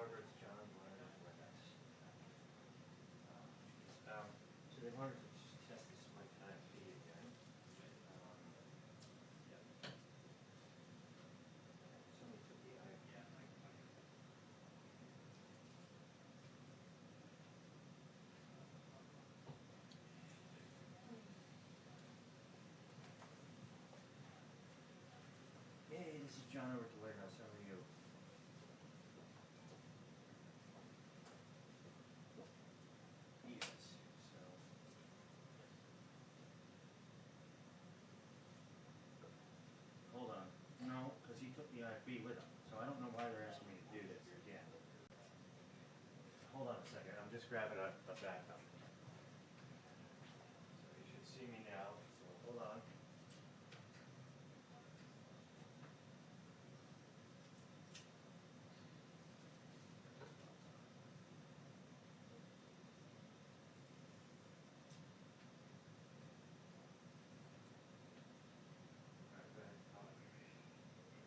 however, it's John's learners with us. So they wanted to just test this one time fee again. Yep. Somebody took the iron. Hey, this is John over at the warehouse. How are you? Yes. So. Hold on. No, because he took the IFB with him. So I don't know why they're asking me to do this again. Hold on a second. I'm just grabbing a backup. So you should see me now. So hold on.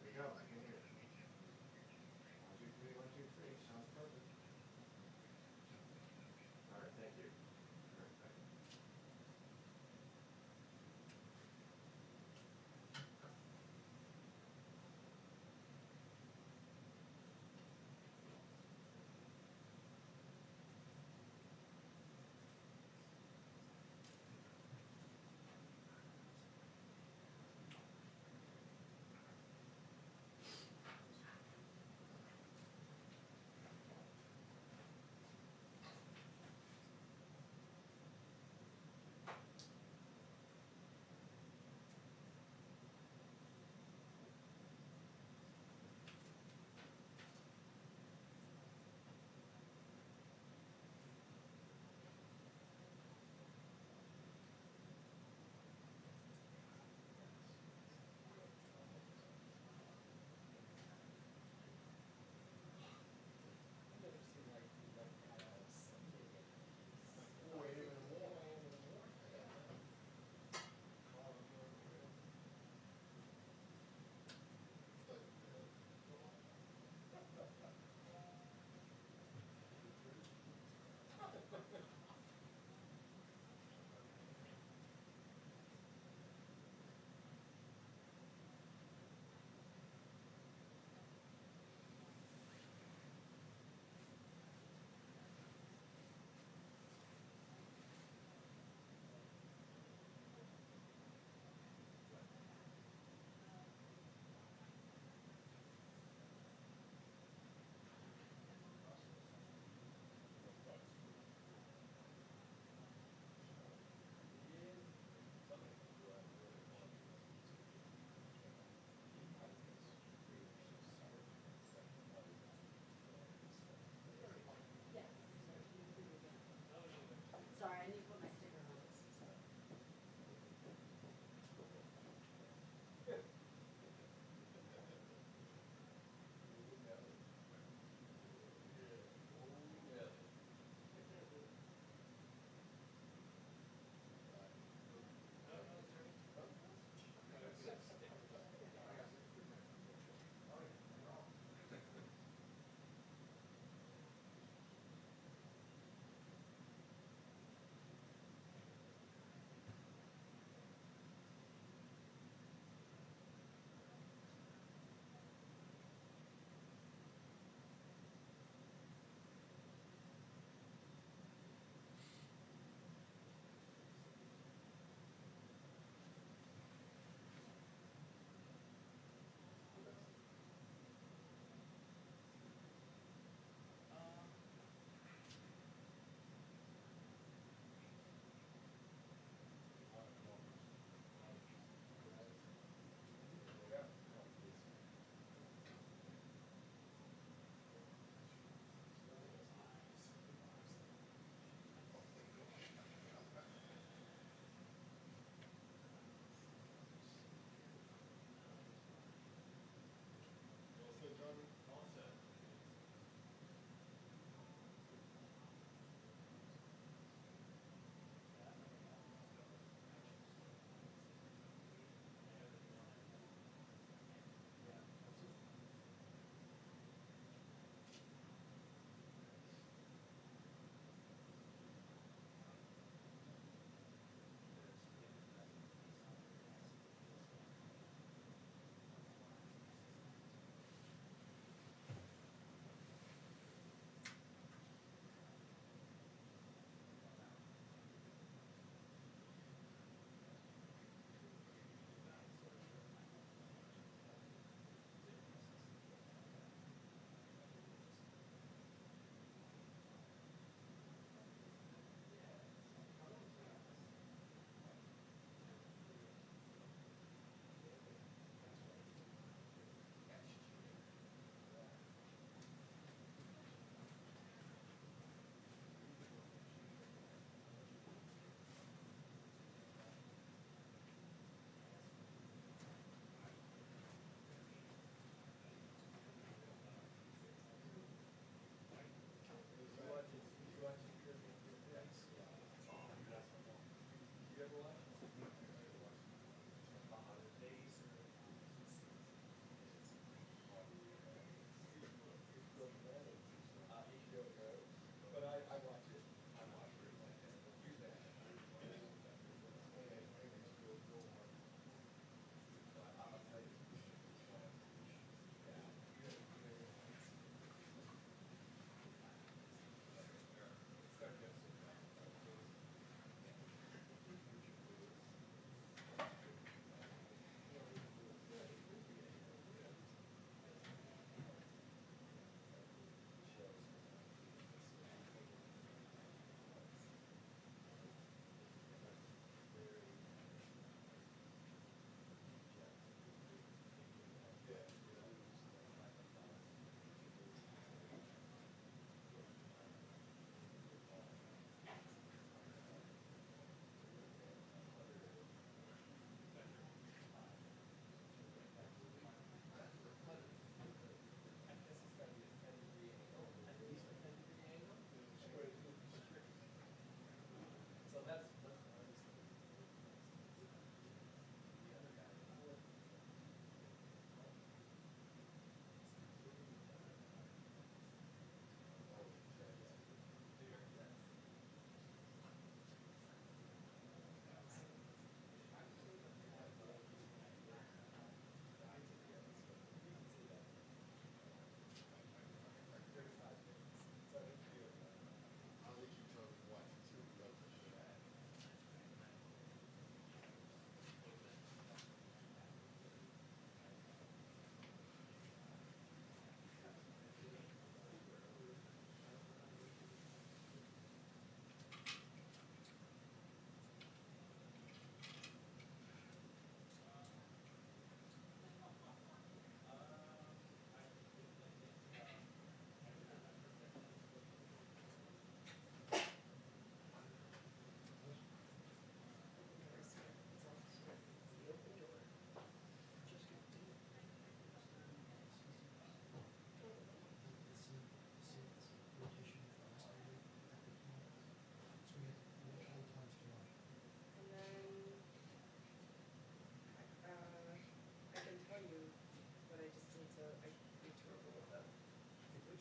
Here we go. I can hear it. 1, 2, 3, 1, 2, 3. Sounds perfect. All right, thank you.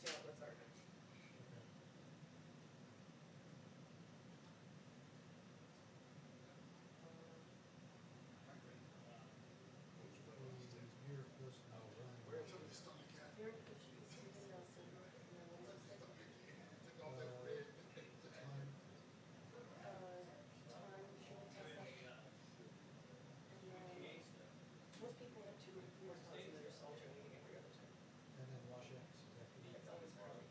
detail outlets are. Okay. Is mirror personnel running Where wash is it? Here, something else in, no, what does it say? Time. Time, fuel test up. And then, most people have two more spots and they're just alternating every other time. And then wash X is after that. It's always Carly.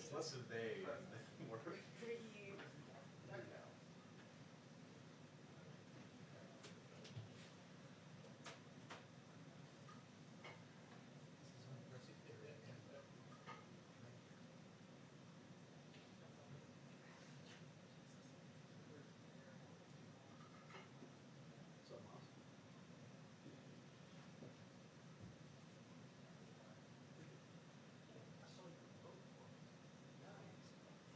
It's less of they than work. Pretty. This is impressive area again. What's up, Moss? I saw your vote for it. Nice.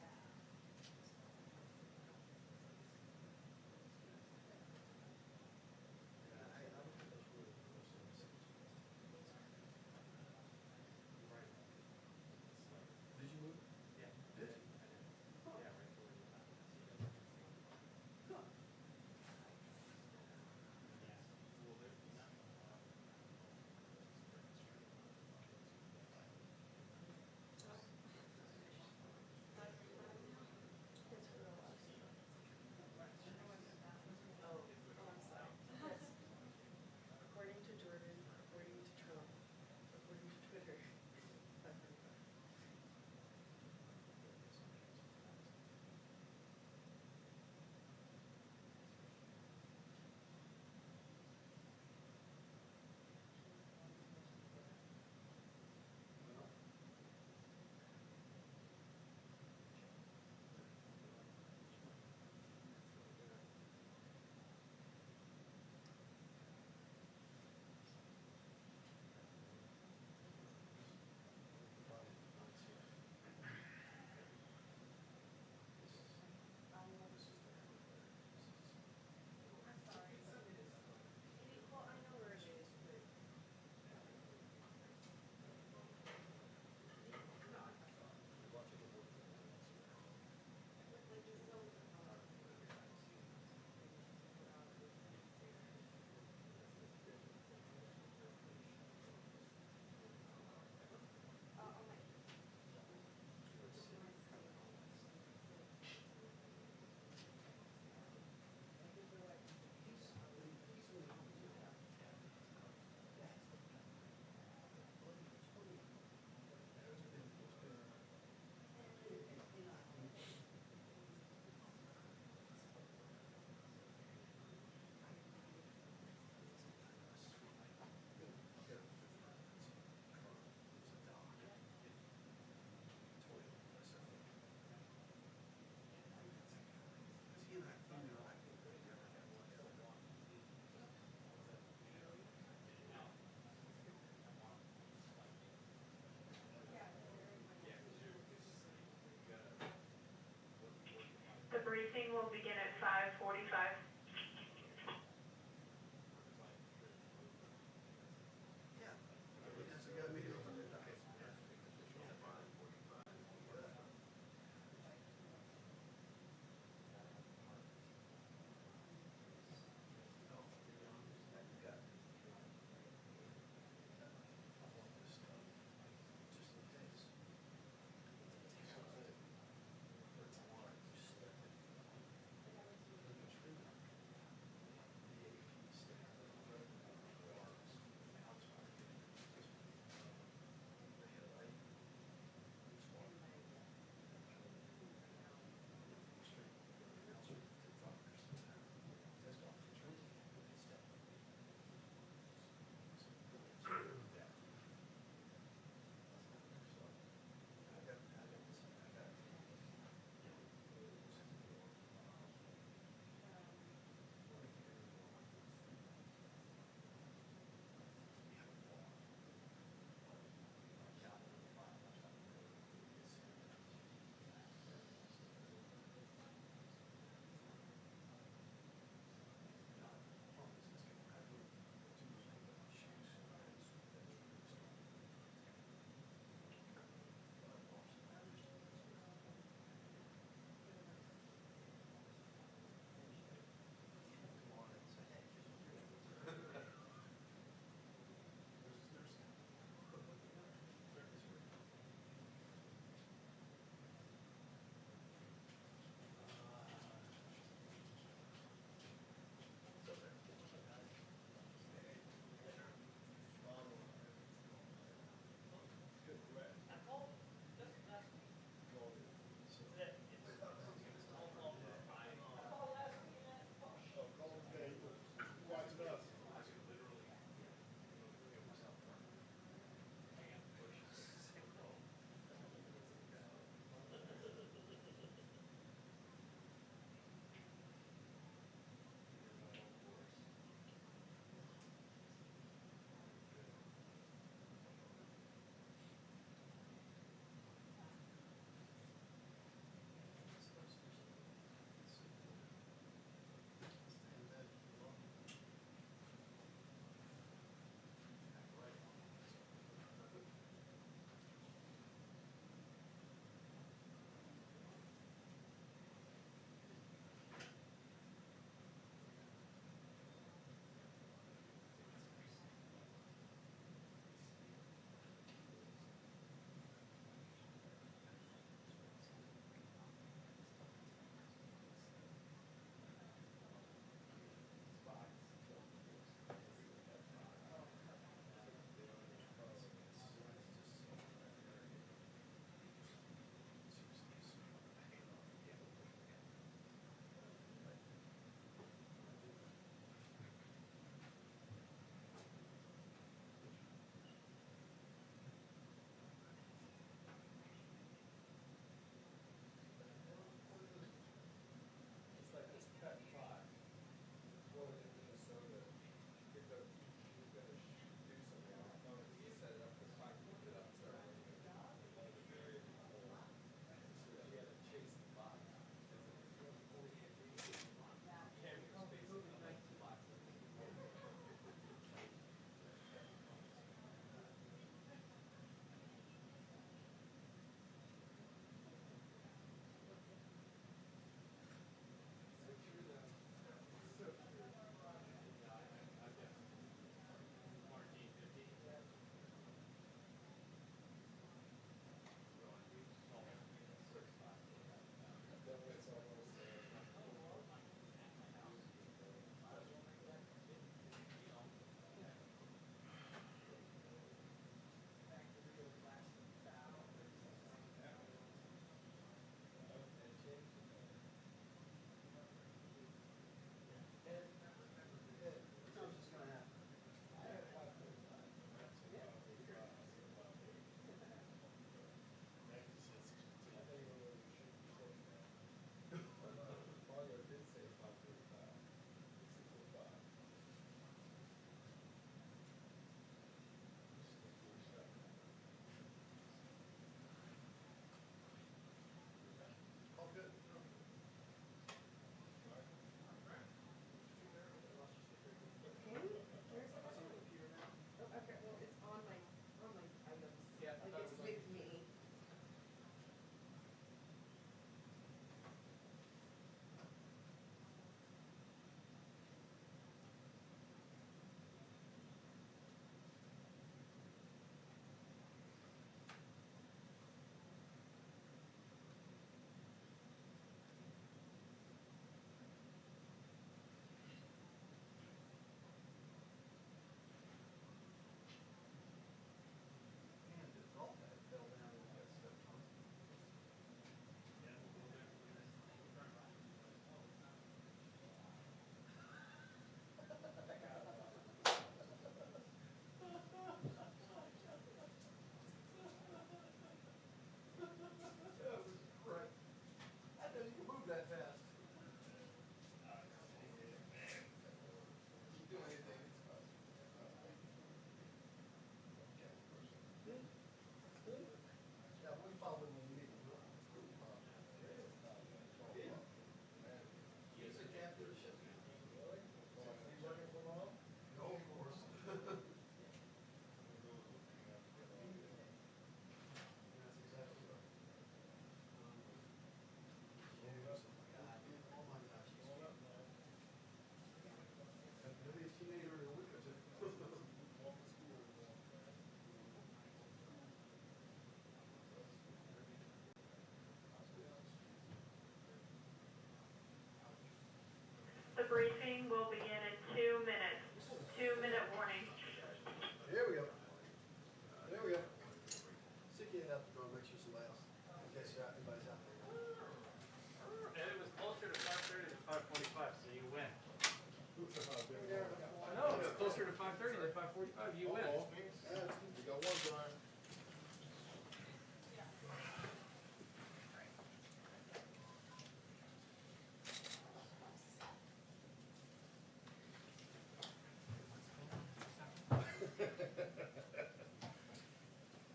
5:45, you win. Uh-oh. Yeah, we got one, Brian.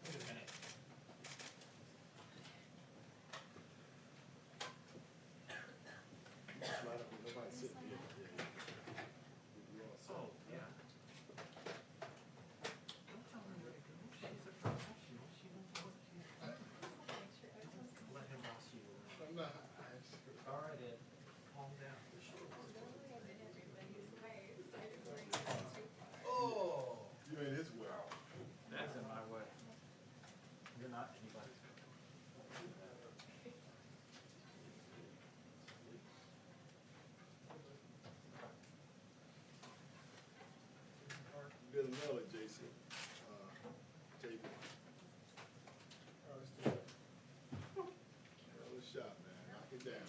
Wait a minute. Just line up with nobody sitting here. You all set. Oh, yeah. Don't tell her where to go. She's a professional. She knows what she's doing. Let him boss you around. I'm not. All right, Ed. Calm down. Oh, you ain't his way. That's in my way. You're not anybody's way. You better nail it, Jason. JB. Let's do it. Nail the shot, man. Knock it down.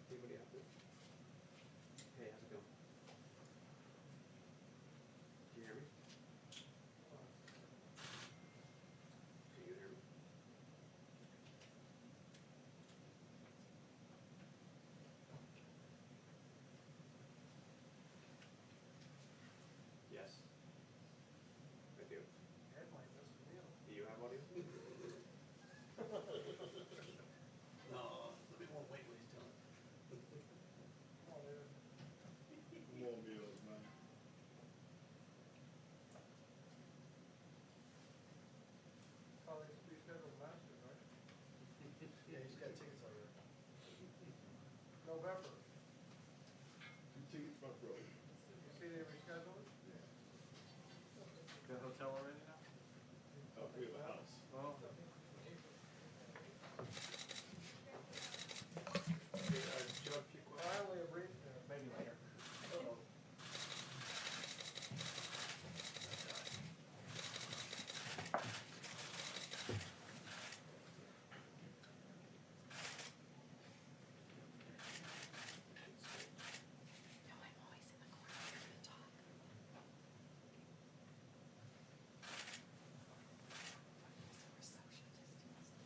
Hey, what do you have to? Hey, how's it going? Can you hear me? Can you hear me? Yes. I do. Do you have audio? No, let me won't wait what he's telling. Come on, Mills, man. Yeah, he's got tickets already. November. Two tickets front row. You see they rescheduled it? Yeah. The hotel already now? Up here, the house. Well. Joe, a few I questions. only agreed, maybe later. Uh-oh. No, I'm always in the corner here to talk. We're social distance.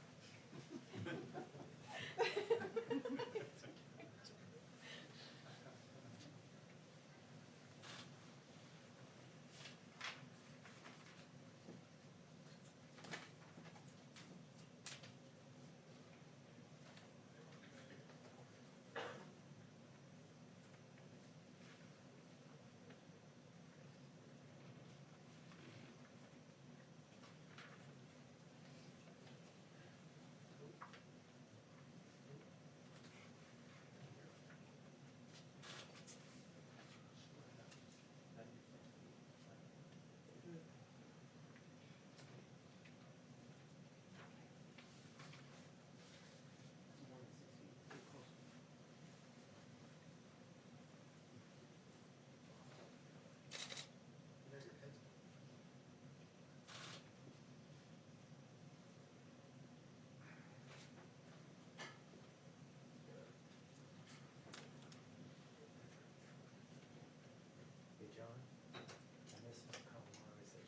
Hey, John, I miss the conversation.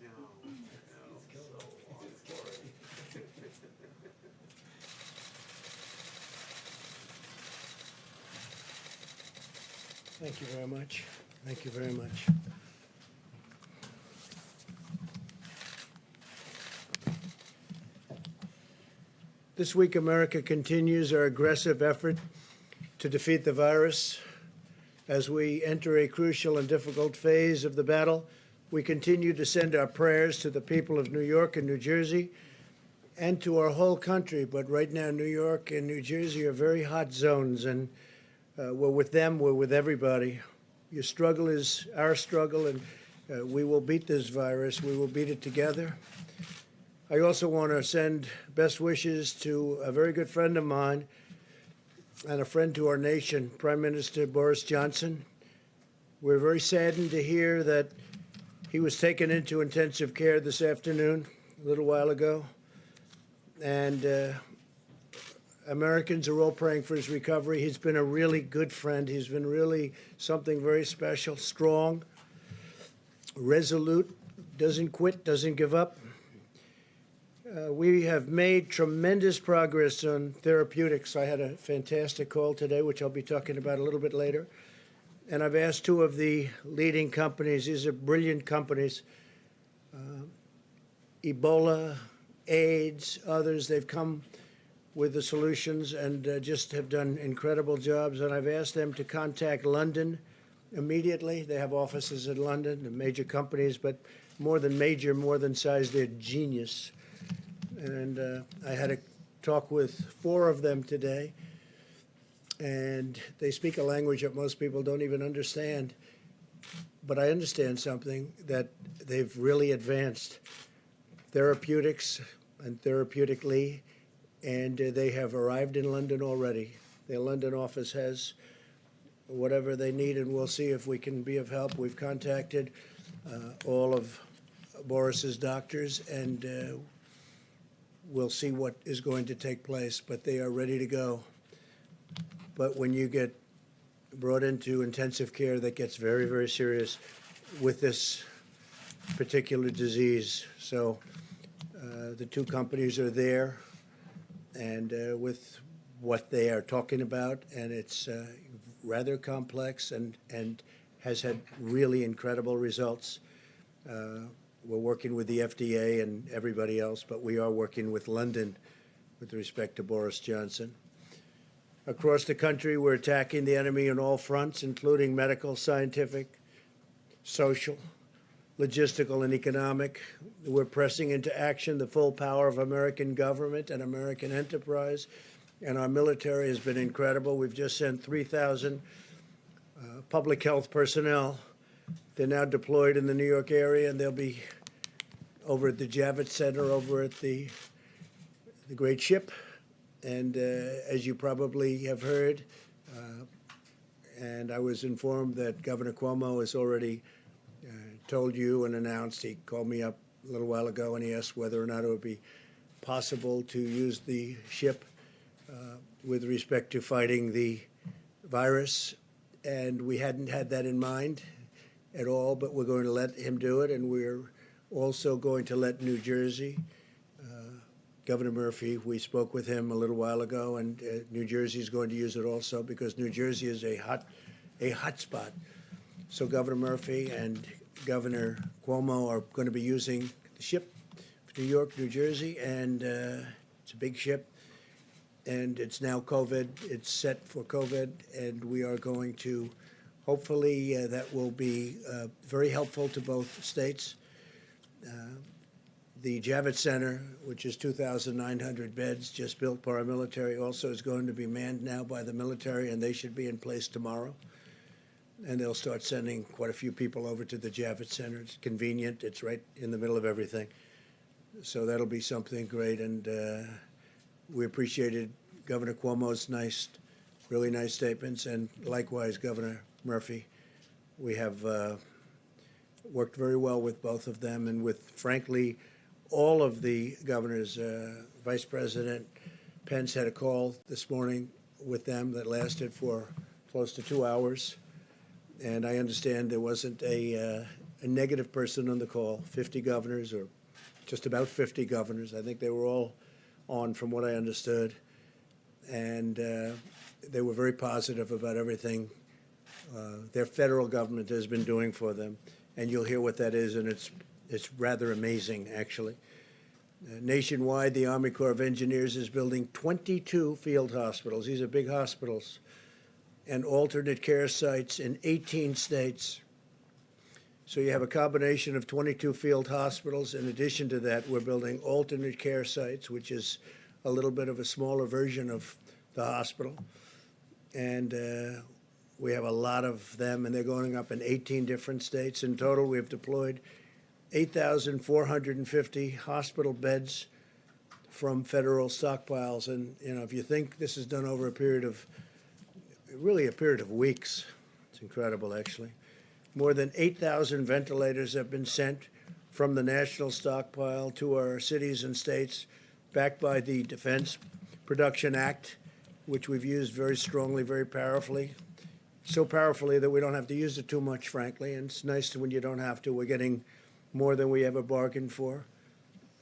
No, no, so long. Thank you very much. Thank you very much. This week, America continues our aggressive effort to defeat the virus. As we enter a crucial and difficult phase of the battle, we continue to send our prayers to the people of New York and New Jersey and to our whole country. But right now, New York and New Jersey are very hot zones, and we're with them, we're with everybody. Your struggle is our struggle, and we will beat this virus. We will beat it together. I also want to send best wishes to a very good friend of mine and a friend to our nation, Prime Minister Boris Johnson. We're very saddened to hear that he was taken into intensive care this afternoon, a little while ago. And Americans are all praying for his recovery. He's been a really good friend. He's been really something very special, strong, resolute, doesn't quit, doesn't give up. We have made tremendous progress on therapeutics. I had a fantastic call today, which I'll be talking about a little bit later. And I've asked two of the leading companies, these are brilliant companies, Ebola, AIDS, others, they've come with the solutions and just have done incredible jobs. And I've asked them to contact London immediately. They have offices in London, the major companies, but more than major, more than size, they're genius. And I had a talk with 4 of them today, and they speak a language that most people don't even understand. But I understand something, that they've really advanced therapeutics and therapeutically, and they have arrived in London already. Their London office has whatever they need, and we'll see if we can be of help. We've contacted all of Boris's doctors, and we'll see what is going to take place, but they are ready to go. But when you get brought into intensive care, that gets very, very serious with this particular disease. So the 2 companies are there, and with what they are talking about, and it's rather complex and has had really incredible results. We're working with the FDA and everybody else, but we are working with London with respect to Boris Johnson. Across the country, we're attacking the enemy on all fronts, including medical, scientific, social, logistical, and economic. We're pressing into action the full power of American government and American enterprise, and our military has been incredible. We've just sent 3,000 public health personnel. They're now deployed in the New York area, and they'll be over at the Javits Center, over at the Great Ship. And as you probably have heard, and I was informed that Governor Cuomo has already told you and announced, he called me up a little while ago and he asked whether or not it would be possible to use the ship with respect to fighting the virus. And we hadn't had that in mind at all, but we're going to let him do it, and we're also going to let New Jersey, Governor Murphy, we spoke with him a little while ago, and New Jersey is going to use it also because New Jersey is a hot spot. So Governor Murphy and Governor Cuomo are going to be using the ship for New York, New Jersey, and it's a big ship, and it's now COVID. It's set for COVID, and we are going to hopefully that will be very helpful to both states. The Javits Center, which is 2,900 beds, just built by our military, also is going to be manned now by the military, and they should be in place tomorrow. And they'll start sending quite a few people over to the Javits Center. It's convenient. It's right in the middle of everything. So that'll be something great, and we appreciated Governor Cuomo's really nice statements, and likewise Governor Murphy. We have worked very well with both of them, and with, frankly, all of the governors. Vice President Pence had a call this morning with them that lasted for close to 2 hours, and I understand there wasn't a negative person on the call. 50 governors, or just about 50 governors. I think they were all on, from what I understood, and they were very positive about everything their federal government has been doing for them, and you'll hear what that is, and it's rather amazing, actually. Nationwide, the Army Corps of Engineers is building 22 field hospitals. These are big hospitals, and alternate care sites in 18 states. So you have a combination of 22 field hospitals. In addition to that, we're building alternate care sites, which is a little bit of a smaller version of the hospital. And we have a lot of them, and they're going up in 18 different states. In total, we've deployed 8,450 hospital beds from federal stockpiles. And, you know, if you think this is done over a period of, really a period of weeks, it's incredible, actually. More than 8,000 ventilators have been sent from the national stockpile to our cities and states, backed by the Defense Production Act, which we've used very strongly, very powerfully. So powerfully that we don't have to use it too much, frankly, and it's nice when you don't have to. We're getting more than we ever bargained for.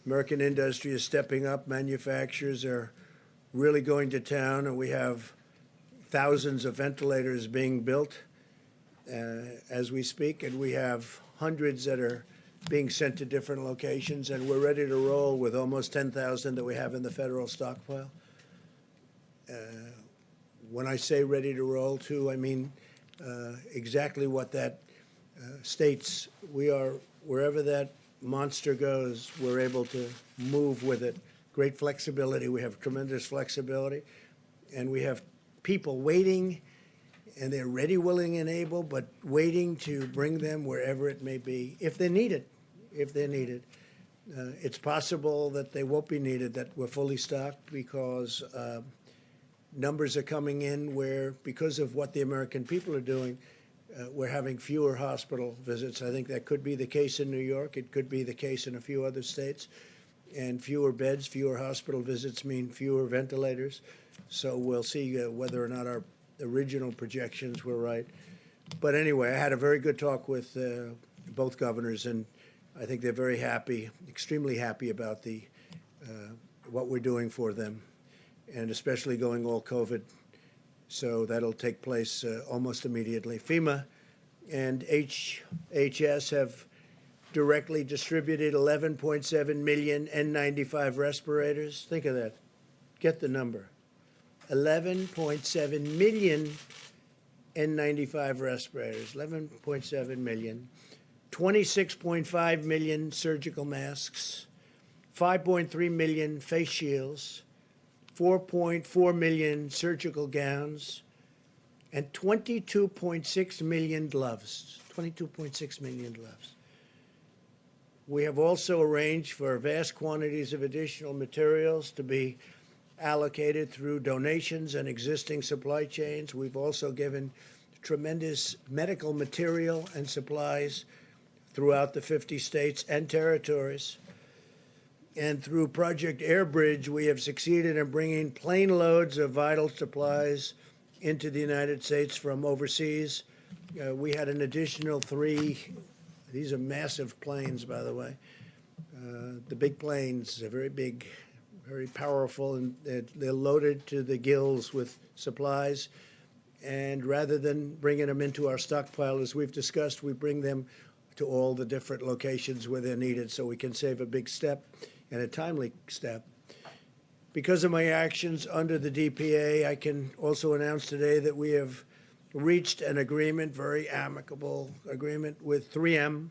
American industry is stepping up. Manufacturers are really going to town, and we have thousands of ventilators being built as we speak, and we have hundreds that are being sent to different locations, and we're ready to roll with almost 10,000 that we have in the federal stockpile. When I say ready to roll, too, I mean exactly what that states. We are, wherever that monster goes, we're able to move with it. Great flexibility. We have tremendous flexibility. And we have people waiting, and they're ready, willing, and able, but waiting to bring them wherever it may be, if they need it, if they're needed. It's possible that they won't be needed, that we're fully stocked, because numbers are coming in where, because of what the American people are doing, we're having fewer hospital visits. I think that could be the case in New York. It could be the case in a few other states. And fewer beds, fewer hospital visits mean fewer ventilators. So we'll see whether or not our original projections were right. But anyway, I had a very good talk with both governors, and I think they're very happy, extremely happy about the what we're doing for them, and especially going all COVID. So that'll take place almost immediately. FEMA and HHS have directly distributed 11.7 million N95 respirators. Think of that. Get the number. 11.7 million N95 respirators. 11.7 million. 26.5 million surgical masks. 5.3 million face shields. 4.4 million surgical gowns, and 22.6 million gloves. 22.6 million gloves. We have also arranged for vast quantities of additional materials to be allocated through donations and existing supply chains. We've also given tremendous medical material and supplies throughout the 50 states and territories. And through Project Airbridge, we have succeeded in bringing plane loads of vital supplies into the United States from overseas. We had an additional 3. These are massive planes, by the way. The big planes are very big, very powerful, and they're loaded to the gills with supplies. And rather than bringing them into our stockpile, as we've discussed, we bring them to all the different locations where they're needed, so we can save a big step and a timely step. Because of my actions under the DPA, I can also announce today that we have reached an agreement, very amicable agreement, with 3M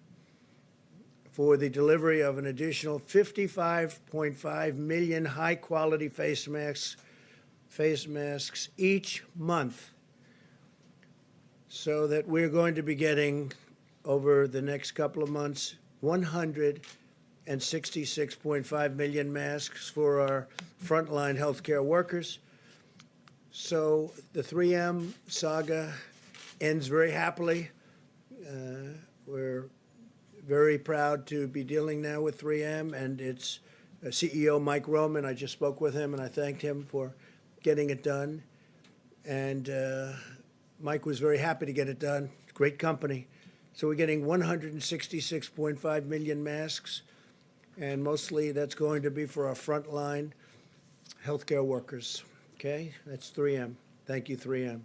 for the delivery of an additional 55.5 million high-quality face masks each month, so that we're going to be getting, over the next couple of months, 166.5 million masks for our frontline healthcare workers. So the 3M saga ends very happily. We're very proud to be dealing now with 3M and its CEO, Mike Roman. I just spoke with him, and I thanked him for getting it done. And Mike was very happy to get it done. Great company. So we're getting 166.5 million masks, and mostly that's going to be for our frontline healthcare workers. Okay, that's 3M. Thank you, 3M.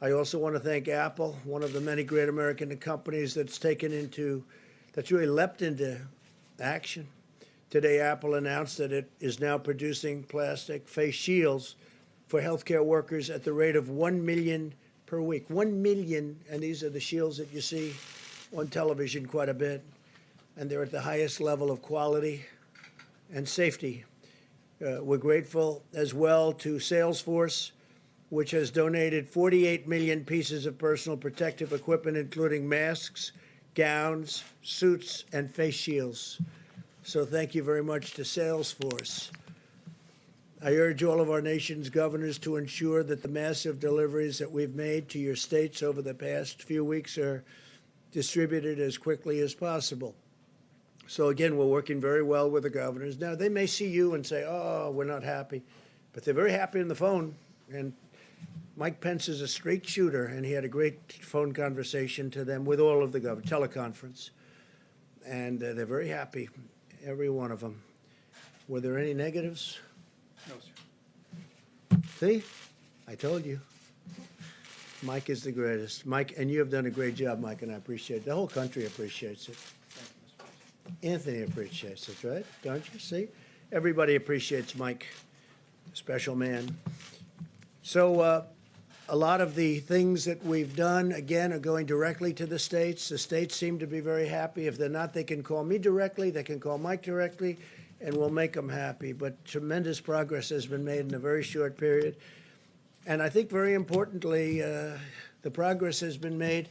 I also want to thank Apple, one of the many great American companies that's really leapt into action. Today, Apple announced that it is now producing plastic face shields for healthcare workers at the rate of 1 million per week. 1 million, and these are the shields that you see on television quite a bit, and they're at the highest level of quality and safety. We're grateful as well to Salesforce, which has donated 48 million pieces of personal protective equipment, including masks, gowns, suits, and face shields. So thank you very much to Salesforce. I urge all of our nation's governors to ensure that the massive deliveries that we've made to your states over the past few weeks are distributed as quickly as possible. So again, we're working very well with the governors. Now, they may see you and say, oh, we're not happy, but they're very happy on the phone. And Mike Pence is a straight shooter, and he had a great phone conversation to them with all of the governors, teleconference. And they're very happy, every one of them. Were there any negatives? No, sir. See? I told you. Mike is the greatest. Mike, and you have done a great job, Mike, and I appreciate it. The whole country appreciates it. Thank you, Mr. President. Anthony appreciates it, right? Don't you? See? Everybody appreciates Mike. Special man. So a lot of the things that we've done, again, are going directly to the states. The states seem to be very happy. If they're not, they can call me directly. They can call Mike directly, and we'll make them happy. But tremendous progress has been made in a very short period. And I think very importantly, the progress has been made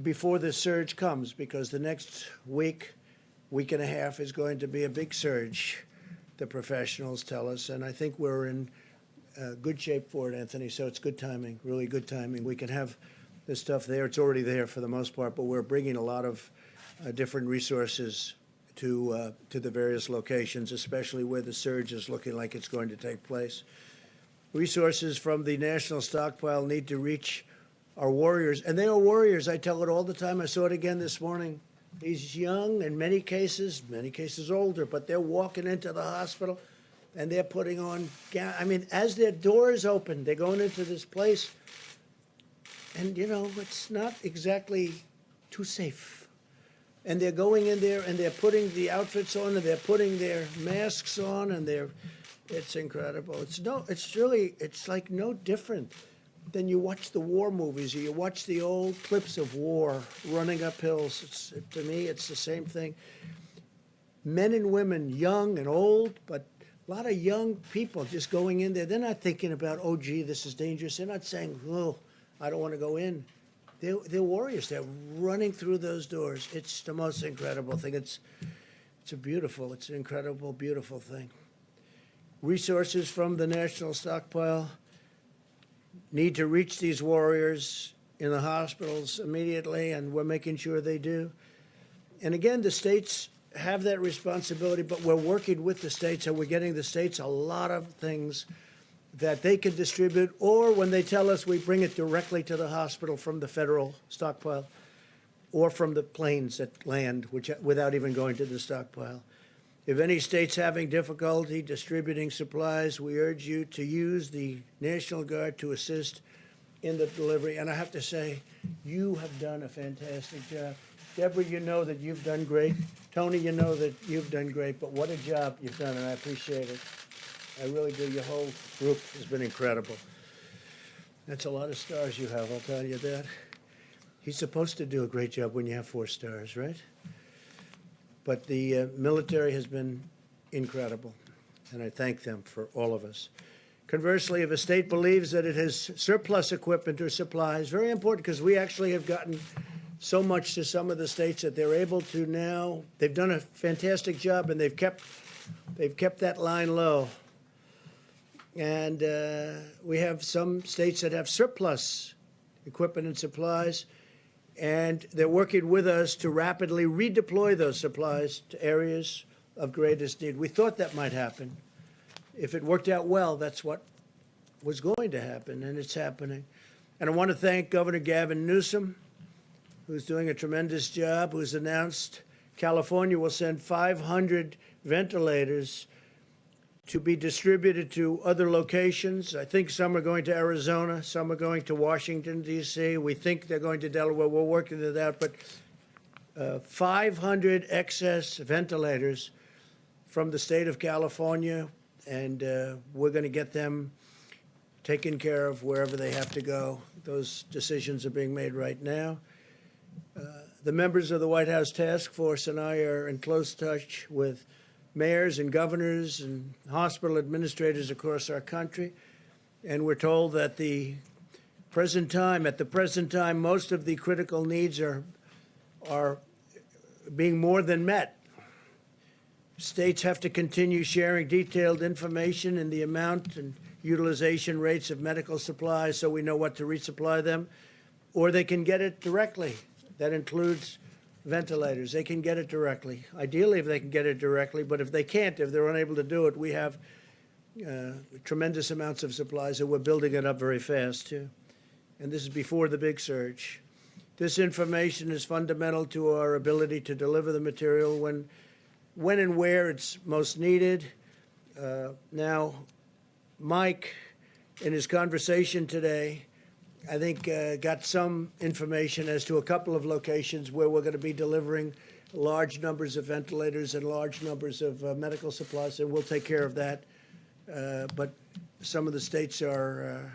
before the surge comes, because the next week, week and a half is going to be a big surge, the professionals tell us. And I think we're in good shape for it, Anthony. So it's good timing, really good timing. We can have this stuff there. It's already there for the most part, but we're bringing a lot of different resources to the various locations, especially where the surge is looking like it's going to take place. Resources from the national stockpile need to reach our warriors, and they are warriors. I tell it all the time. I saw it again this morning. These young, in many cases older, but they're walking into the hospital and they're putting on, I mean, as their doors open, they're going into this place, and, you know, it's not exactly too safe. And they're going in there and they're putting the outfits on and they're putting their masks on, and it's incredible. It's like no different than you watch the war movies or you watch the old clips of war running up hills. To me, it's the same thing. Men and women, young and old, but a lot of young people just going in there. They're not thinking about, oh, gee, this is dangerous. They're not saying, oh, I don't want to go in. They're warriors. They're running through those doors. It's the most incredible thing. It's an incredible, beautiful thing. Resources from the national stockpile need to reach these warriors in the hospitals immediately, and we're making sure they do. And again, the states have that responsibility, but we're working with the states, and we're getting the states a lot of things that they can distribute, or when they tell us, we bring it directly to the hospital from the federal stockpile or from the planes that land, without even going to the stockpile. If any state's having difficulty distributing supplies, we urge you to use the National Guard to assist in the delivery. And I have to say, you have done a fantastic job. Deborah, you know that you've done great. Tony, you know that you've done great. But what a job you've done, and I appreciate it. I really do. Your whole group has been incredible. That's a lot of stars you have, I'll tell you that. He's supposed to do a great job when you have 4 stars, right? But the military has been incredible, and I thank them for all of us. Conversely, if a state believes that it has surplus equipment or supplies, very important, because we actually have gotten so much to some of the states that they're able to now, they've done a fantastic job, and they've kept that line low. And we have some states that have surplus equipment and supplies, and they're working with us to rapidly redeploy those supplies to areas of greatest need. We thought that might happen. If it worked out well, that's what was going to happen, and it's happening. And I want to thank Governor Gavin Newsom, who's doing a tremendous job, who's announced California will send 500 ventilators to be distributed to other locations. I think some are going to Arizona, some are going to Washington, D.C. We think they're going to Delaware. We're working it out. But 500 excess ventilators from the state of California, and we're going to get them taken care of wherever they have to go. Those decisions are being made right now. The members of the White House task force and I are in close touch with mayors and governors and hospital administrators across our country, and we're told that at the present time, most of the critical needs are being more than met. States have to continue sharing detailed information in the amount and utilization rates of medical supplies so we know what to resupply them, or they can get it directly That includes ventilators. They can get it directly. Ideally, if they can get it directly, but if they can't, if they're unable to do it, we have tremendous amounts of supplies, and we're building it up very fast, too. And this is before the big surge. This information is fundamental to our ability to deliver the material when and where it's most needed. Now, Mike, in his conversation today, I think got some information as to a couple of locations where we're going to be delivering large numbers of ventilators and large numbers of medical supplies, and we'll take care of that. But some of the states are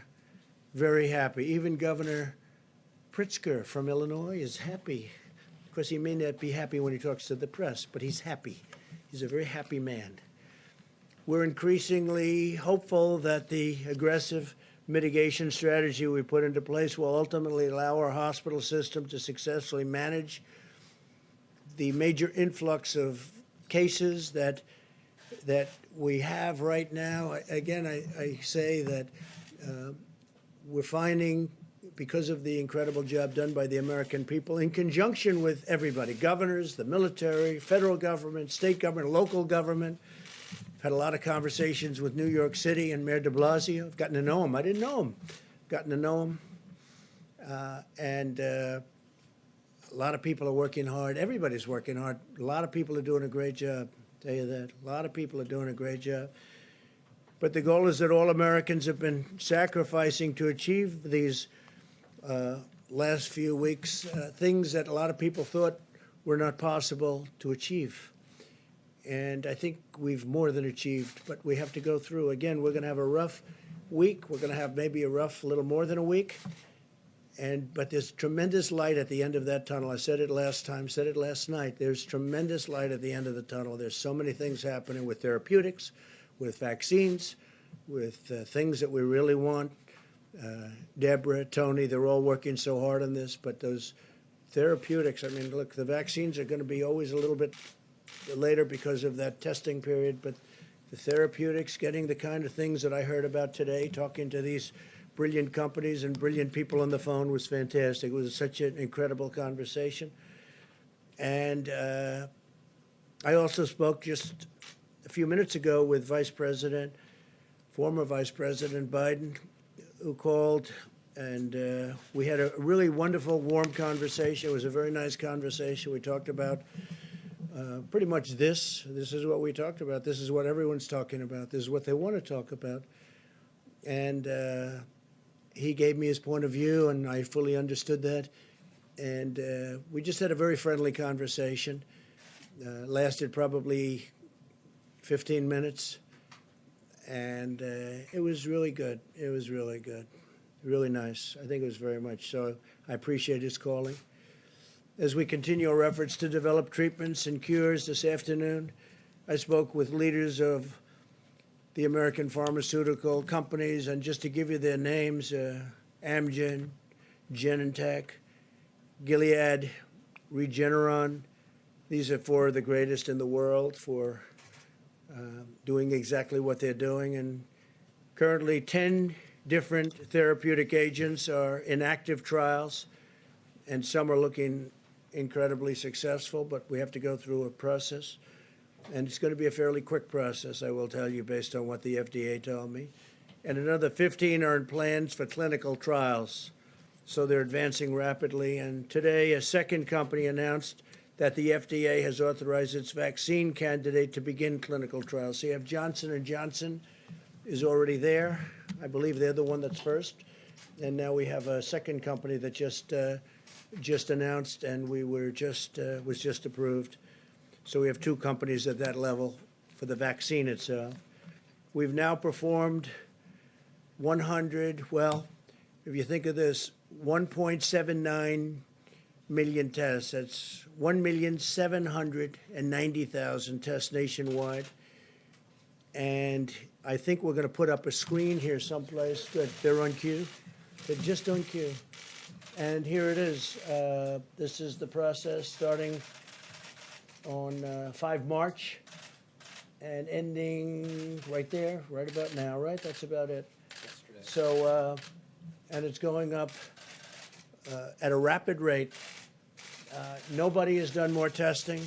very happy. Even Governor Pritzker from Illinois is happy. Of course, he may not be happy when he talks to the press, but he's happy. He's a very happy man. We're increasingly hopeful that the aggressive mitigation strategy we put into place will ultimately allow our hospital system to successfully manage the major influx of cases that we have right now. Again, I say that we're finding, because of the incredible job done by the American people, in conjunction with everybody, governors, the military, federal government, state government, local government. I've had a lot of conversations with New York City and Mayor de Blasio. I've gotten to know him. I didn't know him. Gotten to know him. And a lot of people are working hard. Everybody's working hard. A lot of people are doing a great job. I'll tell you that. A lot of people are doing a great job. But the goal is that all Americans have been sacrificing to achieve these last few weeks, things that a lot of people thought were not possible to achieve. And I think we've more than achieved, but we have to go through. Again, we're going to have a rough week. We're going to have maybe a little more than a week. But there's tremendous light at the end of that tunnel. I said it last time, said it last night. There's tremendous light at the end of the tunnel. There's so many things happening with therapeutics, with vaccines, with things that we really want. Deborah, Tony, they're all working so hard on this, but those therapeutics, I mean, look, the vaccines are going to be always a little bit later because of that testing period, but the therapeutics, getting the kind of things that I heard about today, talking to these brilliant companies and brilliant people on the phone was fantastic. It was such an incredible conversation. And I also spoke just a few minutes ago with former Vice President Biden, who called, and we had a really wonderful, warm conversation. It was a very nice conversation. We talked about pretty much this. This is what we talked about. This is what everyone's talking about. This is what they want to talk about. And he gave me his point of view, and I fully understood that. And we just had a very friendly conversation. Lasted probably 15 minutes. And it was really good. It was really good. Really nice. I think it was very much so. I appreciate his calling. As we continue our efforts to develop treatments and cures this afternoon, I spoke with leaders of the American pharmaceutical companies, and just to give you their names, Amgen, Genentech, Gilead, Regeneron. These are four of the greatest in the world for doing exactly what they're doing. And currently 10 different therapeutic agents are in active trials, and some are looking incredibly successful, but we have to go through a process. And it's going to be a fairly quick process, I will tell you, based on what the FDA told me. And another 15 are in plans for clinical trials. So they're advancing rapidly. And today, a second company announced that the FDA has authorized its vaccine candidate to begin clinical trials. So you have Johnson & Johnson is already there. I believe they're the one that's first. And now we have a second company that just announced, and was just approved. So we have two companies at that level for the vaccine itself. We've now performed 100, well, if you think of this, 1.79 million tests. That's 1,790,000 tests nationwide. And I think we're going to put up a screen here someplace. Good. They're on cue. They're just on cue. And here it is. This is the process starting on 5 March and ending right there, right about now, right? That's about it. Yesterday. So, and it's going up at a rapid rate. Nobody has done more testing.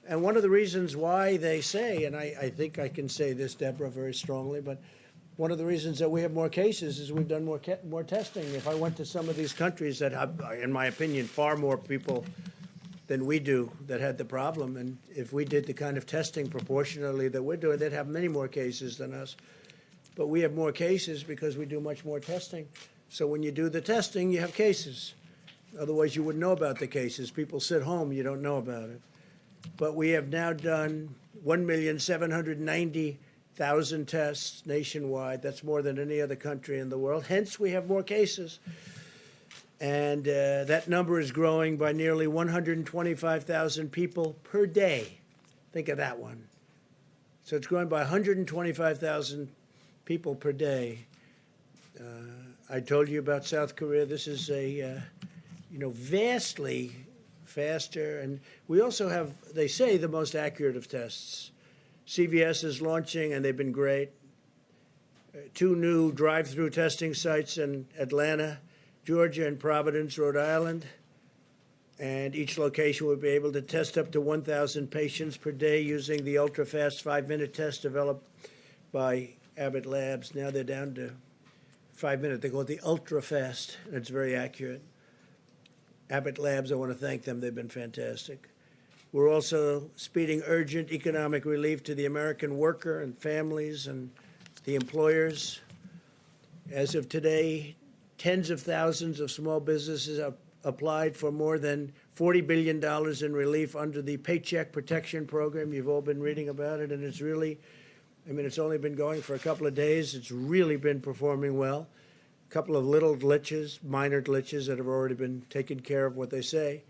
And one of the reasons why they say, and I think I can say this, Deborah, very strongly, but one of the reasons that we have more cases is we've done more testing. If I went to some of these countries that have, in my opinion, far more people than we do that had the problem, and if we did the kind of testing proportionally that we're doing, they'd have many more cases than us. But we have more cases because we do much more testing. So when you do the testing, you have cases. Otherwise, you wouldn't know about the cases. People sit home, you don't know about it. But we have now done 1,790,000 tests nationwide. That's more than any other country in the world. Hence, we have more cases. And that number is growing by nearly 125,000 people per day. Think of that one. So it's growing by 125,000 people per day. I told you about South Korea. This is a, vastly faster. And we also have, they say, the most accurate of tests. CVS is launching, and they've been great. 2 new drive-through testing sites in Atlanta, Georgia, and Providence, Rhode Island. And each location will be able to test up to 1,000 patients per day using the ultra-fast 5-minute test developed by Abbott Labs. Now they're down to 5 minutes. They call it the ultra-fast, and it's very accurate. Abbott Labs, I want to thank them. They've been fantastic. We're also speeding urgent economic relief to the American worker and families and the employers. As of today, tens of thousands of small businesses have applied for more than $40 billion in relief under the Paycheck Protection Program. You've all been reading about it, and it's really, it's only been going for a couple of days. It's really been performing well. A couple of little glitches, minor glitches that have already been taken care of, what they say.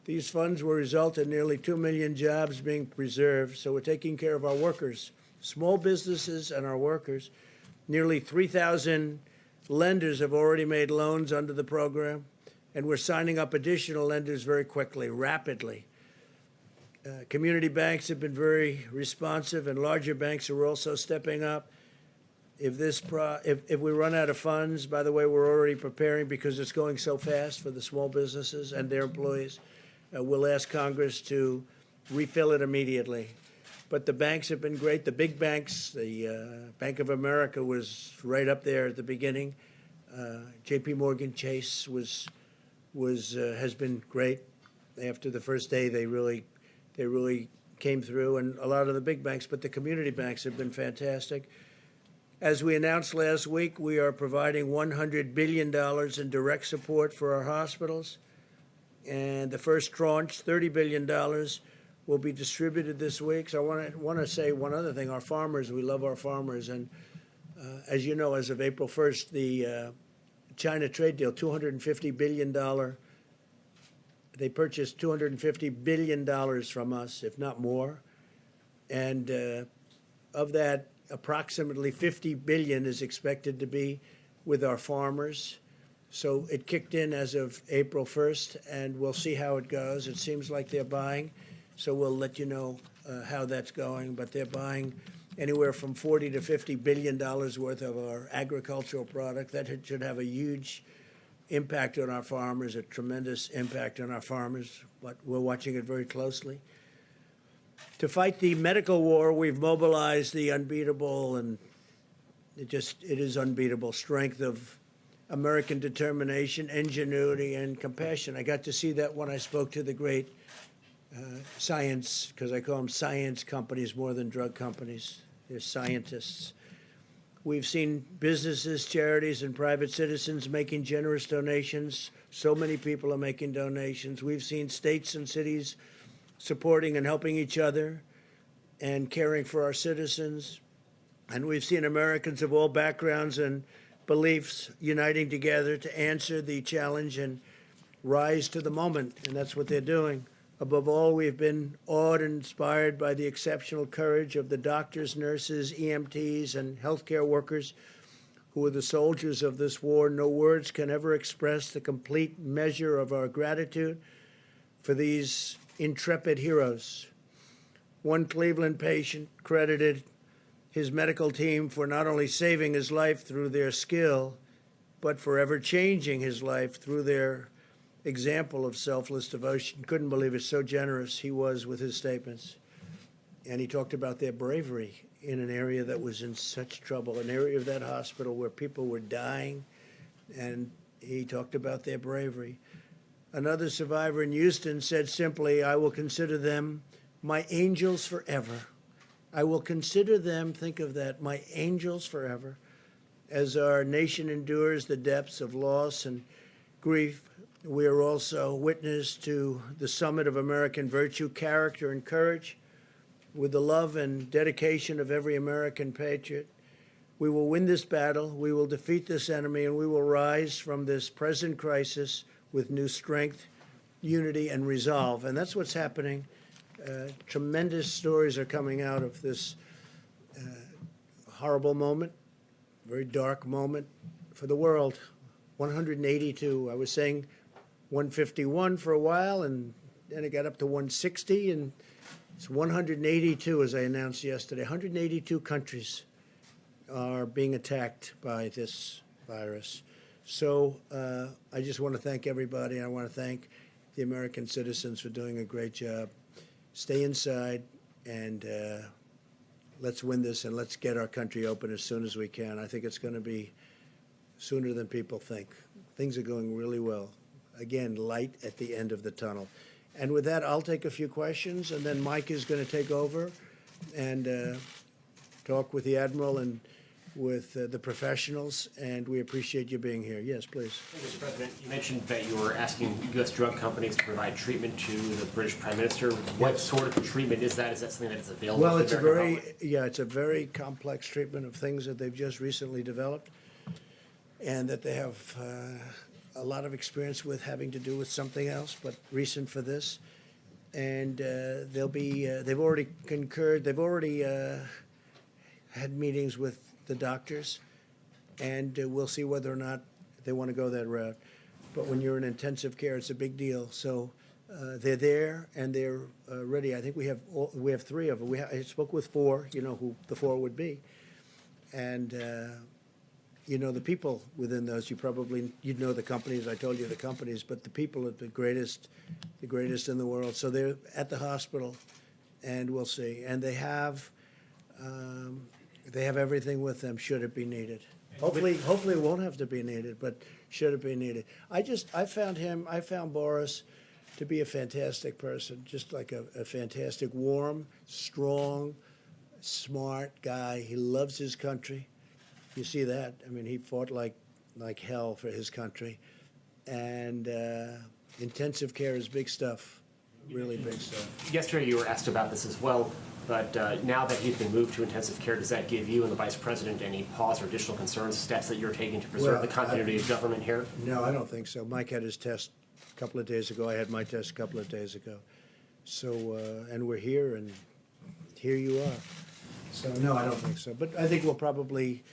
These funds will result in nearly 2 million jobs being preserved, so we're taking care of our workers, small businesses and our workers. Nearly 3,000 lenders have already made loans under the program, and we're signing up additional lenders very quickly, rapidly. Community banks have been very responsive, and larger banks are also stepping up. If we run out of funds, by the way, we're already preparing because it's going so fast for the small businesses and their employees. We'll ask Congress to refill it immediately. But the banks have been great. The big banks, the Bank of America was right up there at the beginning. J.P. Morgan Chase has been great. After the first day, they really came through, and a lot of the big banks, but the community banks have been fantastic. As we announced last week, we are providing $100 billion in direct support for our hospitals. And the first tranche, $30 billion, will be distributed this week. So I want to say one other thing. Our farmers, we love our farmers. And as you know, as of April 1st, the China trade deal, $250 billion, they purchased $250 billion from us, if not more. And of that, approximately $50 billion is expected to be with our farmers. So it kicked in as of April 1st, and we'll see how it goes. It seems like they're buying, so we'll let you know how that's going. But they're buying anywhere from $40 to $50 billion worth of our agricultural product. That should have a huge impact on our farmers, a tremendous impact on our farmers, but we're watching it very closely. To fight the medical war, we've mobilized the unbeatable, and it is unbeatable, strength of American determination, ingenuity, and compassion. I got to see that when I spoke to the great science, because I call them science companies more than drug companies. They're scientists. We've seen businesses, charities, and private citizens making generous donations. So many people are making donations. We've seen states and cities supporting and helping each other and caring for our citizens. And we've seen Americans of all backgrounds and beliefs uniting together to answer the challenge and rise to the moment, and that's what they're doing. Above all, we've been awed and inspired by the exceptional courage of the doctors, nurses, EMTs, and healthcare workers who are the soldiers of this war. No words can ever express the complete measure of our gratitude for these intrepid heroes. One Cleveland patient credited his medical team for not only saving his life through their skill, but forever changing his life through their example of selfless devotion. Couldn't believe it, so generous he was with his statements. And he talked about their bravery in an area that was in such trouble, an area of that hospital where people were dying, and he talked about their bravery. Another survivor in Houston said simply, I will consider them my angels forever. I will consider them, think of that, my angels forever. As our nation endures the depths of loss and grief, we are also witness to the summit of American virtue, character, and courage. With the love and dedication of every American patriot, we will win this battle, we will defeat this enemy, and we will rise from this present crisis with new strength, unity, and resolve. And that's what's happening. Tremendous stories are coming out of this horrible moment, very dark moment for the world. 182. I was saying 151 for a while, and then it got up to 160, and it's 182, as I announced yesterday. 182 countries are being attacked by this virus. So I just want to thank everybody. I want to thank the American citizens for doing a great job. Stay inside, and let's win this, and let's get our country open as soon as we can. I think it's going to be sooner than people think. Things are going really well. Again, light at the end of the tunnel. And with that, I'll take a few questions, and then Mike is going to take over and talk with the Admiral and with the professionals, and we appreciate you being here. Yes, please. Mr. President, you mentioned that you were asking U.S. drug companies to provide treatment to the British Prime Minister. What sort of treatment is that? Is that something that is available Well, to it's the a American very, public? yeah, it's a very complex treatment of things that they've just recently developed and that they have a lot of experience with, having to do with something else, but recent for this. And they'll be, they've already concurred, they've already had meetings with the doctors, and we'll see whether or not they want to go that route. But when you're in intensive care, it's a big deal. So they're there and they're ready. I think we have three of them. I spoke with four. You know who the four would be, and you know the people within those. You'd know the companies. I told you the companies, but the people are the greatest in the world. So they're at the hospital, and we'll see. And they have everything with them should it be needed. Hopefully it won't have to be needed, but should it be needed. I found Boris to be a fantastic person, just like a fantastic, warm, strong, smart guy. He loves his country. You see that? I mean, he fought like hell for his country. And intensive care is big stuff, really big stuff. Yesterday you were asked about this as well, but now that he's been moved to intensive care, does that give you and the Vice President any pause or additional concerns, steps that you're taking to preserve the continuity of government here? No, I don't think so. Mike had his test a couple of days ago. I had my test a couple of days ago. So, and we're here, and here you are. So, no, I don't think so. But I think we'll probably,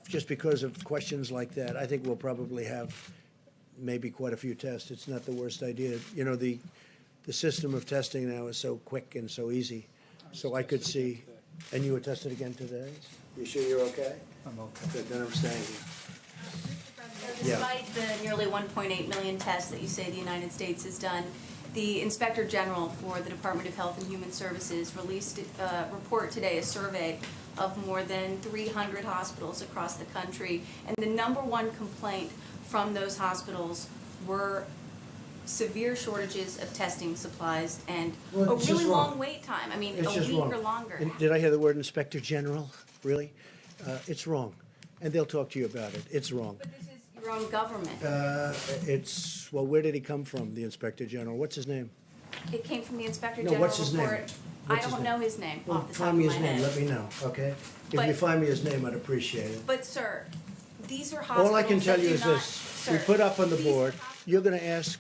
just because of questions like that, I think we'll probably have maybe quite a few tests. It's not the worst idea. You know, the system of testing now is so quick and so easy. So I could see, and you were tested again today? You sure you're okay? I'm okay. Good, then I'm staying here. Yeah. Despite the nearly 1.8 million tests that you say the United States has done, the Inspector General for the Department of Health and Human Services released a report today, a survey of more than 300 hospitals across the country. And the number one complaint from those hospitals were severe shortages of testing supplies and Well, a it's really just wrong. long wait time. I mean, It's a just week wrong. or longer. And did I hear the word Inspector General? Really? It's wrong. And they'll talk to you about it. It's wrong. But this is your own government. Well, where did he come from, the Inspector General? What's his name? It came from the Inspector No, General what's his name? report. What's I his don't name? know his name Well, off the top find of me my his name, let head. me know, okay? If you But- find me his name, I'd appreciate it. But sir, these are hospitals All I can tell that you do is not- this, we sir, put up on the these board, are hos- you're gonna ask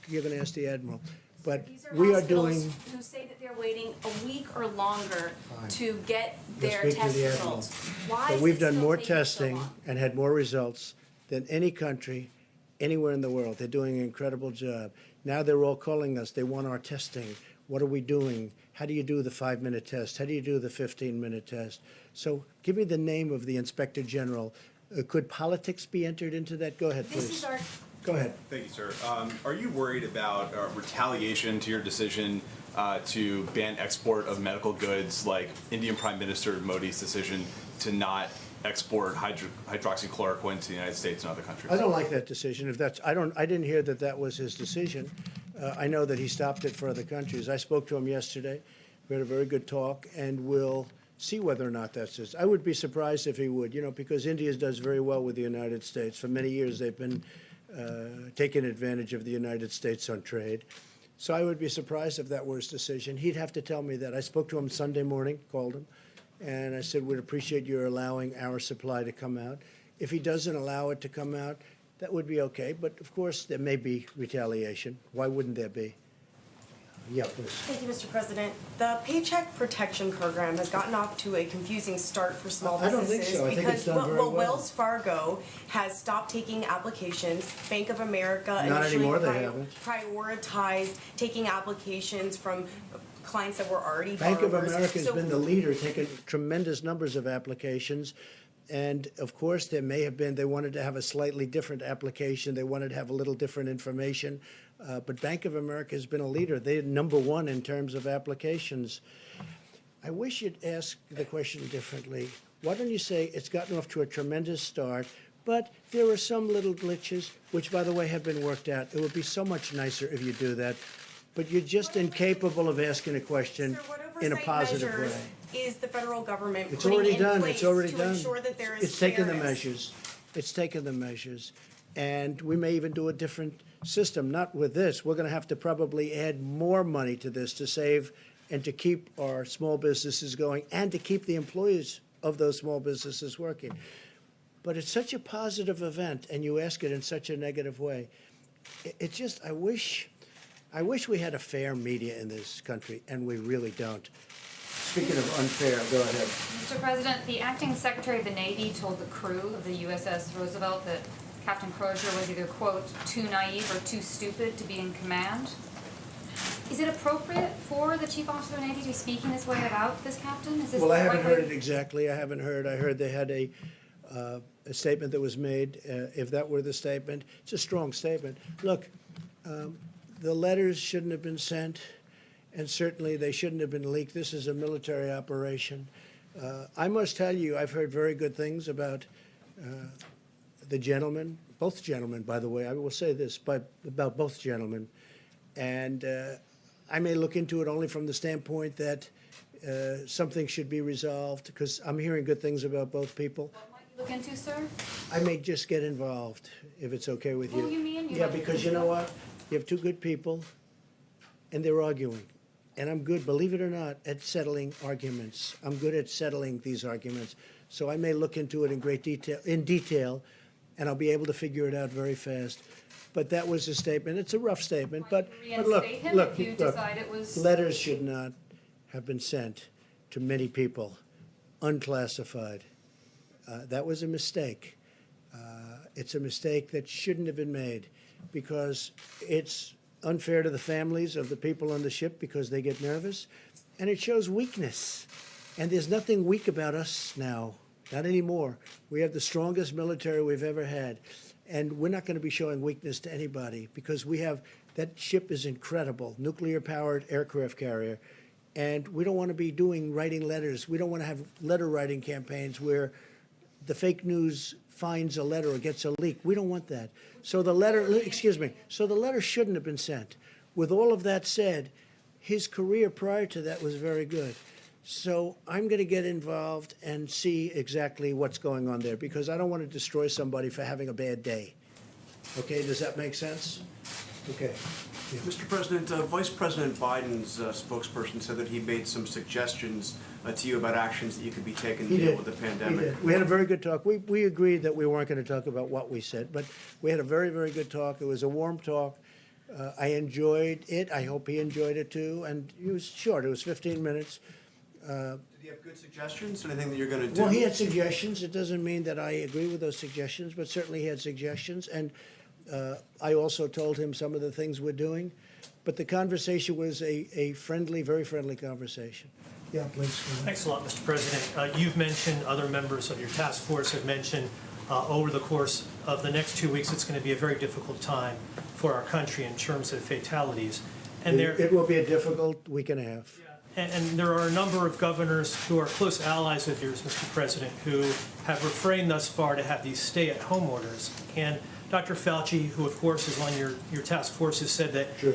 the Admiral, but These are we are hospitals doing, who say that they're waiting a week or longer Fine. to get You'll their speak to test the Admiral. results. Why but is we've it done still more taking so testing long? and had more results than any country anywhere in the world. They're doing an incredible job. Now they're all calling us, they want our testing. What are we doing? How do you do the 5-minute test? How do you do the 15-minute test? So give me the name of the Inspector General. Could politics be entered into that? Go ahead, This please. is our Go ahead. Thank you, sir. Are you worried about retaliation to your decision to ban export of medical goods, like Indian Prime Minister Modi's decision to not export hydroxychloroquine to the United States and other countries? I don't like that decision. If that's, I didn't hear that that was his decision. I know that he stopped it for other countries. I spoke to him yesterday. We had a very good talk, and we'll see whether or not that's his. I would be surprised if he would, because India does very well with the United States. For many years, they've been taking advantage of the United States on trade. So I would be surprised if that were his decision. He'd have to tell me that. I spoke to him Sunday morning, called him, and I said, we'd appreciate your allowing our supply to come out. If he doesn't allow it to come out, that would be okay. But, of course, there may be retaliation. Why wouldn't there be? Yeah, please. Thank you, Mr. President. The Paycheck Protection Program has gotten off to a confusing start for small I don't businesses. think so. I think it's done very well. Wells Fargo has stopped taking applications. Bank of America Not initially anymore, they haven't. prioritized taking applications from clients that were already Bank of borrowers. America has So- been the leader, taking tremendous numbers of applications. And of course, there may have been, they wanted to have a slightly different application. They wanted to have a little different information. But Bank of America has been a leader. They're number one in terms of applications. I wish you'd ask the question differently. Why don't you say it's gotten off to a tremendous start, but there are some little glitches, which, by the way, have been worked out. It would be so much nicer if you do that. But you're just incapable of asking a question Sir, what in a oversight positive measures way. Is the federal government It's putting already in done. place It's already to done. ensure that there is It's taken the fairness? measures. It's taken the measures. And we may even do a different system, not with this. We're going to have to probably add more money to this to save and to keep our small businesses going and to keep the employees of those small businesses working. But it's such a positive event, and you ask it in such a negative way. It just, I wish we had a fair media in this country, and we really don't. Speaking of unfair, go ahead. Mr. President, the acting Secretary of the Navy told the crew of the USS Roosevelt that Captain Crozier was either, quote, too naive or too stupid to be in command. Is it appropriate for the Chief Officer of the Navy to be speaking this way about this captain? Is this Well, I the haven't right heard way- it exactly. I haven't heard. I heard they had a statement that was made. If that were the statement, it's a strong statement. Look, the letters shouldn't have been sent, and certainly they shouldn't have been leaked. This is a military operation. I must tell you, I've heard very good things about the gentlemen, both gentlemen, by the way. I will say this about both gentlemen. And I may look into it only from the standpoint that something should be resolved, because I'm hearing good things about both people. What might you look into, sir? I may just get involved, if it's okay with you. Who you mean? You Yeah, might- because you know what? You have two good people, and they're arguing. And I'm good, believe it or not, at settling arguments. I'm good at settling these arguments. So I may look into it in detail, and I'll be able to figure it out very fast. But that was a statement. It's a rough statement, but look, Reinstate him look, if you look. decide it was- Letters should not have been sent to many people, unclassified. That was a mistake. It's a mistake that shouldn't have been made, because it's unfair to the families of the people on the ship because they get nervous, and it shows weakness. And there's nothing weak about us now, not anymore. We have the strongest military we've ever had, and we're not going to be showing weakness to anybody, because we have, that ship is incredible, nuclear-powered aircraft carrier, and we don't want to be writing letters. We don't want to have letter-writing campaigns where the fake news finds a letter or gets a leak. We don't want that. So the letter, so the letter shouldn't have been sent. With all of that said, his career prior to that was very good. So I'm going to get involved and see exactly what's going on there, because I don't want to destroy somebody for having a bad day. Okay, does that make sense? Okay. Yeah. Mr. President, Vice President Biden's spokesperson said that he made some suggestions to you about actions that you could be taken to He deal did. with the He pandemic. did. We had a very good talk. We agreed that we weren't going to talk about what we said, but we had a very, very good talk. It was a warm talk. I enjoyed it. I hope he enjoyed it too. And it was short. It was 15 minutes. Did he have good suggestions? Anything that you're going to do? Well, he had suggestions. It doesn't mean that I agree with those suggestions, but certainly he had suggestions. And I also told him some of the things we're doing. But the conversation was a friendly, very friendly conversation. Yeah, please. Thanks a lot, Mr. President. You've mentioned, other members of your task force have mentioned over the course of the next 2 weeks, it's going to be a very difficult time for our country in terms of fatalities. And It will be a difficult week and a half. and there are a number of governors who are close allies of yours, Mr. President, who have refrained thus far to have these stay-at-home orders. And Dr. Fauci, who of course is on your task force, has said that Sure.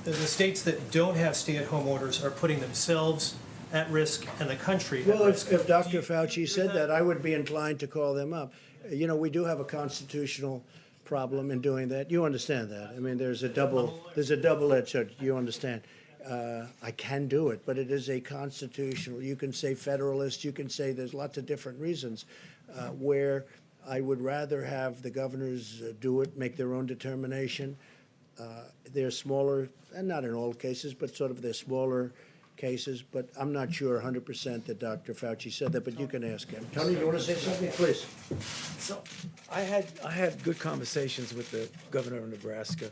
the states that don't have stay-at-home orders are putting themselves at risk and the country at Well, risk. if Dr. Fauci said that, I would be inclined to call them up. You know, we do have a constitutional problem in doing that. You understand that. I mean, there's a double-edged sword. You understand. I can do it, but it is a constitutional. You can say federalist. You can say there's lots of different reasons where I would rather have the governors do it, make their own determination. They're smaller, and not in all cases, but sort of they're smaller cases. But I'm not sure 100% that Dr. Fauci said that, but you can ask him. Tony, you want to say something? Please. So I had good conversations with the governor of Nebraska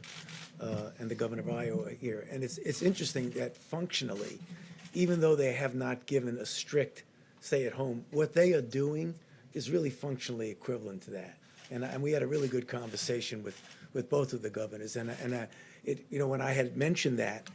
and the governor of Iowa here, and it's interesting that functionally, even though they have not given a strict stay-at-home, what they are doing is really functionally equivalent to that. And we had a really good conversation with both of the governors, when I had mentioned that,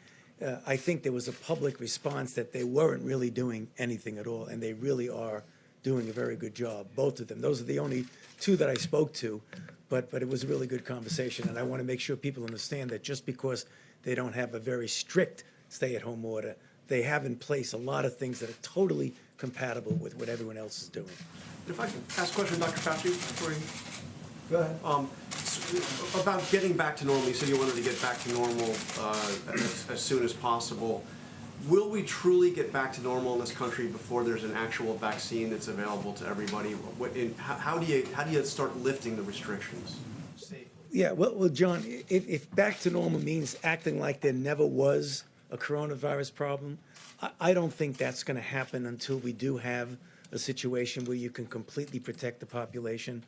I think there was a public response that they weren't really doing anything at all, and they really are doing a very good job, both of them. Those are the only two that I spoke to, but it was a really good conversation, and I want to make sure people understand that just because they don't have a very strict stay-at-home order, they have in place a lot of things that are totally compatible with what everyone else is doing. If I can ask a question, Dr. Fauci, before you... Go ahead. About getting back to normal, you said you wanted to get back to normal as soon as possible. Will we truly get back to normal in this country before there's an actual vaccine that's available to everybody? How do you start lifting the restrictions? Yeah, well, John, if back to normal means acting like there never was a coronavirus problem, I don't think that's going to happen until we do have a situation where you can completely protect the population.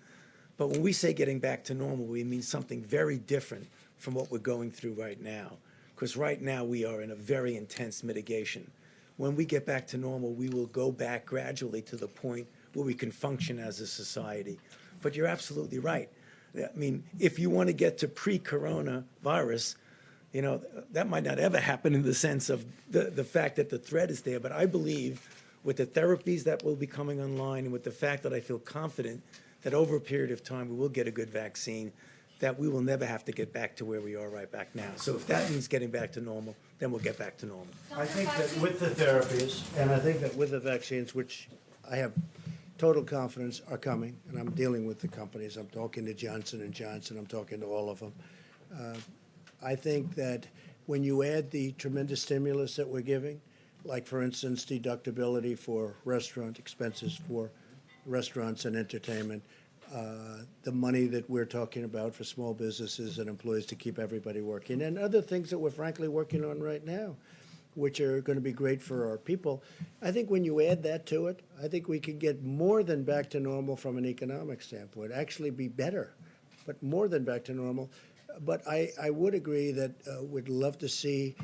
But when we say getting back to normal, we mean something very different from what we're going through right now. Because right now we are in a very intense mitigation. When we get back to normal, we will go back gradually to the point where we can function as a society. But you're absolutely right. I mean, if you want to get to pre-coronavirus, that might not ever happen in the sense of the fact that the threat is there. But I believe with the therapies that will be coming online and with the fact that I feel confident that over a period of time we will get a good vaccine, that we will never have to get back to where we are right back now. So if that means getting back to normal, then we'll get back to normal. I think that with the therapies, and I think that with the vaccines, which I have total confidence are coming, and I'm dealing with the companies. I'm talking to Johnson & Johnson. I'm talking to all of them. I think that when you add the tremendous stimulus that we're giving, like, for instance, deductibility for restaurant expenses for restaurants and entertainment, the money that we're talking about for small businesses and employees to keep everybody working, and other things that we're frankly working on right now, which are going to be great for our people. I think when you add that to it, I think we can get more than back to normal from an economic standpoint, actually be better, but more than back to normal. But I would agree that we'd love to see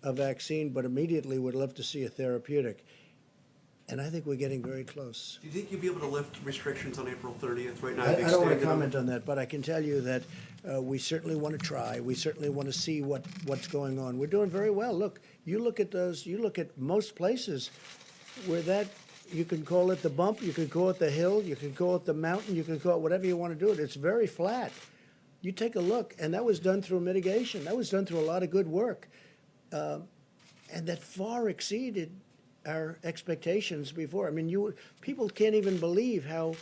a vaccine, but immediately would love to see a therapeutic. And I think we're getting very close. Do you think you'll be able to lift restrictions on April 30th right now? I don't want to comment on that, but I can tell you that we certainly want to try. We certainly want to see what's going on. We're doing very well. Look, you look at those. You look at most places where that, you can call it the bump, you can call it the hill, you can call it the mountain, you can call it whatever you want to do it. It's very flat. You take a look, and that was done through mitigation. That was done through a lot of good work, and that far exceeded our expectations before. I mean, people can't even believe how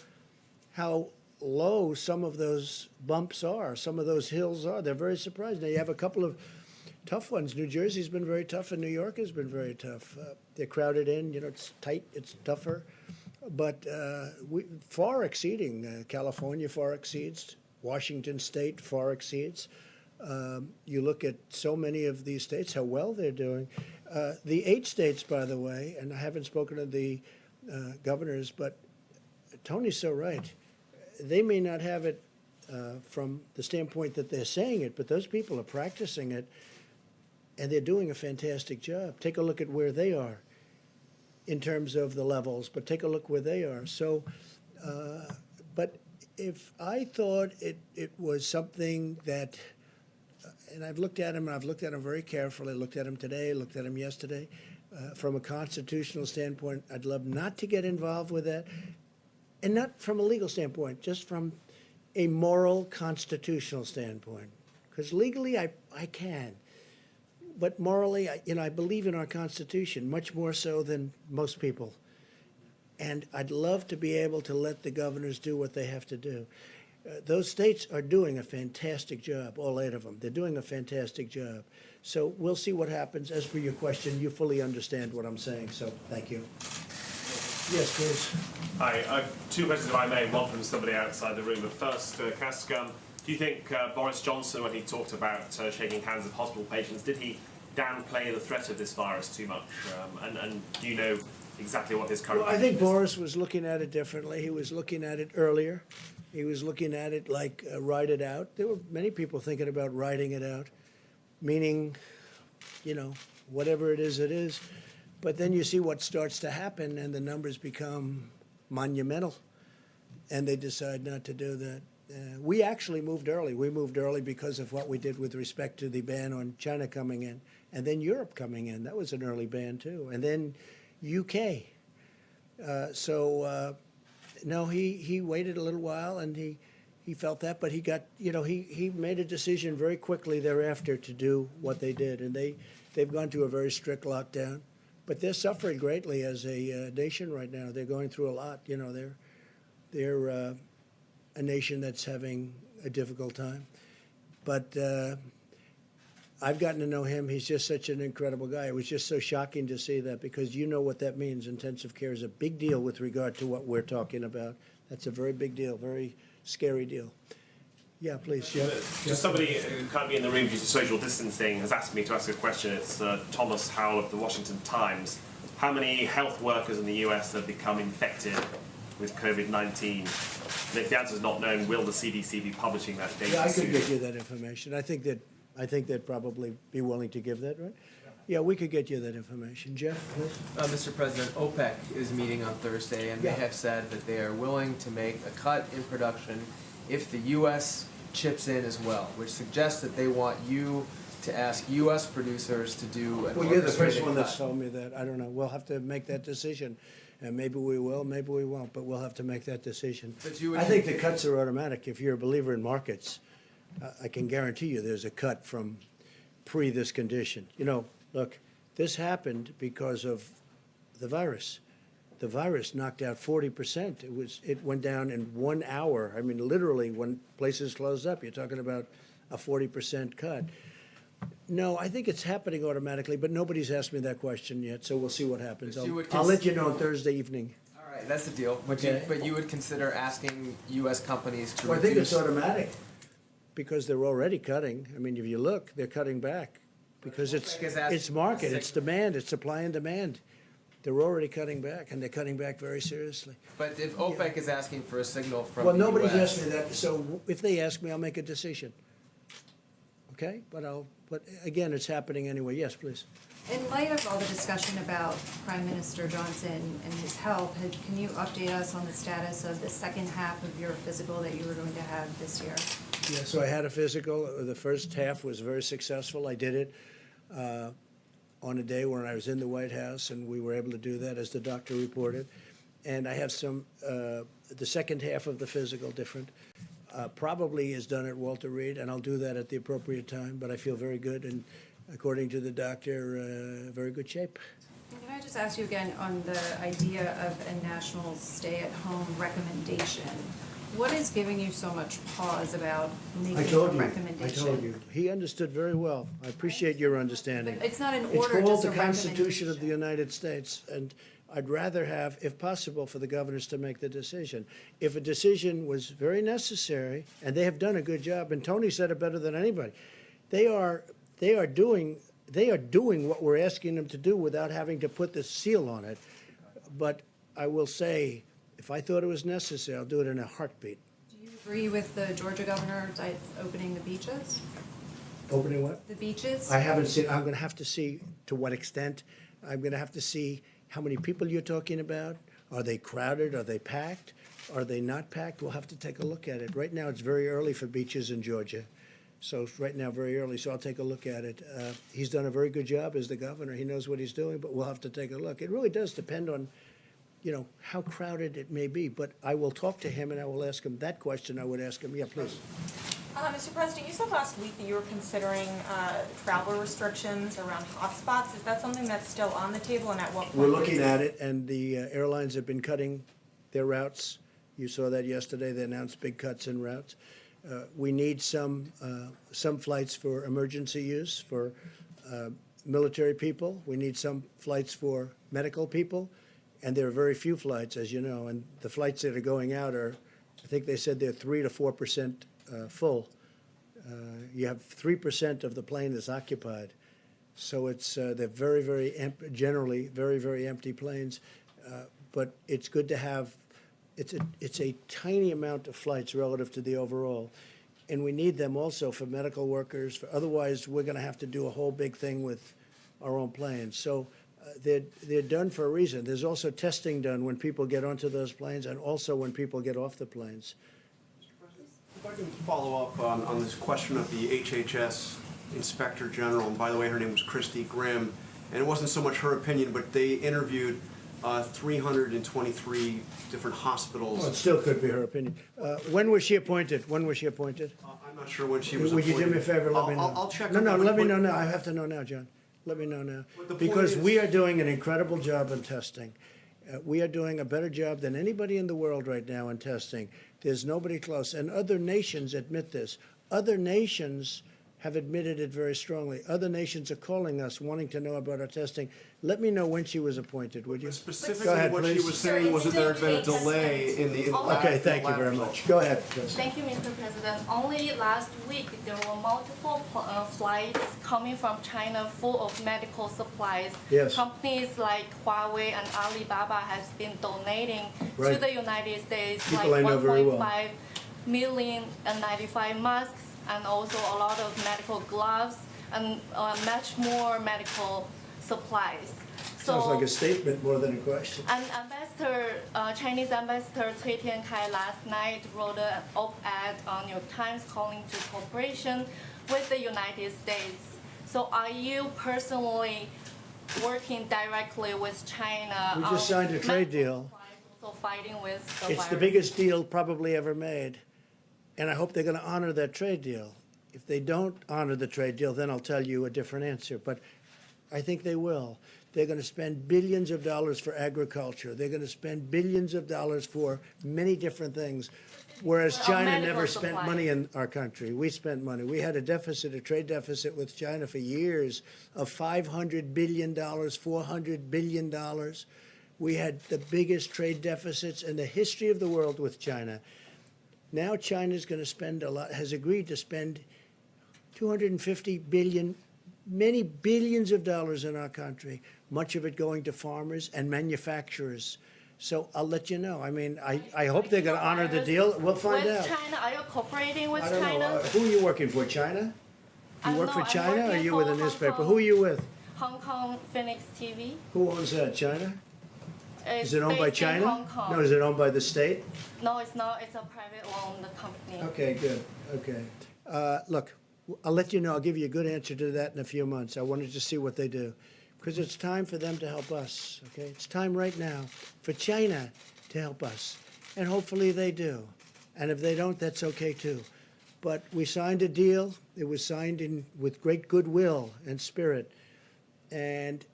low some of those bumps are, some of those hills are. They're very surprised. Now, you have a couple of tough ones. New Jersey's been very tough, and New York has been very tough. They're crowded in, it's tight, it's tougher. But far exceeding, California far exceeds, Washington State far exceeds. You look at so many of these states, how well they're doing. The 8 states, by the way, and I haven't spoken to the governors, but Tony's so right. They may not have it from the standpoint that they're saying it, but those people are practicing it, and they're doing a fantastic job. Take a look at where they are in terms of the levels, but take a look where they are. So, but if I thought it was something that, and I've looked at him, and I've looked at him very carefully, looked at him today, looked at him yesterday, from a constitutional standpoint, I'd love not to get involved with that, and not from a legal standpoint, just from a moral constitutional standpoint. Because legally, I can. But morally, I believe in our Constitution much more so than most people. And I'd love to be able to let the governors do what they have to do. Those states are doing a fantastic job, all 8 of them. They're doing a fantastic job. So we'll see what happens. As for your question, you fully understand what I'm saying, so thank you. Yes, please. Hi, I have 2 questions if I may, one from somebody outside the room. But first, can I ask, do you think Boris Johnson, when he talked about shaking hands with hospital patients, did he downplay the threat of this virus too much? And do you know exactly what his current Well, I think position is? Boris was looking at it differently. He was looking at it earlier. He was looking at it like ride it out. There were many people thinking about riding it out, meaning, whatever it is. But then you see what starts to happen, and the numbers become monumental, and they decide not to do that. We actually moved early. We moved early because of what we did with respect to the ban on China coming in, and then Europe coming in. That was an early ban, too. And then UK. No, he waited a little while, and he felt that, but he got, he made a decision very quickly thereafter to do what they did, and they've gone to a very strict lockdown. But they're suffering greatly as a nation right now. They're going through a lot. They're a nation that's having a difficult time. But I've gotten to know him. He's just such an incredible guy. It was just so shocking to see that, because you know what that means. Intensive care is a big deal with regard to what we're talking about. That's a very big deal, very scary deal. Yeah, please, Jeff. Just somebody who can't be in the room due to social distancing has asked me to ask a question. It's Thomas Howell of the Washington Times. How many health workers in the US have become infected with COVID-19? And if the answer is not known, will the CDC be publishing that data Yeah, I soon? could get you that information. I think they'd probably be willing to give that, right? Yeah, we could get you that information. Jeff, please. Mr. President, OPEC is meeting on Thursday, and they have said that they are willing to make a cut in production if the U.S. chips in as well, which suggests that they want you to ask U.S. producers to do an Well, you're the first orchestrated one that's cut. told me that. I don't know. We'll have to make that decision. And maybe we will, maybe we won't, but we'll have to make that decision. But you would I think the cuts are automatic. If you're a believer in markets, I can guarantee you there's a cut from pre this condition. Look, this happened because of the virus. The virus knocked out 40%. It went down in 1 hour. I mean, literally, when places closed up, you're talking about a 40% cut. No, I think it's happening automatically, but nobody's asked me that question yet, so we'll see what happens. I'll let you know on Thursday evening. All right, that's the deal. Okay. But you would consider asking U.S. companies to Well, I think reduce... it's automatic, because they're already cutting. I mean, if you look, they're cutting back, because it's market, it's demand, it's supply and demand. They're already cutting back, and they're cutting back very seriously. But if OPEC is asking for a signal from Well, the nobody's US, asked me that, so if they ask me, I'll make a decision. Okay? But again, it's happening anyway. Yes, please. In light of all the discussion about Prime Minister Johnson and his health, can you update us on the status of the second half of your physical that you were going to have this year? Yeah, so I had a physical. The first half was very successful. I did it on a day when I was in the White House, and we were able to do that, as the doctor reported. And I have the second half of the physical different. Probably is done at Walter Reed, and I'll do that at the appropriate time, but I feel very good, and according to the doctor, very good shape. And can I just ask you again on the idea of a national stay-at-home recommendation? What is giving you so much pause about making a recommendation? I told you. He understood very well. I appreciate your understanding. It's not an order, It's called just the a Constitution of the recommendation. United States, and I'd rather have, if possible, for the governors to make the decision. If a decision was very necessary, and they have done a good job, and Tony said it better than anybody, they are doing what we're asking them to do without having to put the seal on it. But I will say, if I thought it was necessary, I'll do it in a heartbeat. Do you agree with the Georgia governor opening the beaches? Opening what? The beaches? I haven't seen. I'm going to have to see to what extent. I'm going to have to see how many people you're talking about. Are they crowded? Are they packed? Are they not packed? We'll have to take a look at it. Right now, it's very early for beaches in Georgia. So it's right now, very early, so I'll take a look at it. He's done a very good job as the governor. He knows what he's doing, but we'll have to take a look. It really does depend on, you know, how crowded it may be. But I will talk to him and I will ask him that question. I would ask him, yeah, please. Mr. President, you said last week that you were considering travel restrictions around hotspots. Is that something that's still on the table, and at what point? We're looking at it, and the airlines have been cutting their routes. You saw that yesterday. They announced big cuts in routes. We need some flights for emergency use for military people. We need some flights for medical people, and there are very few flights, as you know. And the flights that are going out are, I think they said they're 3 to 4% full. You have 3% of the plane is occupied, so it's they're very generally very empty planes. But it's good to have. It's a tiny amount of flights relative to the overall, and we need them also for medical workers. Otherwise, we're going to have to do a whole big thing with our own planes. So they're done for a reason. There's also testing done when people get onto those planes, and also when people get off the planes. If I can follow up on this question of the HHS Inspector General, and by the way, her name was Christy Grimm, and it wasn't so much her opinion, but they interviewed 323 different hospitals. Well, it still could be her opinion. When was she appointed? When was she appointed? I'm not sure when she was Would appointed. you do me a favor? Let me know. I'll check. No, let me know now. I have to know now, John. Let me know now. Because we are doing an incredible job in testing. We are doing a better job than anybody in the world right now in testing. There's nobody close. And other nations admit this. Other nations have admitted it very strongly. Other nations are calling us, wanting to know about our testing. Let me know when she was appointed, would you? Specifically, Go ahead, what please. she was saying was that there had been a delay in the Okay, thank you very much. Go ahead, please. Thank you, Mr. President. Only last week, there were multiple flights coming from China full of medical supplies. Yes. Companies like Huawei and Alibaba has been donating to Right. the United States People I know very well. 1.5 million N95 masks, and also a lot of medical gloves and much more medical supplies. Sounds like a statement more than a question. And Chinese Ambassador Cui Tiankai last night wrote an op-ed on New York Times calling to cooperation with the United States. So are you personally working directly with China? We just signed a trade deal. Also fighting with the It's virus? the biggest deal probably ever made. And I hope they're going to honor that trade deal. If they don't honor the trade deal, then I'll tell you a different answer. But I think they will. They're going to spend billions of dollars for agriculture. They're going to spend billions of dollars for many different things, whereas China never spent money in our country. We spent money. We had a deficit, a trade deficit with China for years of $500 billion, $400 billion. We had the biggest trade deficits in the history of the world with China. Now China's going to spend a lot, has agreed to spend $250 billion, many billions of dollars in our country, much of it going to farmers and manufacturers. So I'll let you know. I mean, I hope they're going to honor the deal. We'll find out. With China, are you cooperating with I don't China? know. Who are you working for, China? You work for China, or are you with a newspaper? Who are you with? Hong Kong Phoenix TV. Who owns that, China? It's Is it owned by based in China? Hong Kong. No, is it owned by the state? No, it's not. It's a private owned company. Okay, good. Okay. Look, I'll let you know. I'll give you a good answer to that in a few months. I wanted to see what they do. Because it's time for them to help us, okay? It's time right now for China to help us. And hopefully they do. And if they don't, that's okay too. But we signed a deal. It was signed with great goodwill and spirit. And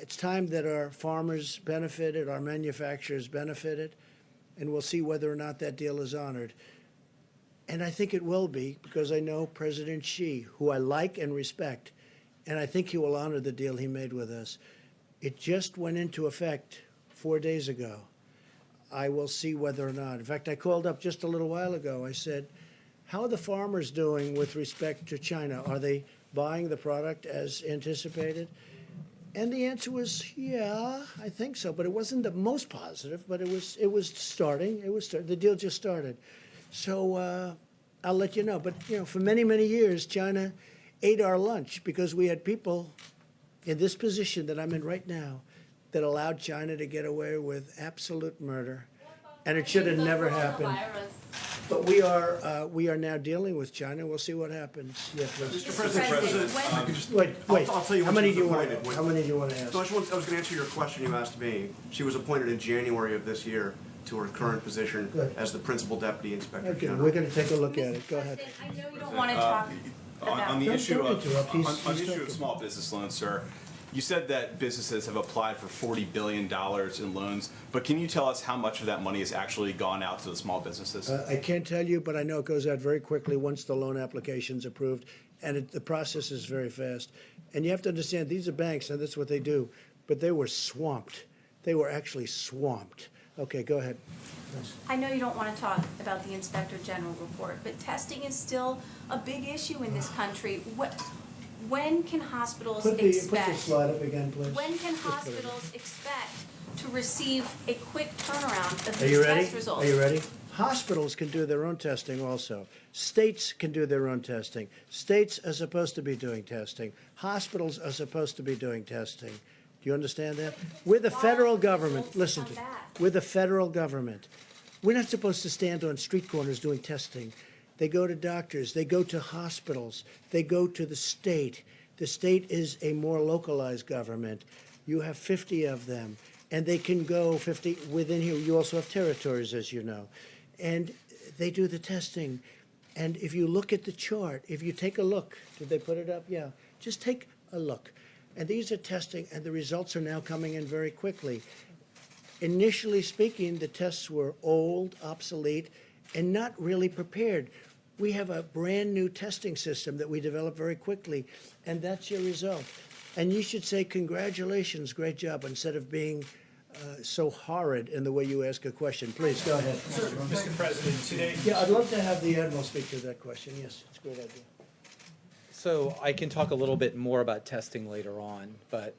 it's time that our farmers benefited, our manufacturers benefited, and we'll see whether or not that deal is honored. And I think it will be, because I know President Xi, who I like and respect, and I think he will honor the deal he made with us. It just went into effect 4 days ago. I will see whether or not. In fact, I called up just a little while ago. I said, how are the farmers doing with respect to China? Are they buying the product as anticipated? And the answer was, yeah, I think so. But it wasn't the most positive, but it was starting. The deal just started. So I'll let you know. But, you know, for many, many years, China ate our lunch because we had people in this position that I'm in right now that allowed China to get away with absolute murder. and it should have never happened. But we are now dealing with China. We'll see what happens. Yeah, please. Mr. President, Wait. I'll tell you How when many she do you was want? appointed. How many do you want to ask? So I was going to answer your question you asked me. She was appointed in January of this year to her current position Good. as the Principal Deputy Inspector Okay, General. we're going to take a look at it. Go ahead. I know you don't want to talk about. On the Don't issue interrupt. He's on the issue talking. of small business loans, sir, you said that businesses have applied for $40 billion in loans, but can you tell us how much of that money has actually gone out to the small businesses? I can't tell you, but I know it goes out very quickly once the loan application's approved, and the process is very fast. And you have to understand, these are banks, and that's what they do, but they were swamped. They were actually swamped. Okay, go ahead. I know you don't want to talk about the Inspector General report, but testing is still a big issue in this country. When can hospitals Put the expect? slide up again, please. When can Just put it in. hospitals expect to receive a quick turnaround of Are you these ready? test results? Are you ready? Hospitals can do their own testing also. States can do their own testing. States are supposed to be doing testing. Hospitals are supposed to be doing testing. Do you understand that? We're the federal government. Listen to me. We're the federal government. We're not supposed to stand on street corners doing testing. They go to doctors. They go to hospitals. They go to the state. The state is a more localized government. You have 50 of them, and they can go 50 within here. You also have territories, as you know, and they do the testing. And if you look at the chart, if you take a look, did they put it up? Yeah. Just take a look. And these are testing, and the results are now coming in very quickly. Initially speaking, the tests were old, obsolete, and not really prepared. We have a brand new testing system that we developed very quickly, and that's your result. And you should say, congratulations, great job, instead of being so horrid in the way you ask a question. Please, go ahead. Mr. President, today. Yeah, I'd love to have the Admiral speak to that question. Yes, it's a great idea. So I can talk a little bit more about testing later on, but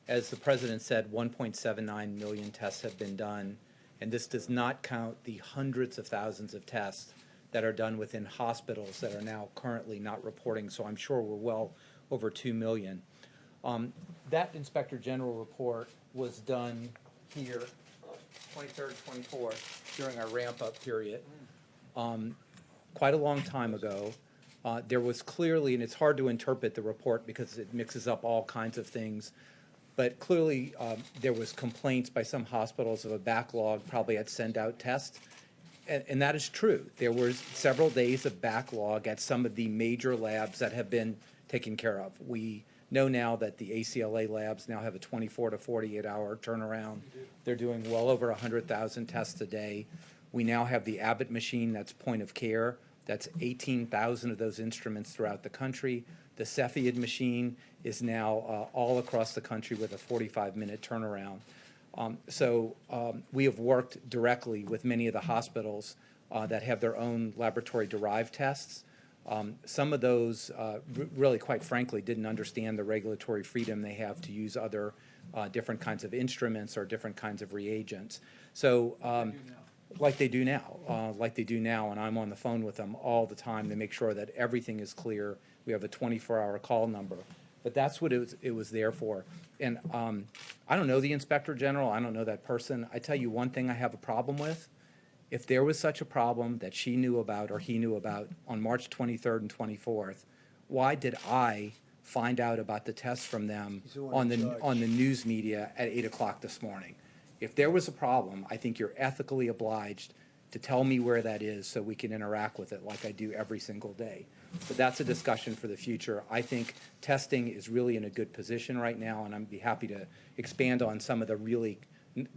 as the President said, 1.79 million tests have been done, and this does not count the hundreds of thousands of tests that are done within hospitals that are now currently not reporting, so I'm sure we're well over 2 million. That Inspector General report was done here, 23rd, 24th, during our ramp-up period, quite a long time ago. There was clearly, and it's hard to interpret the report because it mixes up all kinds of things, but clearly there was complaints by some hospitals of a backlog, probably at send-out tests, and that is true. There were several days of backlog at some of the major labs that have been taken care of. We know now that the ACLA labs now have a 24 to 48 hour turnaround. They're doing well over 100,000 tests a day. We now have the Abbott machine that's point of care. That's 18,000 of those instruments throughout the country. The Cepheid machine is now all across the country with a 45-minute turnaround. So we have worked directly with many of the hospitals that have their own laboratory-derived tests. Some of those really, quite frankly, didn't understand the regulatory freedom they have to use other different kinds of instruments or different kinds of reagents. So like they do now, and I'm on the phone with them all the time to make sure that everything is clear. We have a 24-hour call number. But that's what it was there for. And I don't know the Inspector General. I don't know that person. I tell you one thing I have a problem with. If there was such a problem that she knew about or he knew about on March 23rd and 24th, why did I find out about the tests from them on the news media at 8 o'clock this morning? If there was a problem, I think you're ethically obliged to tell me where that is so we can interact with it like I do every single day. But that's a discussion for the future. I think testing is really in a good position right now, and I'd be happy to expand on some of the really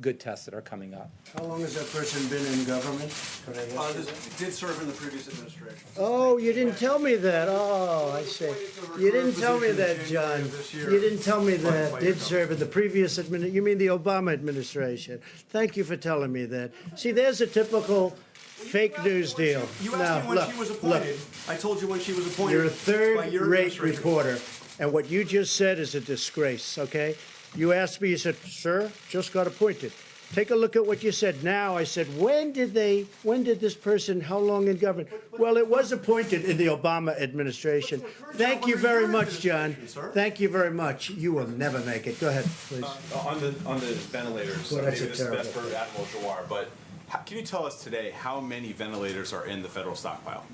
good tests that are coming up. How long has that person been in government? Can I ask you that? Did serve in the previous administration. Oh, you didn't tell me that. Oh, I see. You didn't tell me that, John. You didn't tell me that. Did serve in the previous administration. You mean the Obama administration. Thank you for telling me that. See, there's a typical fake news deal. You asked me when she was appointed. I told you when she was appointed. You're a by your third-rate administration. reporter, and what you just said is a disgrace, okay? You asked me, you said, sir, just got appointed. Take a look at what you said now. I said, when did this person, how long in government? Well, it was appointed in the Obama administration. Thank you very much, John. Thank you very much. You will never make it. Go ahead, please. On the ventilators, Well, maybe that's a this is best terrible for Admiral Jawar, but Can you tell us today how many ventilators are in the federal stockpile?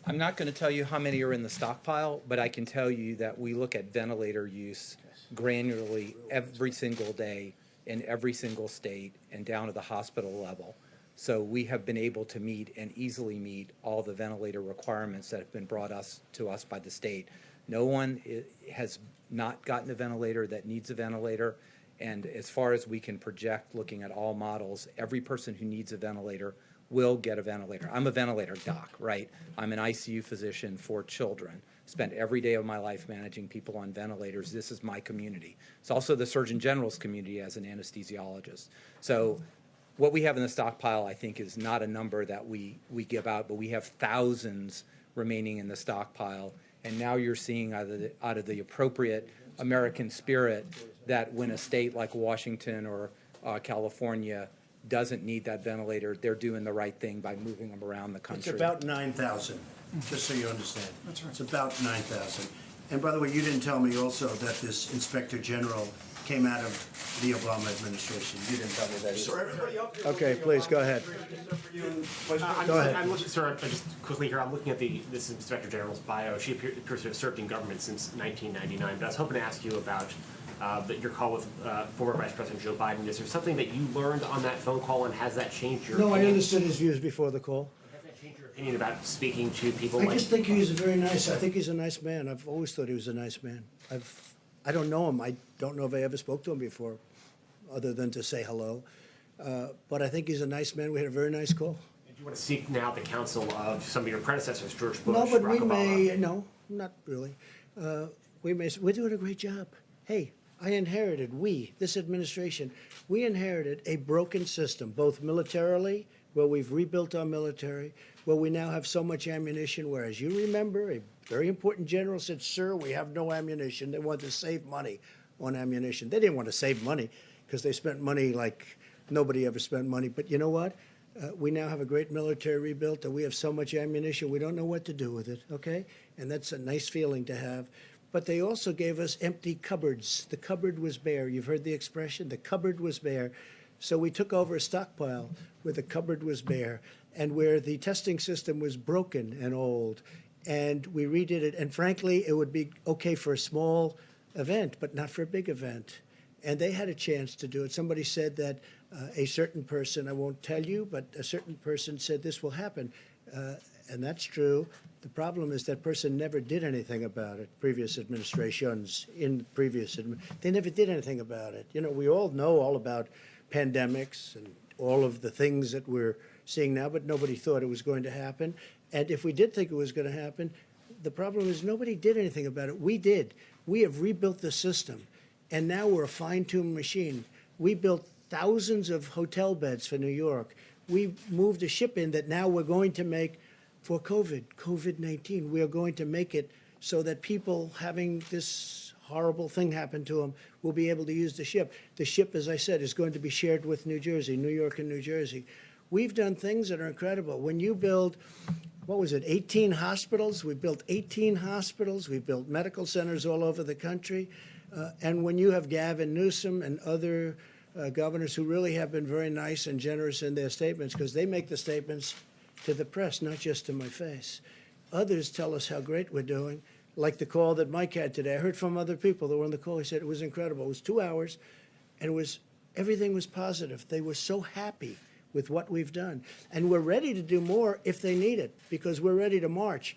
I'm not going to tell you how many are in the stockpile, but I can tell you that we look at ventilator use granularly every single day in every single state and down to the hospital level. So we have been able to meet and easily meet all the ventilator requirements that have been brought to us by the state. No one has not gotten a ventilator that needs a ventilator. And as far as we can project, looking at all models, every person who needs a ventilator will get a ventilator. I'm a ventilator doc, right? I'm an ICU physician for children. Spent every day of my life managing people on ventilators. This is my community. It's also the Surgeon General's community as an anesthesiologist. So what we have in the stockpile, I think, is not a number that we give out, but we have thousands remaining in the stockpile. And now you're seeing out of the appropriate American spirit that when a state like Washington or California doesn't need that ventilator, they're doing the right thing by moving them around the country. It's about 9,000, just so you understand. That's right. It's about 9,000. And by the way, you didn't tell me also that this Inspector General came out of the Obama administration. You didn't tell me that either. Okay, please, go ahead. Go ahead. I'm looking, sir, just quickly here, I'm looking at this Inspector General's bio. She appears to have served in government since 1999, but I was hoping to ask you about your call with former Vice President Joe Biden. Is there something that you learned on that phone call, and has that changed your opinion? No, I understood his views before the call. Has that changed your opinion about speaking to people I just think he's very nice. I think he's a nice man. I've always thought he was a nice man. I don't know him. I don't know if I ever spoke to him before, other than to say hello. But I think he's a nice man. We had a very nice call. Do you want to seek now the counsel of some of your predecessors, George Bush, No, but Barack we Obama? may, no, not really. We're doing a great job. Hey, this administration, we inherited a broken system, both militarily, where we've rebuilt our military, where we now have so much ammunition, whereas you remember, a very important general said, sir, we have no ammunition. They want to save money on ammunition. They didn't want to save money because they spent money like nobody ever spent money. But you know what? We now have a great military rebuilt, and we have so much ammunition, we don't know what to do with it, okay? And that's a nice feeling to have. But they also gave us empty cupboards. The cupboard was bare. You've heard the expression? The cupboard was bare. So we took over a stockpile where the cupboard was bare and where the testing system was broken and old. And we redid it. And frankly, it would be okay for a small event, but not for a big event. And they had a chance to do it. Somebody said that a certain person, I won't tell you, but a certain person said this will happen. And that's true. The problem is that person never did anything about it. Previous administrations they never did anything about it. You know, we all know all about pandemics and all of the things that we're seeing now, but nobody thought it was going to happen. And if we did think it was going to happen, the problem is nobody did anything about it. We did. We have rebuilt the system, and now we're a fine-tuned machine. We built thousands of hotel beds for New York. We moved a ship in that now we're going to make for COVID-19. We are going to make it so that people having this horrible thing happen to them will be able to use the ship. The ship, as I said, is going to be shared with New Jersey, New York and New Jersey. We've done things that are incredible. When you build, 18 hospitals? We built 18 hospitals. We built medical centers all over the country. And when you have Gavin Newsom and other governors who really have been very nice and generous in their statements, because they make the statements to the press, not just to my face. Others tell us how great we're doing, like the call that Mike had today. I heard from other people that were on the call. He said it was incredible. It was 2 hours, and everything was positive. They were so happy with what we've done. And we're ready to do more if they need it, because we're ready to march.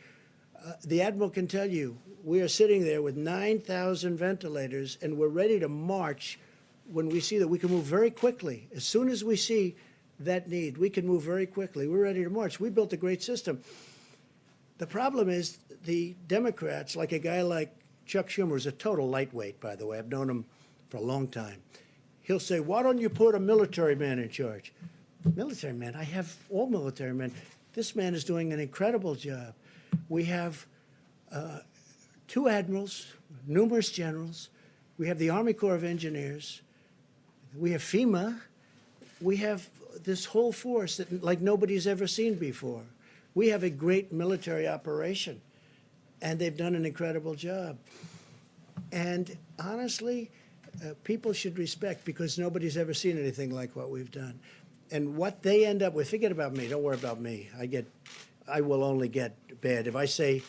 The Admiral can tell you, we are sitting there with 9,000 ventilators, and we're ready to march when we see that we can move very quickly. As soon as we see that need, we can move very quickly. We're ready to march. We built a great system. The problem is the Democrats, like a guy like Chuck Schumer, who's a total lightweight, by the way. I've known him for a long time. He'll say, why don't you put a military man in charge? Military man? I have all military men. This man is doing an incredible job. We have 2 admirals, numerous generals. We have the Army Corps of Engineers. We have FEMA. We have this whole force that like nobody's ever seen before. We have a great military operation, and they've done an incredible job. And honestly, people should respect, because nobody's ever seen anything like what we've done. And what they end up with, forget about me, don't worry about me. I will only get bad. If I say,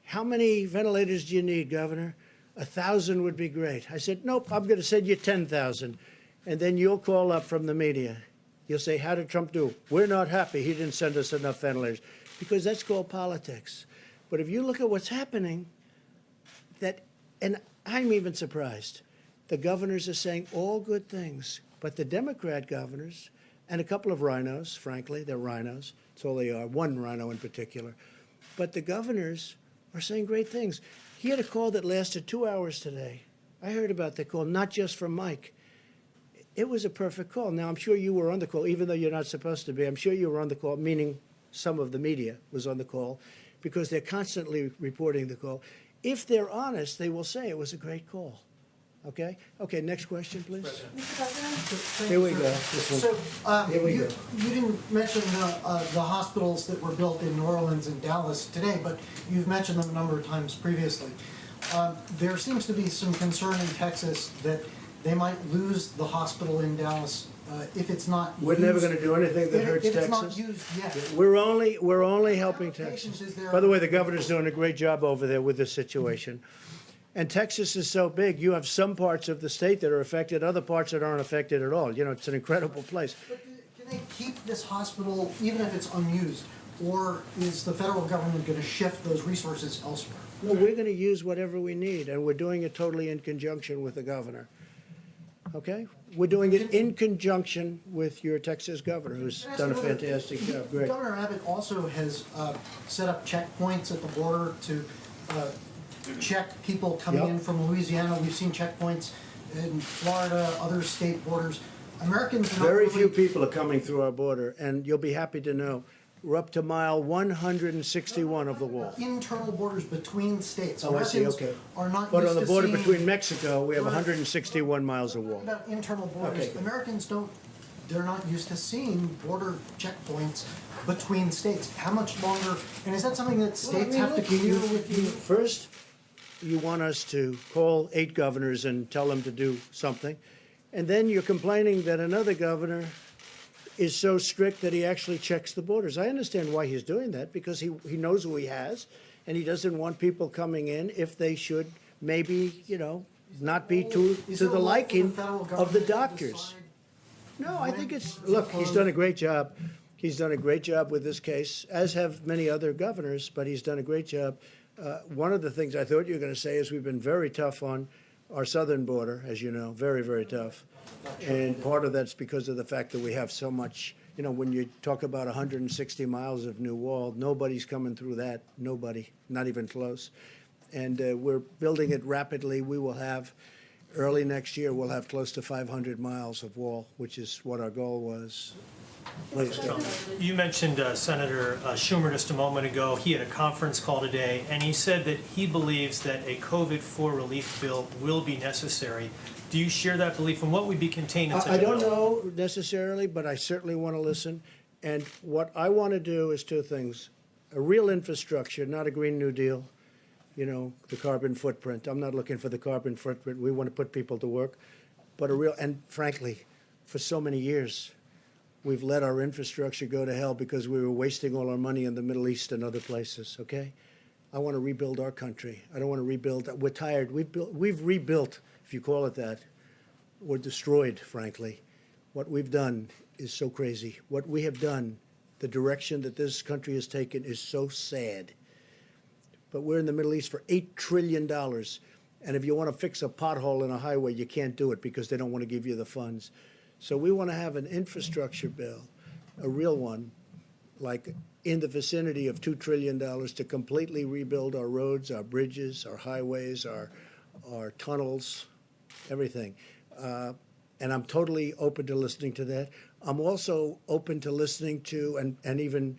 how many ventilators do you need, Governor? 1,000 would be great. I said, nope, I'm going to send you 10,000. And then you'll call up from the media. You'll say, how did Trump do? We're not happy. He didn't send us enough ventilators. Because that's called politics. But if you look at what's happening, and I'm even surprised, the governors are saying all good things, but the Democrat governors, and a couple of rhinos, frankly, they're rhinos, that's all they are, one rhino in particular, but the governors are saying great things. He had a call that lasted 2 hours today. I heard about the call, not just from Mike. It was a perfect call. Now, I'm sure you were on the call, even though you're not supposed to be. I'm sure you were on the call, meaning some of the media was on the call, because they're constantly reporting the call. If they're honest, they will say it was a great call. Okay? Okay, next question, please. Mr. President? Here we go. This one. So, Here we you go. didn't mention the hospitals that were built in New Orleans and Dallas today, but you've mentioned them a number of times previously. There seems to be some concern in Texas that they might lose the hospital in Dallas if it's not We're never going to do anything that hurts if Texas. it's not used yet. We're only helping Texas. By the way, the governor's doing a great job over there with this situation. And Texas is so big, you have some parts of the state that are affected, other parts that aren't affected at all. You know, it's an incredible place. But can they keep this hospital even if it's unused? Or is the federal government going to shift those resources elsewhere? No, we're going to use whatever we need, and we're doing it totally in conjunction with the governor. Okay? We're doing it in conjunction with your Texas governor, who's done a fantastic job. Great. Governor Abbott also has set up checkpoints at the border to check people coming in from Louisiana. We've seen checkpoints in Florida, other state borders. Americans are not Very really, few people are coming through our border, and you'll be happy to know we're up to mile 161 of the wall. internal borders between states. Oh, I see, Americans okay. are not But used on the to border seeing- between Mexico, we have Right. 161 miles of wall. About internal borders, Okay. Americans they're not used to seeing border checkpoints between states. How much longer, and is that something that states have to clear with you? First, you want us to call 8 governors and tell them to do something. And then you're complaining that another governor is so strict that he actually checks the borders. I understand why he's doing that, because he knows who he has, and he doesn't want people coming in if they should maybe, not be to the liking of the doctors. No, I think look, he's done a great job. He's done a great job with this case, as have many other governors, but he's done a great job. One of the things I thought you were going to say is we've been very tough on our southern border, as you know, very, very tough. And part of that's because of the fact that we have so much, when you talk about 160 miles of new wall, nobody's coming through that, nobody, not even close. And we're building it rapidly. We will have, early next year, we'll have close to 500 miles of wall, which is what our goal was. Please, John. You mentioned Senator Schumer just a moment ago. He had a conference call today, and he said that he believes that a COVID-4 relief bill will be necessary. Do you share that belief, and what would be contained in such a bill? I don't know necessarily, but I certainly want to listen. And what I want to do is 2 things. A real infrastructure, not a Green New Deal, the carbon footprint. I'm not looking for the carbon footprint. We want to put people to work. But and frankly, for so many years, we've let our infrastructure go to hell because we were wasting all our money in the Middle East and other places, okay? I want to rebuild our country. I don't want to rebuild. We're tired. We've rebuilt, if you call it that. We're destroyed, frankly. What we've done is so crazy. What we have done, the direction that this country has taken is so sad. But we're in the Middle East for $8 trillion. And if you want to fix a pothole in a highway, you can't do it because they don't want to give you the funds. So we want to have an infrastructure bill, a real one, like in the vicinity of $2 trillion to completely rebuild our roads, our bridges, our highways, our tunnels, everything. And I'm totally open to listening to that. I'm also open to listening to and even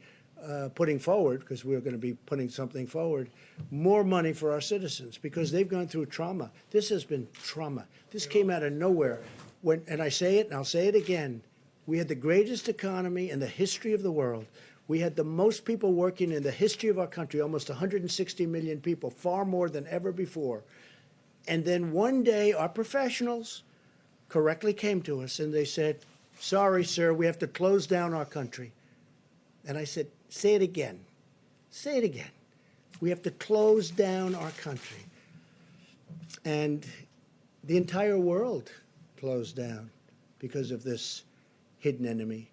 putting forward, because we're going to be putting something forward, more money for our citizens because they've gone through trauma. This has been trauma. This came out of nowhere. And I say it, and I'll say it again, we had the greatest economy in the history of the world. We had the most people working in the history of our country, almost 160 million people, far more than ever before. And then one day, our professionals correctly came to us and they said, sorry, sir, we have to close down our country. And I said, say it again. Say it again. We have to close down our country. And the entire world closed down because of this hidden enemy.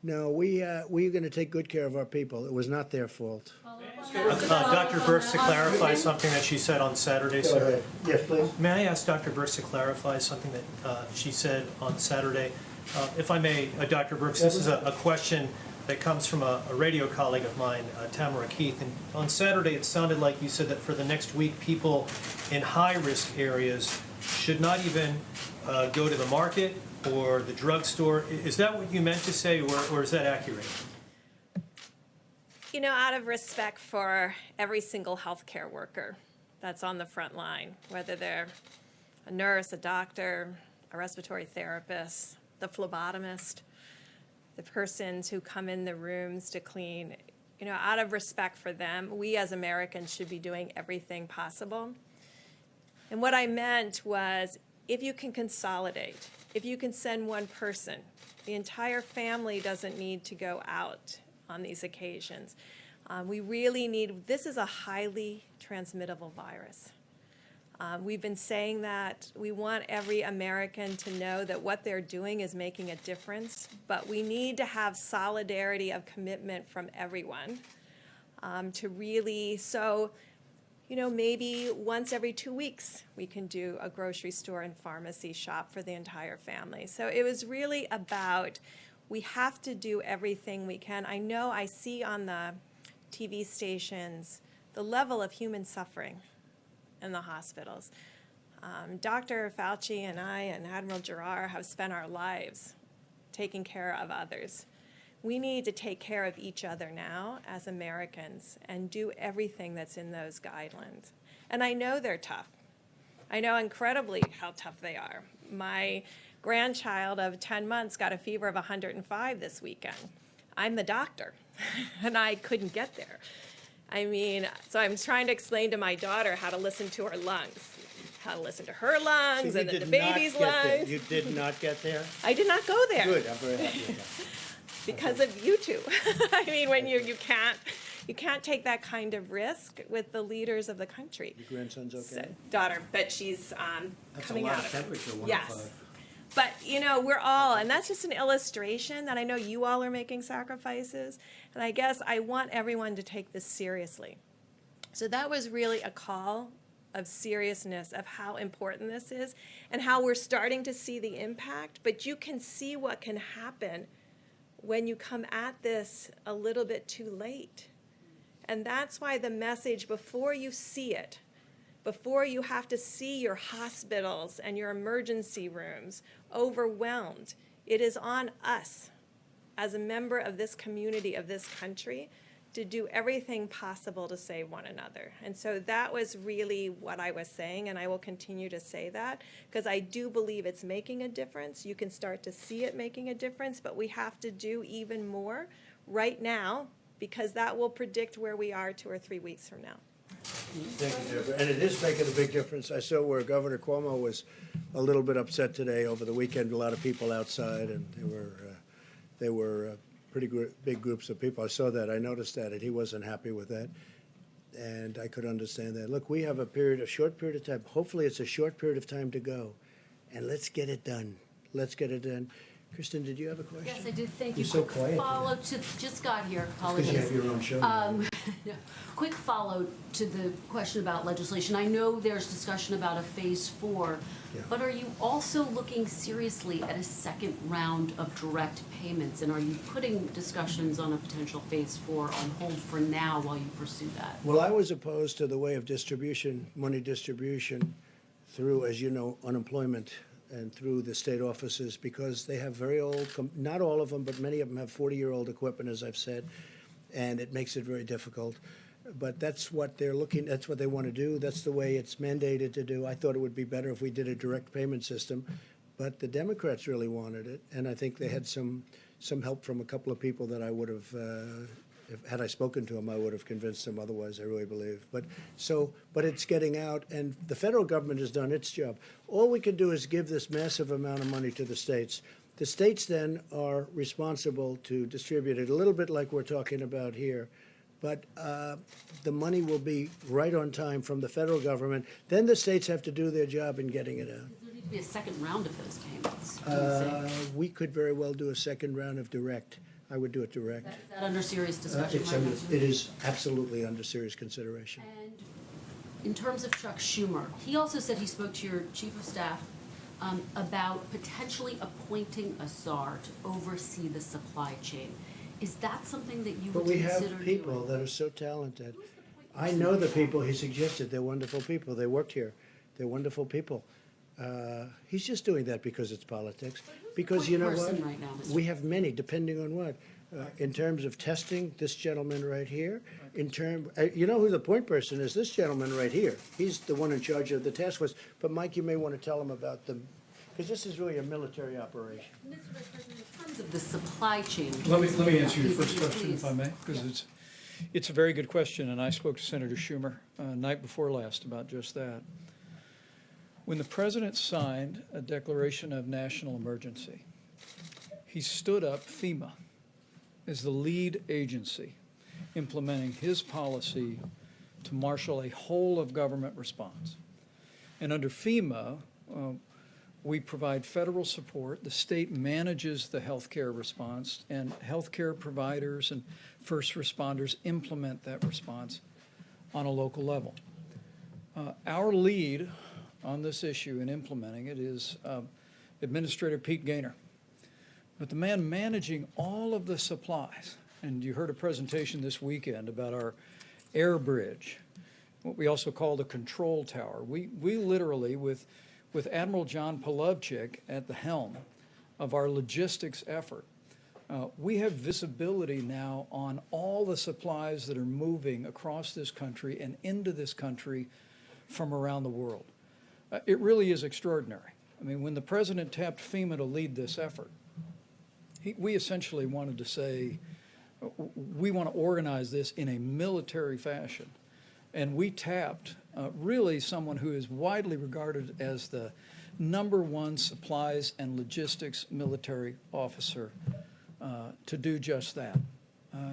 No, we're going to take good care of our people. It was not their fault. Dr. Birx to clarify something that she said on Saturday, Go sir. ahead. Yes, please. May I ask Dr. Birx to clarify something that she said on Saturday? If I may, Dr. Birx, this is a question that comes from a radio colleague of mine, Tamara Keith. And on Saturday, it sounded like you said that for the next week, people in high-risk areas should not even go to the market or the drugstore. Is that what you meant to say, or is that accurate? You know, out of respect for every single healthcare worker that's on the front line, whether they're a nurse, a doctor, a respiratory therapist, the phlebotomist, the persons who come in the rooms to clean, you know, out of respect for them, we as Americans should be doing everything possible. And what I meant was, if you can consolidate, if you can send one person, the entire family doesn't need to go out on these occasions. We really need, this is a highly transmittable virus. We've been saying that we want every American to know that what they're doing is making a difference, but we need to have solidarity of commitment from everyone to really, so, you know, maybe once every 2 weeks we can do a grocery store and pharmacy shop for the entire family. So it was really about, we have to do everything we can. I know I see on the TV stations the level of human suffering in the hospitals. Dr. Fauci and I and Admiral Giroir have spent our lives taking care of others. We need to take care of each other now as Americans and do everything that's in those guidelines. And I know they're tough. I know incredibly how tough they are. My grandchild of 10 months got a fever of 105 this weekend. I'm the doctor, and I couldn't get there. I mean, so I'm trying to explain to my daughter how to listen to her lungs, how to listen to her lungs, So and then the baby's lungs. You did not get there? I did not go there. Good, I'm very happy with that. Because of you two. I mean, when you can't take that kind of risk with the leaders of the country. Your grandson's okay? So, daughter, but she's coming out of it. temperature, 105. Yes. But, you know, we're all, and that's just an illustration that I know you all are making sacrifices, and I guess I want everyone to take this seriously. So that was really a call of seriousness of how important this is and how we're starting to see the impact, but you can see what can happen when you come at this a little bit too late. And that's why the message, before you see it, before you have to see your hospitals and your emergency rooms overwhelmed, it is on us as a member of this community, of this country, to do everything possible to save one another. And so that was really what I was saying, and I will continue to say that, because I do believe it's making a difference. You can start to see it making a difference, but we have to do even more right now, because that will predict where we are 2 or 3 weeks from now. Thank you, Deborah. And it is making a big difference. I saw where Governor Cuomo was a little bit upset today over the weekend. A lot of people outside, and they were pretty big groups of people. I saw that. I noticed that, and he wasn't happy with that. And I could understand that. Look, we have a short period of time. Hopefully, it's a short period of time to go, and let's get it done. Let's get it done. Kristen, did you have a question? Yes, I did. Thank you. You're so Quick quiet. follow to, just got here. Because you have Apologies. your own show. No. Quick follow to the question about legislation. I know there's discussion about a phase 4, Yeah. but are you also looking seriously at a second round of direct payments? And are you putting discussions on a potential phase 4 on hold for now while you pursue that? Well, I was opposed to the way of distribution, money distribution through, as you know, unemployment and through the state offices, because they have very old, not all of them, but many of them have 40-year-old equipment, as I've said, and it makes it very difficult. But that's what they're looking, that's what they want to do. That's the way it's mandated to do. I thought it would be better if we did a direct payment system, but the Democrats really wanted it, and I think they had some help from a couple of people that I would have, had I spoken to them, I would have convinced them otherwise, I really believe. But it's getting out, and the federal government has done its job. All we can do is give this massive amount of money to the states, The states then are responsible to distribute it, a little bit like we're talking about here. But the money will be right on time from the federal government. Then the states have to do their job in getting it out. There need to be a second round of those payments. We could very well do a second round of direct. I would do it direct. Is that under serious discussion It's right under, now? it is absolutely under serious consideration. And in terms of Chuck Schumer, he also said he spoke to your chief of staff about potentially appointing a czar to oversee the supply chain. Is that something that you But would we consider have people doing? that are so talented. I know the people he suggested. They're wonderful people. They worked here. They're wonderful people. He's just doing that because it's politics. Because you know what? Person right now, Mr. We have many, depending on what. In terms of testing, this gentleman right here. You know who the point person is? This gentleman right here. He's the one in charge of the task force. But Mike, you may want to tell him about them, because this is really a military operation. Mr. Vice President, in terms of the supply chain. Let me answer your Please, first question, if I may, because it's a very good question, and I spoke to Senator Schumer night before last about just that. When the president signed a declaration of national emergency, he stood up FEMA as the lead agency implementing his policy to marshal a whole of government response. And under FEMA, we provide federal support. The state manages the healthcare response, and healthcare providers and first responders implement that response on a local level. Our lead on this issue in implementing it is Administrator Pete Gaynor. But the man managing all of the supplies, and you heard a presentation this weekend about our air bridge, what we also call the control tower. We literally, with Admiral John Polovchik at the helm of our logistics effort, we have visibility now on all the supplies that are moving across this country and into this country from around the world. It really is extraordinary. I mean, when the president tapped FEMA to lead this effort, we essentially wanted to say, we want to organize this in a military fashion. And we tapped really someone who is widely regarded as the #1 supplies and logistics military officer to do just that.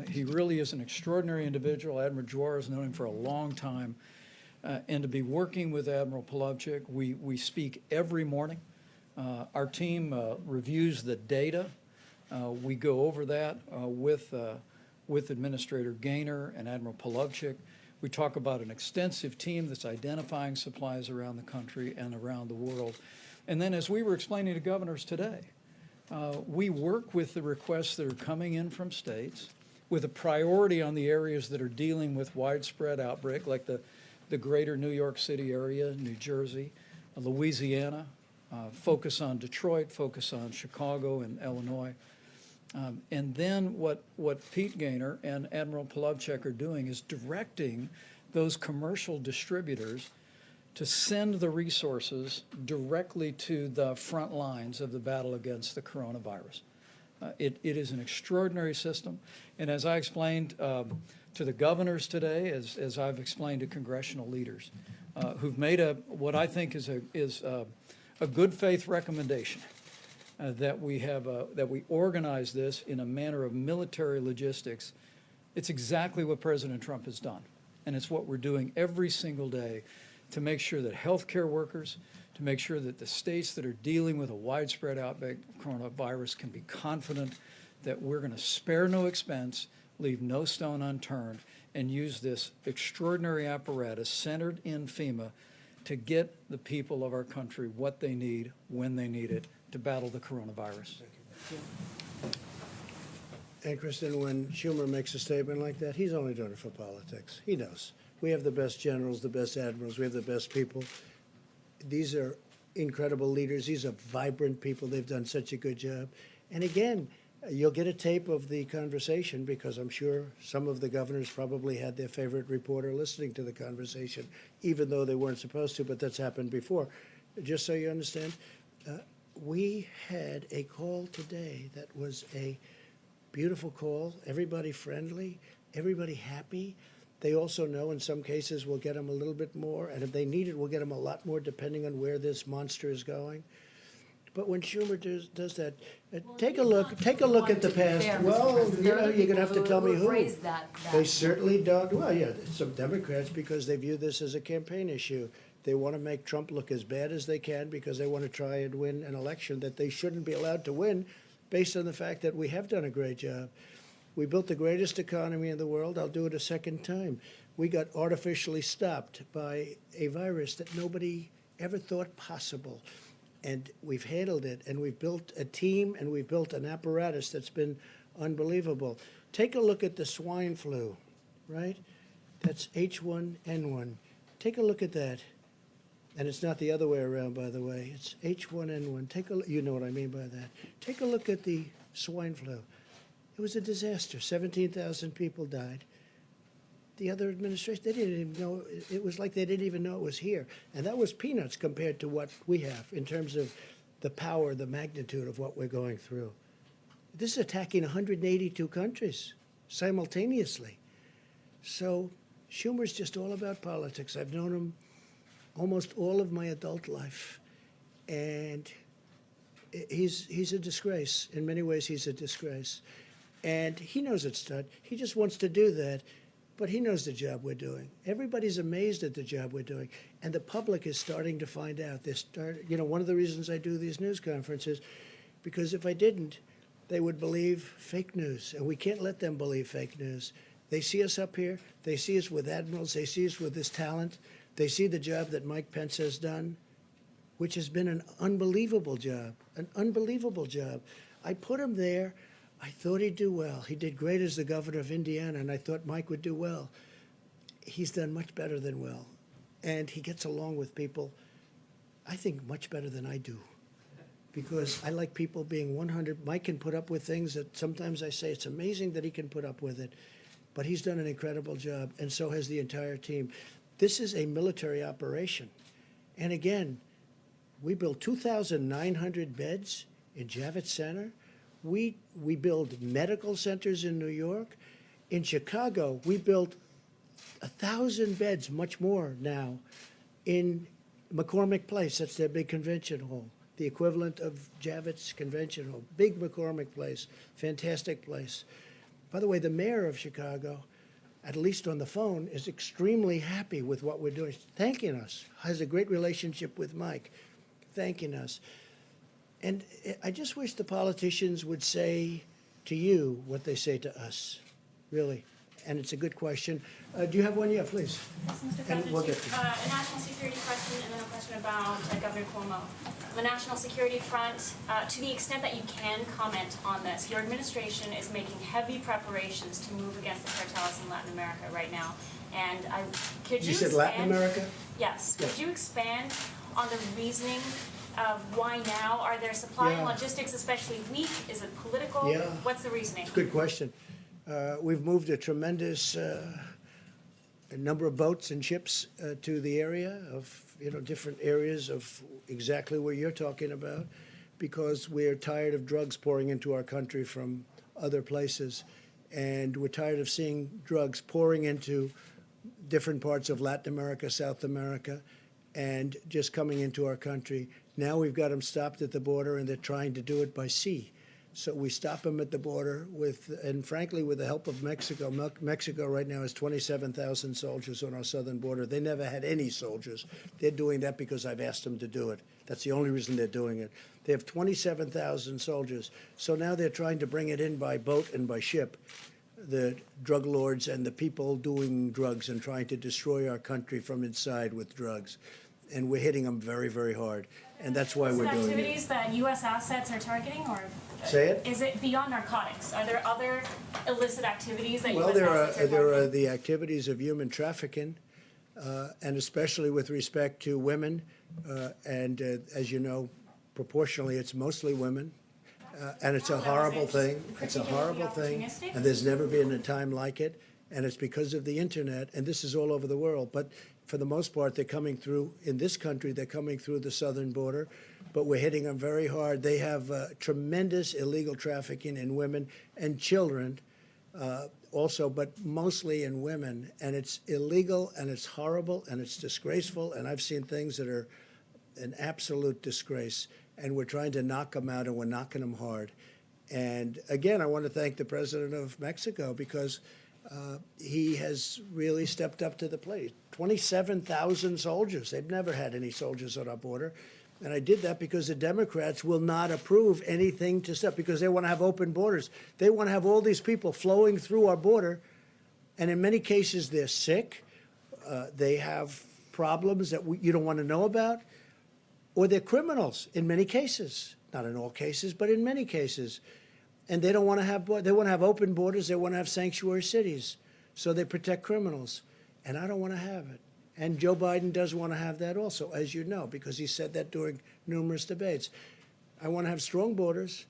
He really is an extraordinary individual. Admiral Juar has known him for a long time. And to be working with Admiral Polovchik, we speak every morning. Our team reviews the data. We go over that with Administrator Gaynor and Admiral Polovchik. We talk about an extensive team that's identifying supplies around the country and around the world. And then, as we were explaining to governors today, we work with the requests that are coming in from states with a priority on the areas that are dealing with widespread outbreak, like the greater New York City area, New Jersey, Louisiana, focus on Detroit, focus on Chicago and Illinois. And then what Pete Gaynor and Admiral Polovchik are doing is directing those commercial distributors to send the resources directly to the front lines of the battle against the coronavirus. It is an extraordinary system. And as I explained to the governors today, as I've explained to congressional leaders, who've made what I think is a good faith recommendation, that we organize this in a manner of military logistics. It's exactly what President Trump has done, and it's what we're doing every single day to make sure that healthcare workers, to make sure that the states that are dealing with a widespread outbreak of coronavirus can be confident that we're going to spare no expense, leave no stone unturned, and use this extraordinary apparatus centered in FEMA to get the people of our country what they need when they need it to battle the coronavirus. And Kristen, when Schumer makes a statement like that, he's only doing it for politics. He knows. We have the best generals, the best admirals, we have the best people. These are incredible leaders. These are vibrant people. They've done such a good job. And again, you'll get a tape of the conversation, because I'm sure some of the governors probably had their favorite reporter listening to the conversation, even though they weren't supposed to, but that's happened before. Just so you understand, we had a call today that was a beautiful call, everybody friendly, everybody happy. They also know in some cases we'll get them a little bit more, and if they need it, we'll get them a lot more depending on where this monster is going. But when Schumer does that, take a look at the past. Fair, Mr. Well, President. you There are know, other you're gonna have to people tell me who who. raised that They point. certainly don't. Well, yeah, some Democrats, because they view this as a campaign issue. They want to make Trump look as bad as they can because they want to try and win an election that they shouldn't be allowed to win based on the fact that we have done a great job. We built the greatest economy in the world. I'll do it a second time. We got artificially stopped by a virus that nobody ever thought possible. And we've handled it, and we've built a team, and we've built an apparatus that's been unbelievable. Take a look at the swine flu, right? That's H1N1. Take a look at that. And it's not the other way around, by the way. It's H1N1. You know what I mean by that. Take a look at the swine flu. It was a disaster. 17,000 people died. The other administration, they didn't even know. It was like they didn't even know it was here. And that was peanuts compared to what we have in terms of the power, the magnitude of what we're going through. This is attacking 182 countries simultaneously. So Schumer's just all about politics. I've known him almost all of my adult life. And he's a disgrace. In many ways, he's a disgrace. And he knows it's done. He just wants to do that. But he knows the job we're doing. Everybody's amazed at the job we're doing. And the public is starting to find out. One of the reasons I do these news conferences, because if I didn't, they would believe fake news. And we can't let them believe fake news. They see us up here. They see us with admirals. They see us with this talent. They see the job that Mike Pence has done, which has been an unbelievable job, an unbelievable job. I put him there. I thought he'd do well. He did great as the governor of Indiana, and I thought Mike would do well. He's done much better than well. And he gets along with people, I think, much better than I do. Because I like people being 100. Mike can put up with things that sometimes I say it's amazing that he can put up with it. But he's done an incredible job, and so has the entire team. This is a military operation. And again, we built 2,900 beds in Javits Center. We build medical centers in New York. In Chicago, we built 1,000 beds, much more now, in McCormick Place. That's their big convention hall, the equivalent of Javits Convention Hall. Big McCormick Place, fantastic place. By the way, the mayor of Chicago, at least on the phone, is extremely happy with what we're doing, thanking us, has a great relationship with Mike, thanking us. And I just wish the politicians would say to you what they say to us, really. And it's a good question. Do you have one? Yeah, please. Yes, Mr. And President, we'll get to a national security question and then a question about Governor Cuomo. The national security front, to the extent that you can comment on this, your administration is making heavy preparations to move against the cartels in Latin America right now. And could you said expand? Latin America? Yes. Yes. Could you expand on the reasoning of why now? Are there supply and Yeah. logistics especially weak? Is it political? Yeah. What's the reasoning? It's a good question. We've moved a tremendous number of boats and ships to the area of, different areas of exactly where you're talking about, because we're tired of drugs pouring into our country from other places. And we're tired of seeing drugs pouring into different parts of Latin America, South America, and just coming into our country. Now we've got them stopped at the border, and they're trying to do it by sea. So we stop them at the border and frankly, with the help of Mexico. Mexico right now has 27,000 soldiers on our southern border. They never had any soldiers. They're doing that because I've asked them to do it. That's the only reason they're doing it. They have 27,000 soldiers. So now they're trying to bring it in by boat and by ship, the drug lords and the people doing drugs and trying to destroy our country from inside with drugs. And we're hitting them very, very hard. And that's why we're doing it. Activities that U.S. assets are targeting, or Say it? is it beyond narcotics? Are there other illicit activities that Well, U.S. assets are there targeting? are the activities of human trafficking, and especially with respect to women. As you know, proportionally, it's mostly women. And it's a horrible thing. It's a horrible thing. And there's never been a time like it. And it's because of the internet. And this is all over the world. But for the most part, they're coming through, in this country, they're coming through the southern border. But we're hitting them very hard. They have tremendous illegal trafficking in women and children also, but mostly in women. And it's illegal, and it's horrible, and it's disgraceful. And I've seen things that are an absolute disgrace, and we're trying to knock them out, and we're knocking them hard. And again, I want to thank the president of Mexico because he has really stepped up to the plate. 27,000 soldiers. They've never had any soldiers on our border. And I did that because the Democrats will not approve anything to step, because they want to have open borders. They want to have all these people flowing through our border, and in many cases they're sick, they have problems that you don't want to know about, or they're criminals in many cases. Not in all cases, but in many cases. And they don't want to have, they want to have open borders, they want to have sanctuary cities, so they protect criminals. And I don't want to have it. And Joe Biden does want to have that also, as you know, because he said that during numerous debates. I want to have strong borders,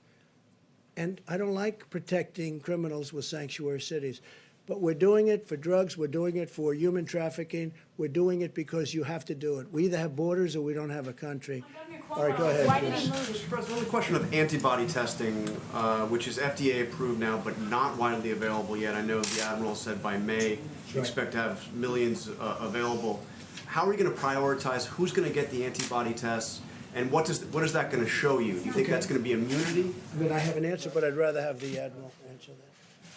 and I don't like protecting criminals with sanctuary cities. But we're doing it for drugs, we're doing it for human trafficking, we're doing it because you have to do it. We either have borders or we don't have a country. All right, go ahead. Why did he move? Mr. President, on the question of antibody testing, which is FDA approved now but not widely available yet. I know the Admiral said by May you expect to have millions available. How are you going to prioritize who's going to get the antibody tests, and what is that going to show you? Do you think that's going to be immunity? I mean, I have an answer, but I'd rather have the Admiral answer that.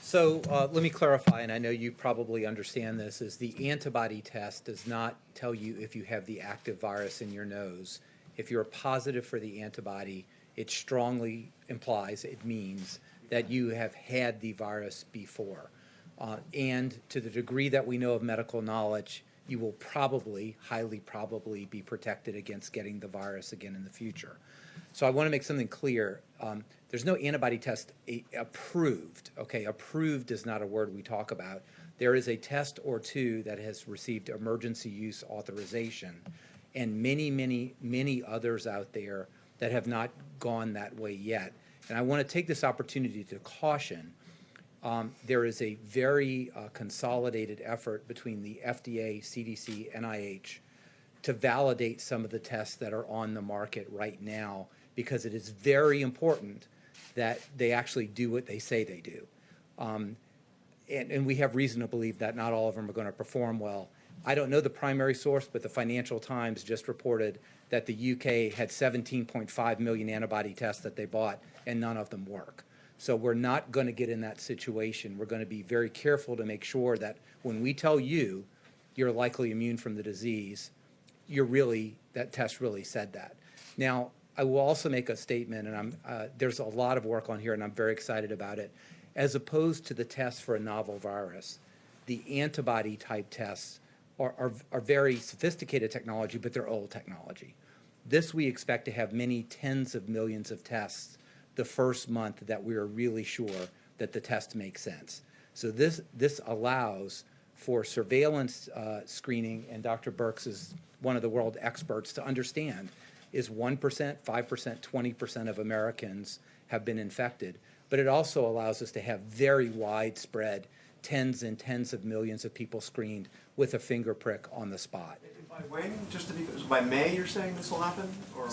So let me clarify, and I know you probably understand this, is the antibody test does not tell you if you have the active virus in your nose. If you're positive for the antibody, it strongly implies, it means that you have had the virus before. And to the degree that we know of medical knowledge, you will probably, highly probably, be protected against getting the virus again in the future. So I want to make something clear. There's no antibody test approved. Okay, approved is not a word we talk about. There is a test or two that has received emergency use authorization, and many, many, many others out there that have not gone that way yet. And I want to take this opportunity to caution. There is a very consolidated effort between the FDA, CDC, NIH to validate some of the tests that are on the market right now, because it is very important that they actually do what they say they do. And we have reason to believe that not all of them are going to perform well. I don't know the primary source, but the Financial Times just reported that the UK had 17.5 million antibody tests that they bought, and none of them work. So we're not going to get in that situation. We're going to be very careful to make sure that when we tell you you're likely immune from the disease, that test really said that. Now, I will also make a statement, and there's a lot of work on here, and I'm very excited about it. As opposed to the tests for a novel virus, the antibody type tests are very sophisticated technology, but they're old technology. This we expect to have many tens of millions of tests the first month that we are really sure that the test makes sense. So this allows for surveillance screening, and Dr. Birx is one of the world experts to understand, is 1%, 5%, 20% of Americans have been infected. But it also allows us to have very widespread tens and tens of millions of people screened with a finger prick on the spot. By when? Just to be by May, you're saying this will happen? Or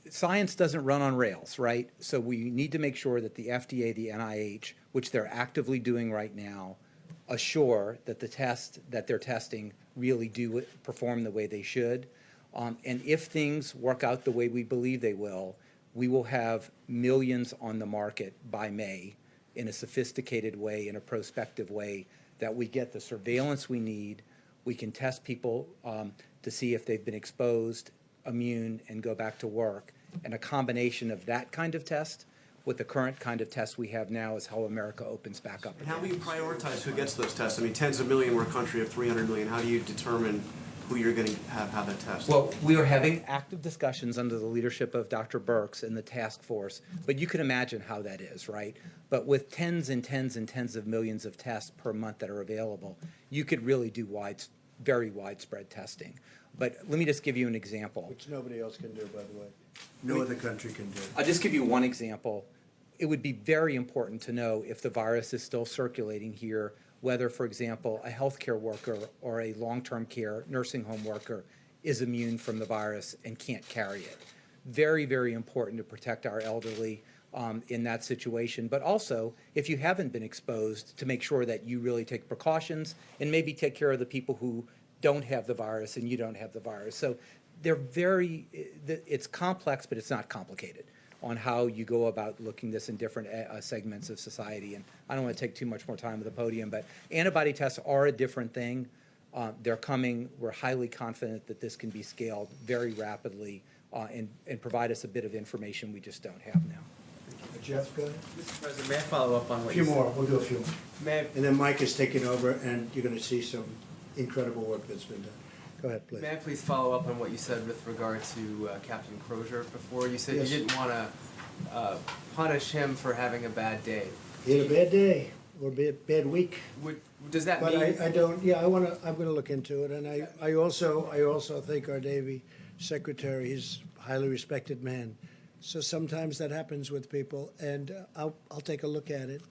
Science doesn't run on rails, right? So we need to make sure that the FDA, the NIH, which they're actively doing right now, assure that the tests that they're testing really do perform the way they should. And if things work out the way we believe they will, we will have millions on the market by May in a sophisticated way, in a prospective way, that we get the surveillance we need. We can test people to see if they've been exposed, immune, and go back to work. And a combination of that kind of test with the current kind of test we have now is how America opens back up. And how will you prioritize who gets those tests? I mean, tens of million, we're a country of 300 million. How do you determine who you're going to have that test? Well, we are having active discussions under the leadership of Dr. Birx and the task force, but you can imagine how that is, right? But with tens and tens and tens of millions of tests per month that are available, you could really do very widespread testing. But let me just give you an example. Which nobody else can do, by the way. No other country can do. I'll just give you one example. It would be very important to know if the virus is still circulating here, whether, for example, a healthcare worker or a long-term care nursing home worker is immune from the virus and can't carry it. Very, very important to protect our elderly in that situation. But also, if you haven't been exposed, to make sure that you really take precautions and maybe take care of the people who don't have the virus and you don't have the virus. So they're it's complex, but it's not complicated on how you go about looking this in different segments of society. And I don't want to take too much more time at the podium, but antibody tests are a different thing. They're coming. We're highly confident that this can be scaled very rapidly and provide us a bit of information we just don't have now. Jeff, go ahead. Mr. President, may I follow up on A what few you said? more, we'll do a few more. May I, And then Mike is taking over, and you're going to see some incredible work that's been done. Go ahead, please. may I please follow up on what you said with regard to Captain Crozier before? You said Yes. you didn't want to punish him for having a bad day. He had a bad day, or bad week. Does that But mean? I don't, yeah, I'm gonna look into it, and I also think our Navy Secretary is a highly respected man. So sometimes that happens with people, and I'll take a look at it.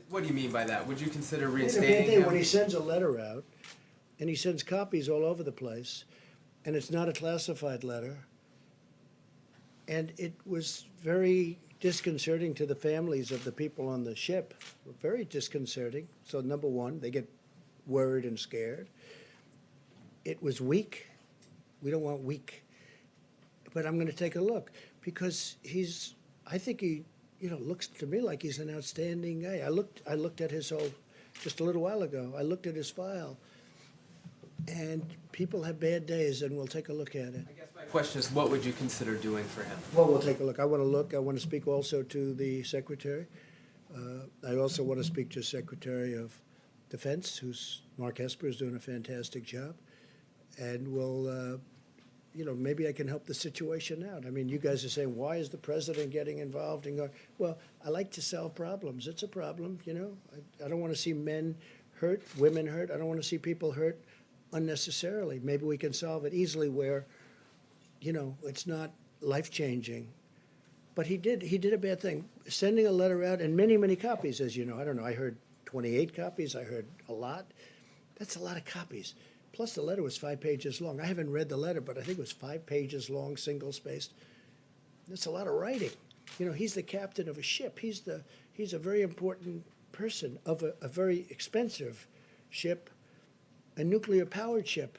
What do you mean by that? Would you consider He had a bad reinstating day him? when he sends a letter out, and he sends copies all over the place, and it's not a classified letter. And it was very disconcerting to the families of the people on the ship, very disconcerting. So number one, they get worried and scared. It was weak. We don't want weak. But I'm going to take a look because I think he, looks to me like he's an outstanding guy. I looked at his whole, just a little while ago, I looked at his file. And people have bad days, and we'll take a look at it. My question is, what would you consider doing for him? Well, we'll take a look. I want to speak also to the Secretary. I also want to speak to Secretary of Defense, Mark Esper is doing a fantastic job. And we'll, maybe I can help the situation out. I mean, you guys are saying, why is the president getting involved and going? Well, I like to solve problems. It's a problem, I don't want to see men hurt, women hurt. I don't want to see people hurt unnecessarily. Maybe we can solve it easily where, it's not life-changing. But he did a bad thing, sending a letter out, and many, many copies, as you know. I don't know, I heard 28 copies, I heard a lot. That's a lot of copies. Plus, the letter was 5 pages long. I haven't read the letter, but I think it was 5 pages long, single-spaced. That's a lot of writing. He's the captain of a ship. He's a very important person of a very expensive ship, a nuclear-powered ship.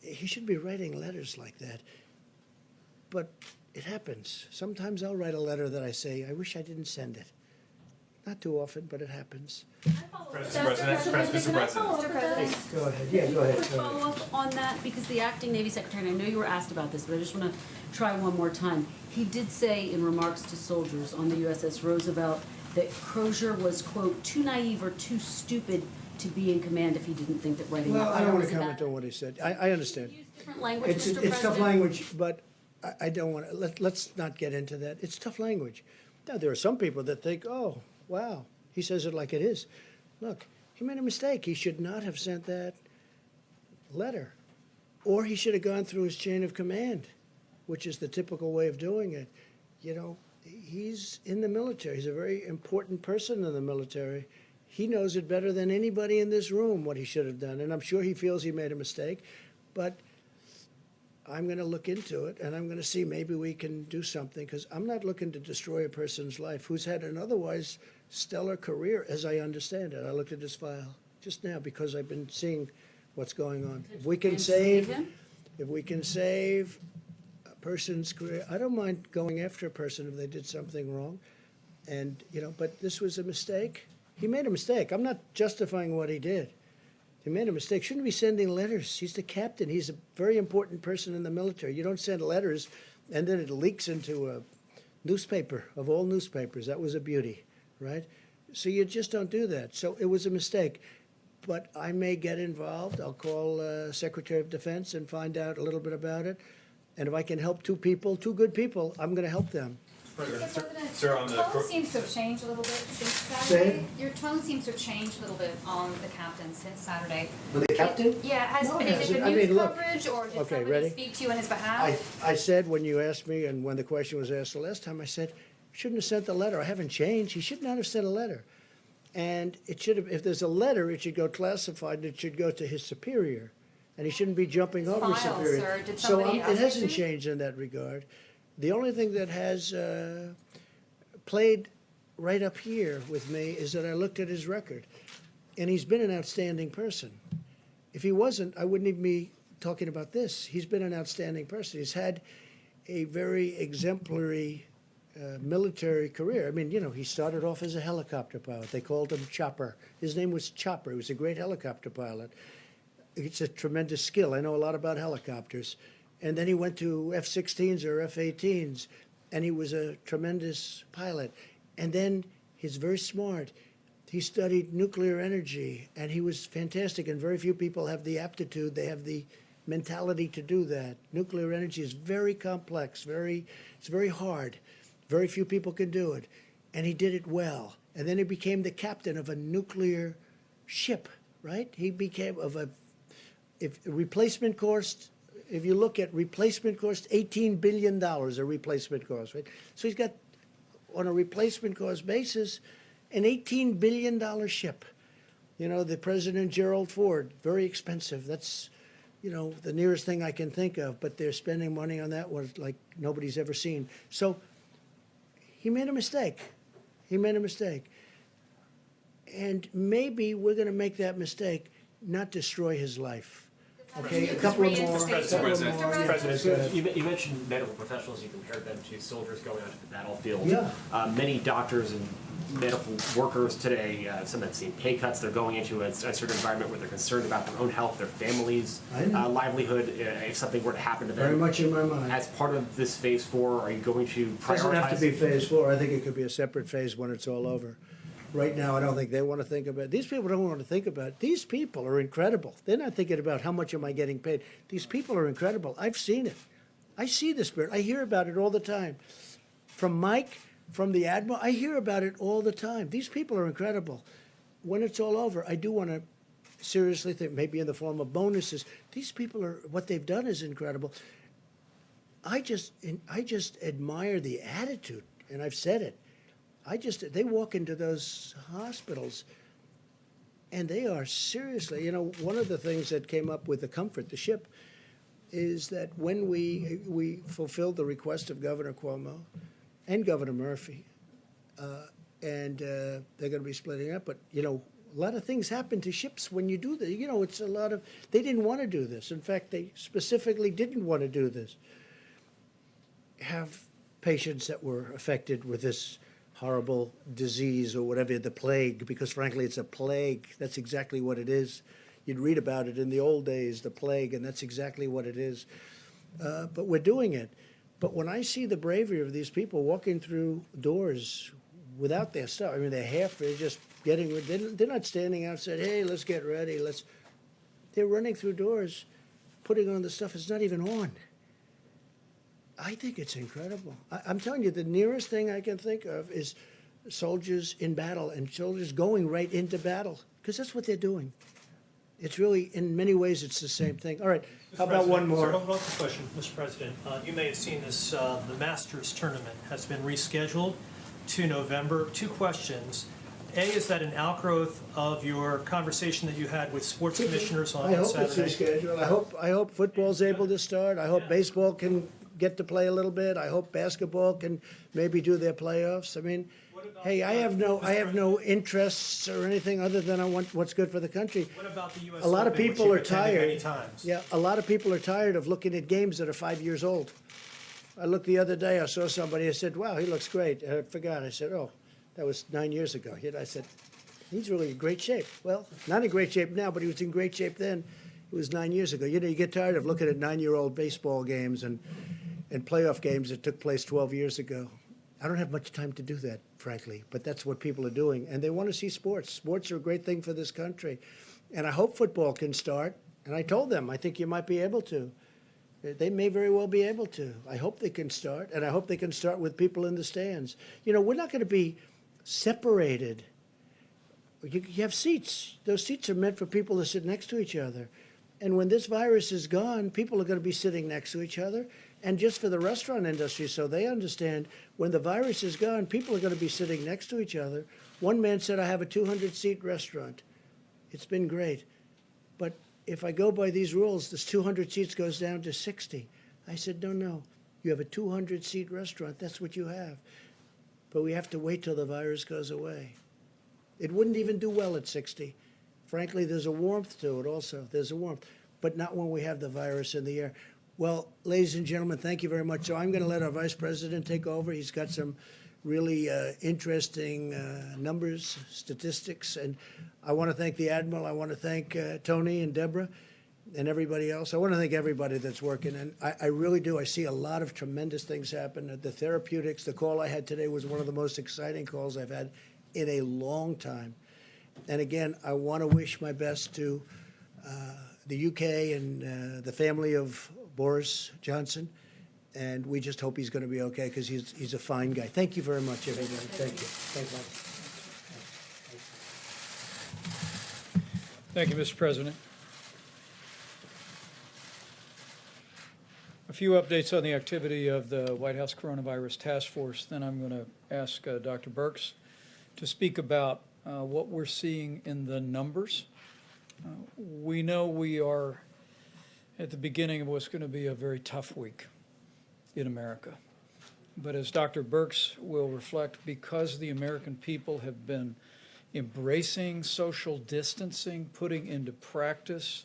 He should be writing letters like that. But it happens. Sometimes I'll write a letter that I say, I wish I didn't send it. Not too often, but it happens. Mr. President. Go ahead. Yeah, go ahead. Quick follow-up on that, because the acting Navy Secretary, and I know you were asked about this, but I just want to try one more time. He did say in remarks to soldiers on the USS Roosevelt that Crozier was, quote, too naive or too stupid to be in command if he didn't think that writing Well, that I don't letter want was to a comment bad. on what he said. I understand. Different language, It's Mr. tough President. language, but I don't want to, let's not get into that. It's tough language. Now, there are some people that think, oh, wow, he says it like it is. Look, he made a mistake. He should not have sent that letter. Or he should have gone through his chain of command, which is the typical way of doing it. He's in the military. He's a very important person in the military. He knows it better than anybody in this room what he should have done. And I'm sure he feels he made a mistake. But I'm going to look into it, and I'm going to see maybe we can do something, because I'm not looking to destroy a person's life who's had an otherwise stellar career, as I understand it. I looked at his file just now because I've been seeing what's going on. If we can save a person's career, I don't mind going after a person if they did something wrong. And, but this was a mistake. He made a mistake. I'm not justifying what he did. He made a mistake. Shouldn't be sending letters. He's the captain. He's a very important person in the military. You don't send letters and then it leaks into a newspaper of all newspapers. That was a beauty, right? So you just don't do that. So it was a mistake. But I may get involved. I'll call Secretary of Defense and find out a little bit about it. And if I can help two good people, I'm going to help them. Sir, on the tone seems to have changed a little bit since Say Saturday. it. Your tone seems to have changed a little bit on the captain since Saturday. The captain? Yeah, No, it is it hasn't. the I news mean, look. coverage, or did Okay, somebody ready? speak to you on his behalf? I said when you asked me and when the question was asked the last time, I said, shouldn't have sent the letter. I haven't changed. He should not have sent a letter. And it should have, if there's a letter, it should go classified, it should go to his superior. And he shouldn't be jumping over his File, superior. sir. Did So somebody ask it you hasn't to? changed in that regard. The only thing that has played right up here with me is that I looked at his record. And he's been an outstanding person. If he wasn't, I wouldn't even be talking about this. He's been an outstanding person. He's had a very exemplary military career. I mean, he started off as a helicopter pilot. They called him Chopper. His name was Chopper. He was a great helicopter pilot. It's a tremendous skill. I know a lot about helicopters. And then he went to F-16s or F-18s, and he was a tremendous pilot. And then he's very smart. He studied nuclear energy, and he was fantastic. And very few people have the aptitude, they have the mentality to do that. Nuclear energy is very complex, it's very hard. Very few people can do it. And he did it well. And then he became the captain of a nuclear ship, right? He became replacement cost, if you look at replacement cost, $18 billion a replacement cost, right? So he's got, on a replacement cost basis, an $18 billion ship. The President Gerald Ford, very expensive. That's, the nearest thing I can think of, but they're spending money on that one like nobody's ever seen. So he made a mistake. And maybe we're going to make that mistake, not destroy his life. Okay, a couple of more. President, you mentioned medical professionals. You compared them to soldiers going onto the battlefield. Yeah. Many doctors and medical workers today, some have seen pay cuts. They're going into a certain environment where they're concerned about their own health, their families' livelihood, if something were to happen to them. Very much in my mind. As part of this phase 4, are you going to prioritize? It doesn't have to be phase 4. I think it could be a separate phase when it's all over. Right now, I don't think they want to think about it. These people don't want to think about it. These people are incredible. They're not thinking about how much am I getting paid. These people are incredible. I've seen it. I see the spirit. I hear about it all the time. From Mike, from the Admiral, I hear about it all the time. These people are incredible. When it's all over, I do want to seriously think, maybe in the form of bonuses. These people are, what they've done is incredible. I just admire the attitude, and I've said it. They walk into those hospitals and they are seriously, one of the things that came up with the Comfort, the ship, is that when we fulfilled the request of Governor Cuomo and Governor Murphy, and they're going to be splitting up, but, a lot of things happen to ships when you do that. It's a lot of, they didn't want to do this. In fact, they specifically didn't want to do this. Have patients that were affected with this horrible disease or whatever, the plague, because frankly it's a plague. That's exactly what it is. You'd read about it in the old days, the plague, and that's exactly what it is. But we're doing it. But when I see the bravery of these people walking through doors without their stuff, they're just getting, they're not standing outside, hey, let's get ready, they're running through doors, putting on the stuff it's not even on. I think it's incredible. I'm telling you, the nearest thing I can think of is soldiers in battle and soldiers going right into battle, because that's what they're doing. It's really, in many ways, it's the same thing. All right, how about one more? One more question, Mr. President. You may have seen this, the Masters tournament has been rescheduled to November. 2 questions. A, is that an outgrowth of your conversation that you had with sports commissioners on Saturday? I hope it's rescheduled. I hope football's able to start. I hope baseball can get to play a little bit. I hope basketball can maybe do their playoffs. Hey, I have no interests or anything other than I want what's good for the country. What about the U.S. A lot of Open, people which are you've attended many tired. times? Yeah, a lot of people are tired of looking at games that are 5 years old. I looked the other day, I saw somebody, I said, wow, he looks great. I forgot. I said, oh, that was 9 years ago. I said, he's really in great shape. Well, not in great shape now, but he was in great shape then. It was 9 years ago. You get tired of looking at 9-year-old baseball games and playoff games that took place 12 years ago. I don't have much time to do that, frankly, but that's what people are doing. And they want to see sports. Sports are a great thing for this country. And I hope football can start. And I told them, I think you might be able to. They may very well be able to. I hope they can start. And I hope they can start with people in the stands. We're not going to be separated. You have seats. Those seats are meant for people to sit next to each other. And when this virus is gone, people are going to be sitting next to each other. And just for the restaurant industry, so they understand, when the virus is gone, people are going to be sitting next to each other. One man said, I have a 200-seat restaurant. It's been great. But if I go by these rules, this 200 seats goes down to 60. I said, no. You have a 200-seat restaurant. That's what you have. But we have to wait till the virus goes away. It wouldn't even do well at 60. frankly, there's a warmth to it also. There's a warmth, but not when we have the virus in the air. Well, ladies and gentlemen, thank you very much. So I'm going to let our Vice President take over. He's got some really interesting numbers, statistics, and I want to thank the Admiral. I want to thank Tony and Deborah and everybody else. I want to thank everybody that's working, and I really do. I see a lot of tremendous things happen. The therapeutics, the call I had today was one of the most exciting calls I've had in a long time. And again, I want to wish my best to the UK and the family of Boris Johnson, and we just hope he's going to be okay because he's a fine guy. Thank you very much, everybody. Thank you. Thank you. Thank you, Mr. President. A few updates on the activity of the White House Coronavirus Task Force. Then I'm going to ask Dr. Birx to speak about what we're seeing in the numbers. We know we are at the beginning of what's going to be a very tough week in America. But as Dr. Birx will reflect, because the American people have been embracing social distancing, putting into practice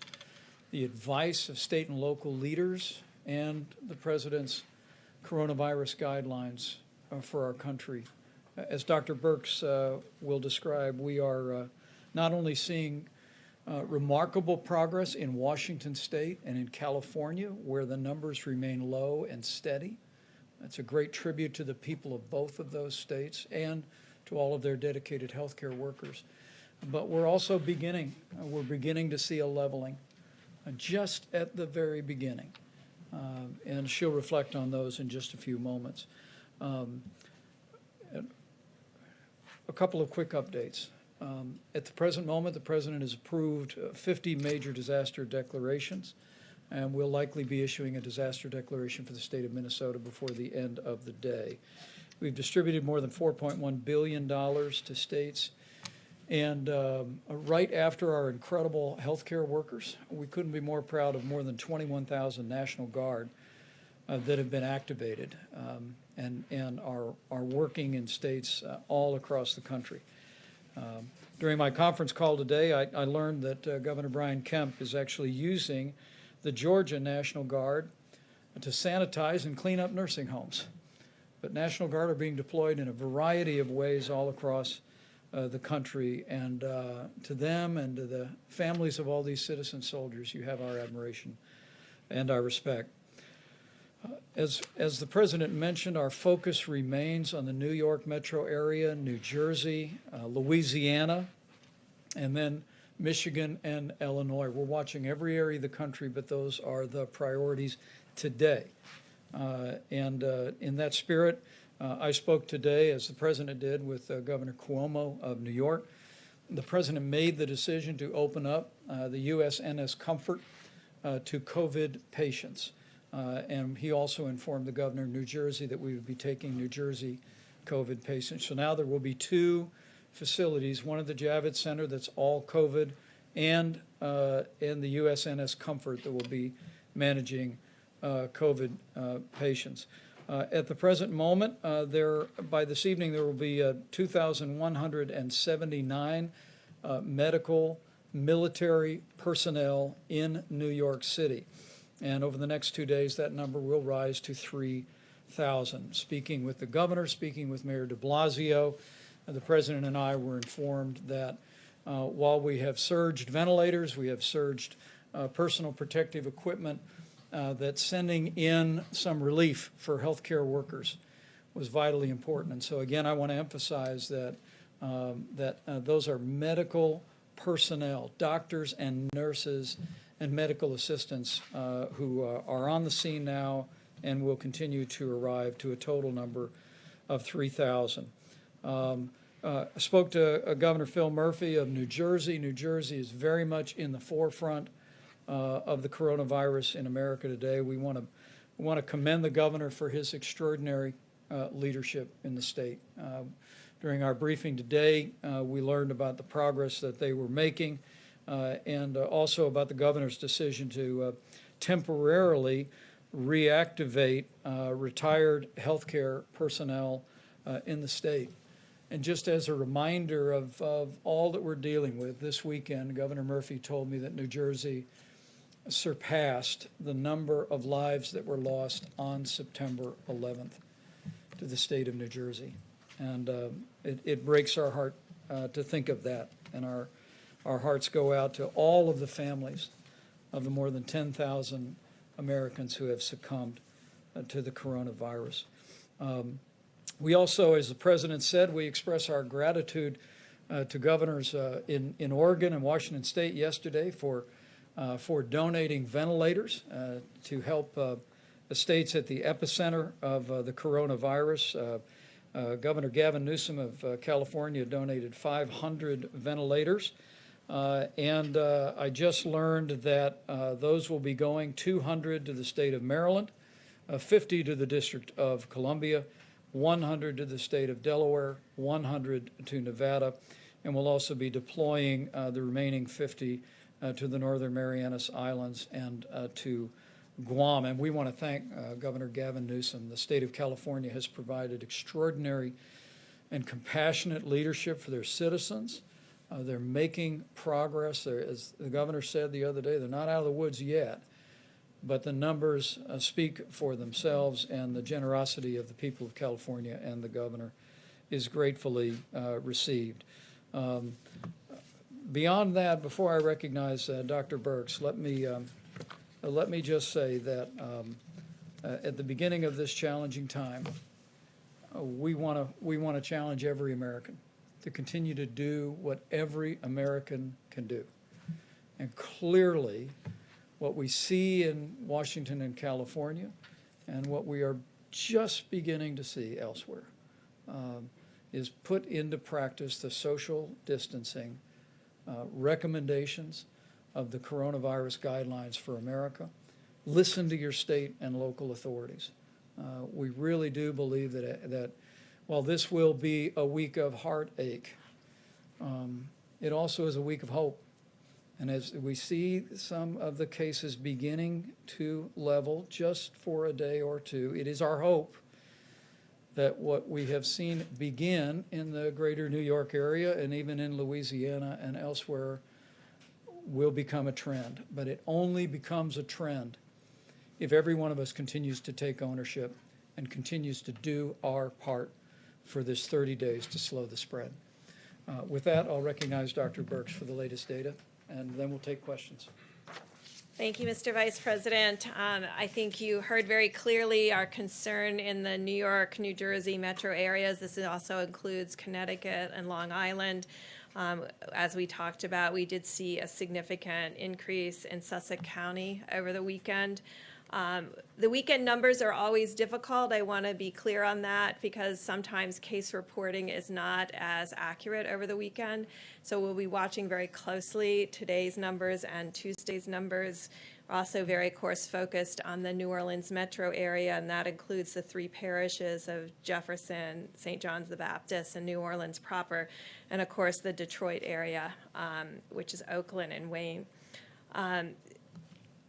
the advice of state and local leaders and the President's coronavirus guidelines for our country. As Dr. Birx will describe, we are not only seeing remarkable progress in Washington State and in California, where the numbers remain low and steady. That's a great tribute to the people of both of those states and to all of their dedicated healthcare workers. But we're also beginning to see a leveling just at the very beginning. And she'll reflect on those in just a few moments. A couple of quick updates. At the present moment, the President has approved 50 major disaster declarations, and we'll likely be issuing a disaster declaration for the state of Minnesota before the end of the day. We've distributed more than $4.1 billion to states, and right after our incredible healthcare workers, we couldn't be more proud of more than 21,000 National Guard that have been activated and are working in states all across the country. During my conference call today, I learned that Governor Brian Kemp is actually using the Georgia National Guard to sanitize and clean up nursing homes. But National Guard are being deployed in a variety of ways all across the country, and to them and to the families of all these citizen soldiers, you have our admiration and our respect. As the President mentioned, our focus remains on the New York metro area, New Jersey, Louisiana, and then Michigan and Illinois. We're watching every area of the country, but those are the priorities today. And in that spirit, I spoke today, as the President did, with Governor Cuomo of New York. The President made the decision to open up the USNS Comfort to COVID patients. And he also informed the governor of New Jersey that we would be taking New Jersey COVID patients. So now there will be two facilities, one at the Javits Center that's all COVID, and the USNS Comfort that will be managing COVID patients. At the present moment, by this evening, there will be 2,179 medical, military personnel in New York City. And over the next 2 days, that number will rise to 3,000. Speaking with the governor, speaking with Mayor de Blasio, the President and I were informed that while we have surged ventilators, we have surged personal protective equipment, that sending in some relief for healthcare workers was vitally important. And so again, I want to emphasize that those are medical personnel, doctors and nurses and medical assistants who are on the scene now and will continue to arrive to a total number of 3,000. I spoke to Governor Phil Murphy of New Jersey. New Jersey is very much in the forefront of the coronavirus in America today. We want to commend the governor for his extraordinary leadership in the state. During our briefing today, we learned about the progress that they were making and also about the governor's decision to temporarily reactivate retired healthcare personnel in the state. And just as a reminder of all that we're dealing with, this weekend, Governor Murphy told me that New Jersey surpassed the number of lives that were lost on September 11th to the state of New Jersey. And it breaks our heart to think of that. And our hearts go out to all of the families of the more than 10,000 Americans who have succumbed to the coronavirus. We also, as the President said, we express our gratitude to governors in Oregon and Washington State yesterday for donating ventilators to help the states at the epicenter of the coronavirus. Governor Gavin Newsom of California donated 500 ventilators. And I just learned that those will be going 200 to the state of Maryland, 50 to the District of Columbia, 100 to the state of Delaware, 100 to Nevada, and we'll also be deploying the remaining 50 to the Northern Marianas Islands and to Guam. And we want to thank Governor Gavin Newsom. The state of California has provided extraordinary and compassionate leadership for their citizens. They're making progress. As the governor said the other day, they're not out of the woods yet, but the numbers speak for themselves, and the generosity of the people of California and the governor is gratefully received. Beyond that, before I recognize Dr. Birx, let me just say that at the beginning of this challenging time, we want to challenge every American to continue to do what every American can do. And clearly, what we see in Washington and California, and what we are just beginning to see elsewhere, is put into practice the social distancing recommendations of the coronavirus guidelines for America. Listen to your state and local authorities. We really do believe that while this will be a week of heartache, it also is a week of hope. And as we see some of the cases beginning to level just for a day or two, it is our hope that what we have seen begin in the greater New York area and even in Louisiana and elsewhere will become a trend. But it only becomes a trend if every one of us continues to take ownership and continues to do our part for this 30 days to slow the spread. With that, I'll recognize Dr. Birx for the latest data, and then we'll take questions. Thank you, Mr. Vice President. I think you heard very clearly our concern in the New York, New Jersey metro areas. This also includes Connecticut and Long Island. As we talked about, we did see a significant increase in Sussex County over the weekend. The weekend numbers are always difficult. I want to be clear on that because sometimes case reporting is not as accurate over the weekend. So we'll be watching very closely today's numbers and Tuesday's numbers. We're also very, of course, focused on the New Orleans metro area, and that includes the 3 parishes of Jefferson, St. John's the Baptist, and New Orleans proper, and of course the Detroit area, which is Oakland and Wayne.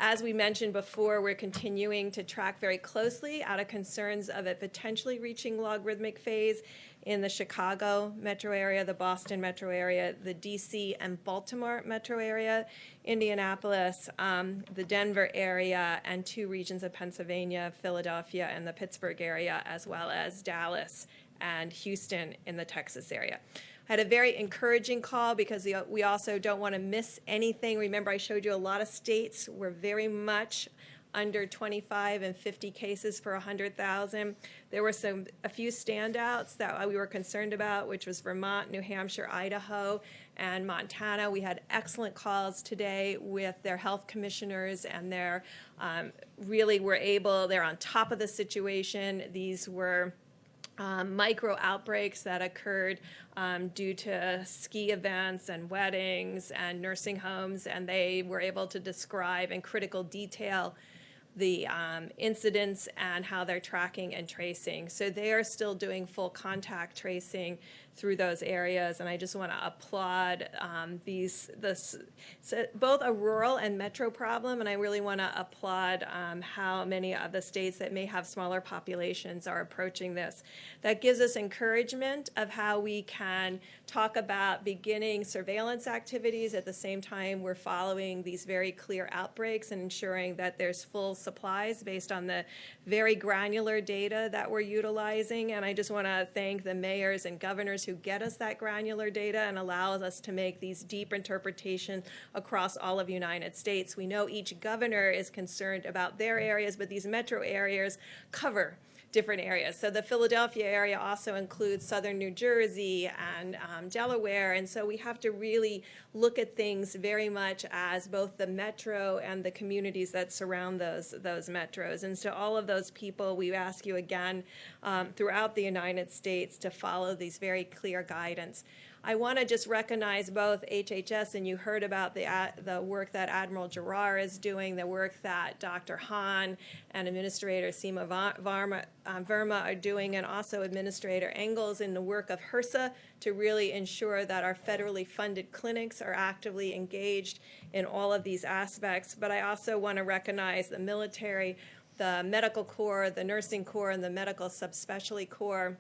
As we mentioned before, we're continuing to track very closely out of concerns of it potentially reaching logarithmic phase in the Chicago metro area, the Boston metro area, the DC and Baltimore metro area, Indianapolis, the Denver area, and 2 regions of Pennsylvania, Philadelphia and the Pittsburgh area, as well as Dallas and Houston in the Texas area. I had a very encouraging call because we also don't want to miss anything. Remember, I showed you a lot of states were very much under 25 and 50 cases per 100,000. There were a few standouts that we were concerned about, which was Vermont, New Hampshire, Idaho, and Montana. We had excellent calls today with their health commissioners, and they're they're on top of the situation. These were micro outbreaks that occurred due to ski events and weddings and nursing homes, and they were able to describe in critical detail the incidents and how they're tracking and tracing. So they are still doing full contact tracing through those areas, and I just want to applaud both a rural and metro problem, and I really want to applaud how many of the states that may have smaller populations are approaching this. That gives us encouragement of how we can talk about beginning surveillance activities at the same time we're following these very clear outbreaks and ensuring that there's full supplies based on the very granular data that we're utilizing. And I just want to thank the mayors and governors who get us that granular data and allows us to make these deep interpretations across all of the United States. We know each governor is concerned about their areas, but these metro areas cover different areas. So the Philadelphia area also includes southern New Jersey and Delaware, and so we have to really look at things very much as both the metro and the communities that surround those metros. And so all of those people, we ask you again throughout the United States to follow these very clear guidance. I want to just recognize both HHS, and you heard about the work that Admiral Giroir is doing, the work that Dr. Hahn and Administrator Seema Verma are doing, and also Administrator Engels in the work of HRSA to really ensure that our federally funded clinics are actively engaged in all of these aspects. But I also want to recognize the military, the medical corps, the nursing corps, and the medical subspecialty corps.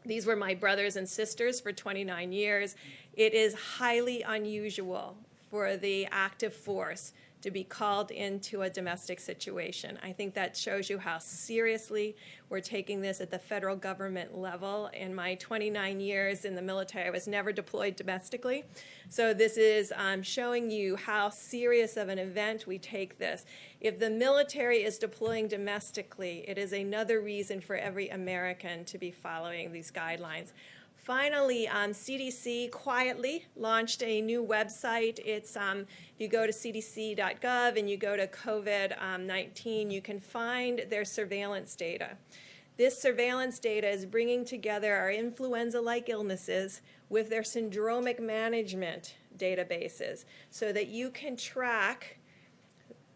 These were my brothers and sisters for 29 years. It is highly unusual for the active force to be called into a domestic situation. I think that shows you how seriously we're taking this at the federal government level. In my 29 years in the military, I was never deployed domestically. So this is showing you how serious of an event we take this. If the military is deploying domestically, it is another reason for every American to be following these guidelines. Finally, CDC quietly launched a new website. It's if you go to cdc.gov and you go to COVID-19, you can find their surveillance data. This surveillance data is bringing together our influenza-like illnesses with their syndromic management databases so that you can track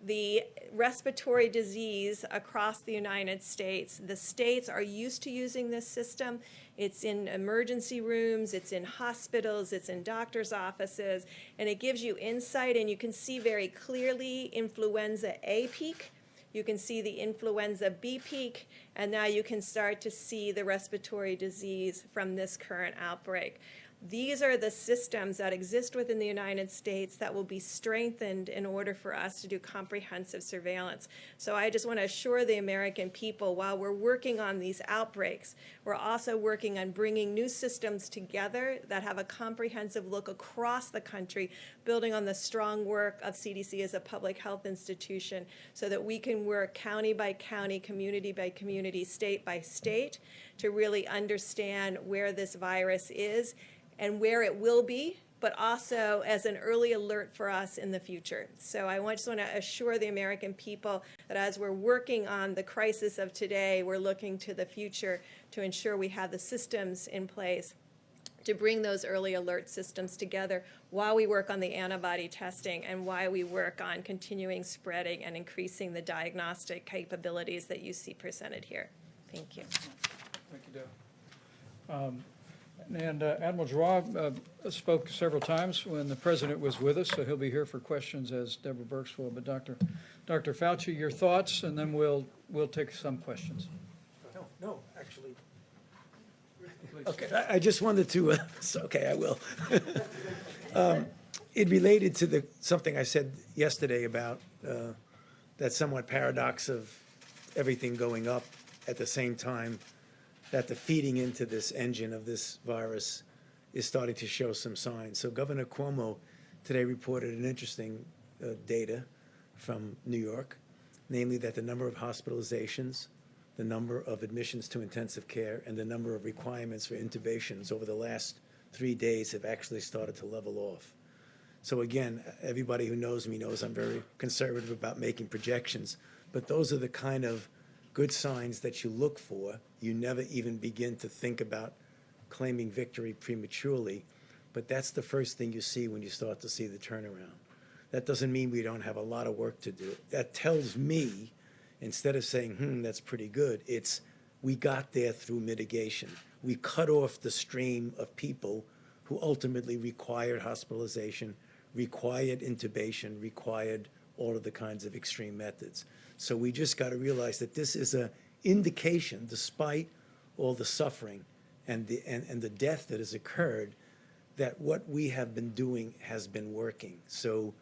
the respiratory disease across the United States. The states are used to using this system. It's in emergency rooms, it's in hospitals, it's in doctors' offices, and it gives you insight, and you can see very clearly influenza A peak. You can see the influenza B peak, and now you can start to see the respiratory disease from this current outbreak. These are the systems that exist within the United States that will be strengthened in order for us to do comprehensive surveillance. So I just want to assure the American people, while we're working on these outbreaks, we're also working on bringing new systems together that have a comprehensive look across the country, building on the strong work of CDC as a public health institution, so that we can work county by county, community by community, state by state, to really understand where this virus is and where it will be, but also as an early alert for us in the future. So I just want to assure the American people that as we're working on the crisis of today, we're looking to the future to ensure we have the systems in place to bring those early alert systems together while we work on the antibody testing and while we work on continuing spreading and increasing the diagnostic capabilities that you see presented here. Thank you. Thank you, Deb. And Admiral Giroir spoke several times when the president was with us, so he'll be here for questions, as Deborah Birx will. But Dr. Fauci, your thoughts, and then we'll take some questions. No, actually. Okay, I just wanted to, okay, I will. It related to something I said yesterday about that somewhat paradox of everything going up at the same time that the feeding into this engine of this virus is starting to show some signs. So Governor Cuomo today reported an interesting data from New York, namely that the number of hospitalizations, the number of admissions to intensive care, and the number of requirements for intubations over the last 3 days have actually started to level off. So again, everybody who knows me knows I'm very conservative about making projections, but those are the kind of good signs that you look for. You never even begin to think about claiming victory prematurely, but that's the first thing you see when you start to see the turnaround. That doesn't mean we don't have a lot of work to do. That tells me instead of saying, that's pretty good, it's we got there through mitigation. We cut off the stream of people who ultimately required hospitalization, required intubation, required all of the kinds of extreme methods. So we just got to realize that this is an indication, despite all the suffering and the death that has occurred, that what we have been doing has been working. So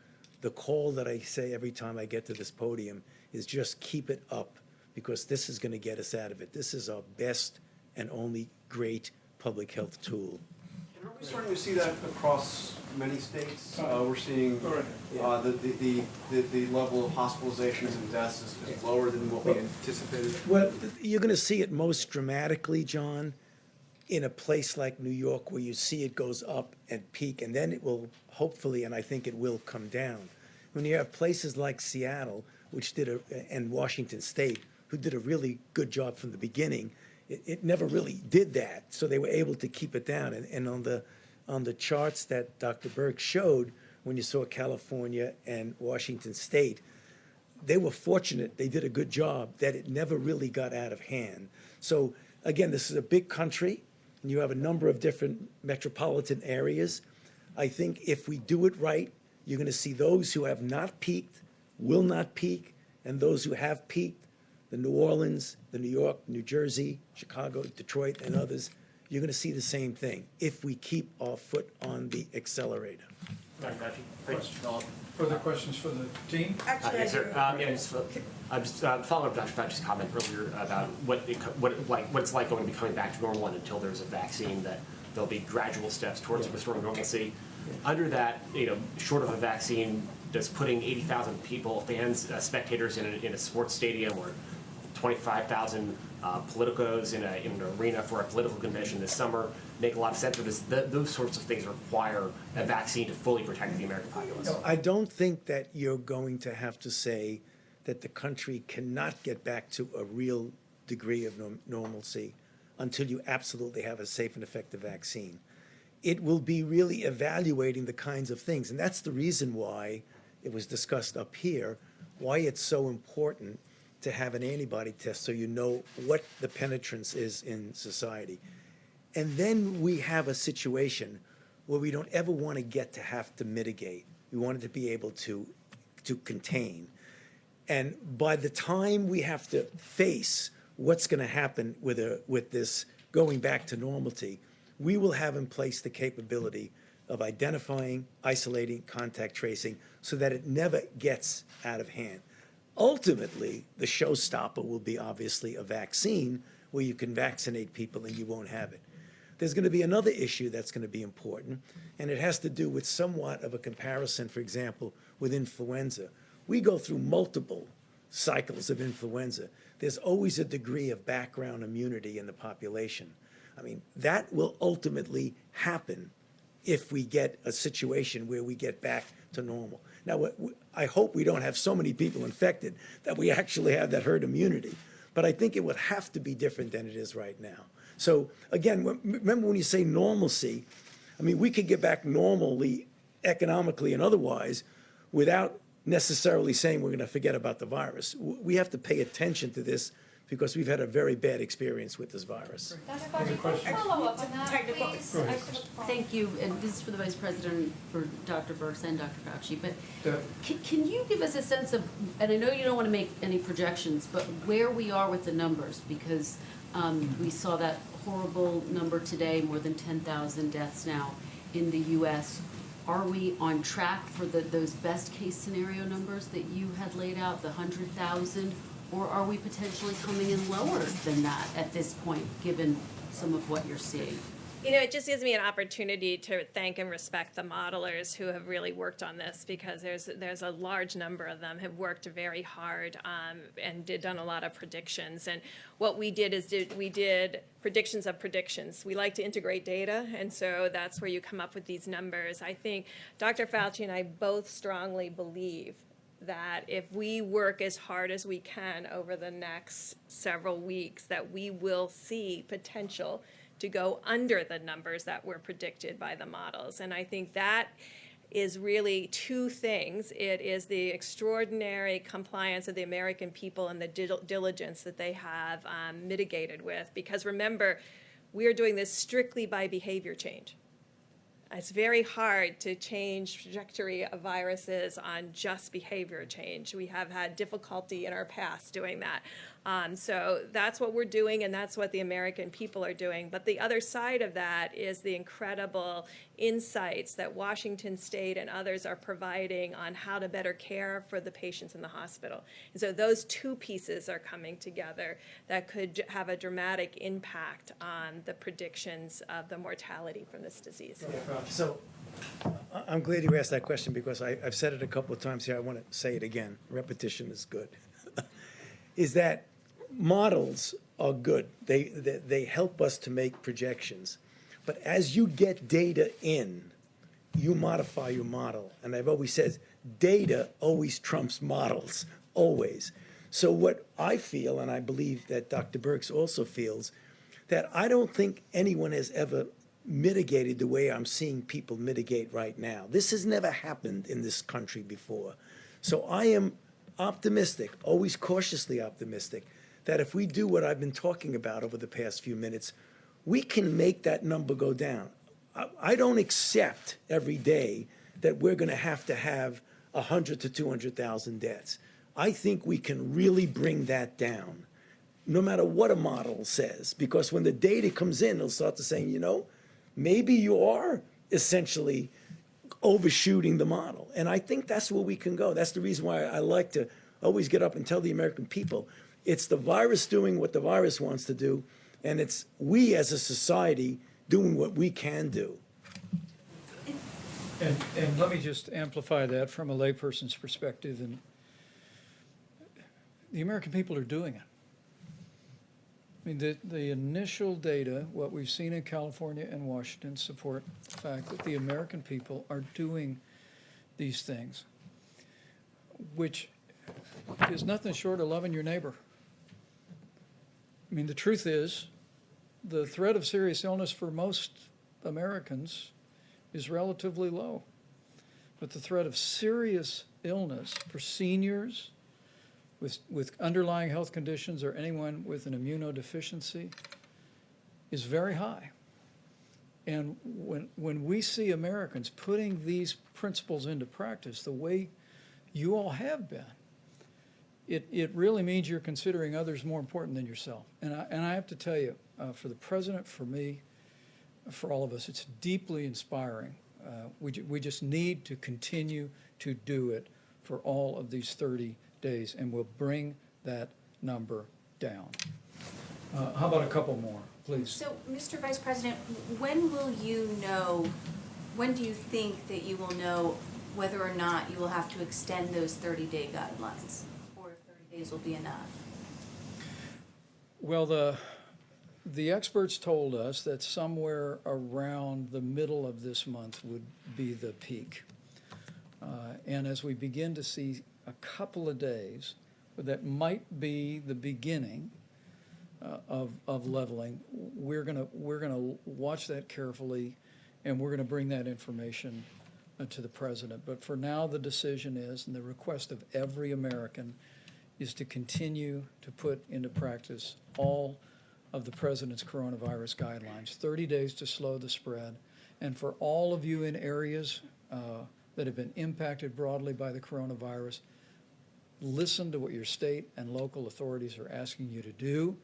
the call that I say every time I get to this podium is just keep it up, because this is going to get us out of it. This is our best and only great public health tool. And are we starting to see that across many states? We're seeing the level of hospitalizations and deaths is lower than what we anticipated. Well, you're going to see it most dramatically, John, in a place like New York, where you see it goes up and peak, and then it will hopefully, and I think it will, come down. When you have places like Seattle, which and Washington State, who did a really good job from the beginning, it never really did that, so they were able to keep it down. And on the charts that Dr. Burke showed, when you saw California and Washington State, they were fortunate, they did a good job, that it never really got out of hand. So again, this is a big country, and you have a number of different metropolitan areas. I think if we do it right, you're going to see those who have not peaked will not peak, and those who have peaked, the New Orleans, the New York, New Jersey, Chicago, Detroit, and others, you're going to see the same thing if we keep our foot on the accelerator. Further questions for the team? Yes, sir. I'm just following up Dr. Fauci's comment earlier about what it's like going to be coming back to normal, and until there's a vaccine, that there'll be gradual steps towards restoring normalcy. Under that, short of a vaccine, does putting 80,000 people, fans, spectators in a sports stadium, or 25,000 politicos in an arena for a political convention this summer make a lot of sense? Or does those sorts of things require a vaccine to fully protect the American populace? No, I don't think that you're going to have to say that the country cannot get back to a real degree of normalcy until you absolutely have a safe and effective vaccine. It will be really evaluating the kinds of things, and that's the reason why it was discussed up here, why it's so important to have an antibody test so you know what the penetrance is in society. And then we have a situation where we don't ever want to get to have to mitigate. We want it to be able to contain. And by the time we have to face what's going to happen with this going back to normality, we will have in place the capability of identifying, isolating, contact tracing, so that it never gets out of hand. Ultimately, the showstopper will be obviously a vaccine where you can vaccinate people and you won't have it. There's going to be another issue that's going to be important, and it has to do with somewhat of a comparison, for example, with influenza. We go through multiple cycles of influenza. There's always a degree of background immunity in the population. I mean, that will ultimately happen if we get a situation where we get back to normal. Now, I hope we don't have so many people infected that we actually have that herd immunity, but I think it would have to be different than it is right now. So again, remember when you say normalcy, I mean, we could get back normally, economically and otherwise, without necessarily saying we're going to forget about the virus. We have to pay attention to this because we've had a very bad experience with this virus. Follow up on that, please. Thank you, and this is for the Vice President, for Dr. Birx and Dr. Fauci, but can you give us a sense of, and I know you don't want to make any projections, but where we are with the numbers, because we saw that horrible number today, more than 10,000 deaths now in the U.S. Are we on track for those best case scenario numbers that you had laid out, the 100,000? Or are we potentially coming in lower than that at this point, given some of what you're seeing? It just gives me an opportunity to thank and respect the modelers who have really worked on this, because there's a large number of them have worked very hard and done a lot of predictions. And what we did is we did predictions of predictions. We like to integrate data, and so that's where you come up with these numbers. I think Dr. Fauci and I both strongly believe that if we work as hard as we can over the next several weeks, that we will see potential to go under the numbers that were predicted by the models. And I think that is really two things. It is the extraordinary compliance of the American people and the diligence that they have mitigated with. Because remember, we are doing this strictly by behavior change. It's very hard to change trajectory of viruses on just behavior change. We have had difficulty in our past doing that. So that's what we're doing, and that's what the American people are doing. But the other side of that is the incredible insights that Washington State and others are providing on how to better care for the patients in the hospital. And so those two pieces are coming together that could have a dramatic impact on the predictions of the mortality from this disease. So I'm glad you asked that question because I've said it a couple of times here. I want to say it again. Repetition is good. Is that models are good. They help us to make projections. But as you get data in, you modify your model. And I've always said, data always trumps models, always. So what I feel, and I believe that Dr. Birx also feels, that I don't think anyone has ever mitigated the way I'm seeing people mitigate right now. This has never happened in this country before. So I am optimistic, always cautiously optimistic, that if we do what I've been talking about over the past few minutes, we can make that number go down. I don't accept every day that we're going to have 100 to 200,000 deaths. I think we can really bring that down, no matter what a model says, because when the data comes in, they'll start to say, you know, maybe you are essentially overshooting the model. And I think that's where we can go. That's the reason why I like to always get up and tell the American people, it's the virus doing what the virus wants to do, and it's we as a society doing what we can do. And let me just amplify that from a layperson's perspective. And the American people are doing it. I mean, the initial data, what we've seen in California and Washington, support the fact that the American people are doing these things, which is nothing short of loving your neighbor. I mean, the truth is, the threat of serious illness for most Americans is relatively low. But the threat of serious illness for seniors with underlying health conditions or anyone with an immunodeficiency is very high. And when we see Americans putting these principles into practice the way you all have been, it really means you're considering others more important than yourself. And I have to tell you, for the president, for me, for all of us, it's deeply inspiring. We just need to continue to do it for all of these 30 days, and we'll bring that number down. How about a couple more, please? So, Mr. Vice President, when will you know, when do you think that you will know whether or not you will have to extend those 30-day guidelines, or if 30 days will be enough? Well, the experts told us that somewhere around the middle of this month would be the peak. And as we begin to see a couple of days that might be the beginning of leveling, we're gonna watch that carefully, and we're gonna bring that information to the president. But for now, the decision is, and the request of every American, is to continue to put into practice all of the president's coronavirus guidelines. 30 days to slow the spread. And for all of you in areas that have been impacted broadly by the coronavirus, listen to what your state and local authorities are asking you to do.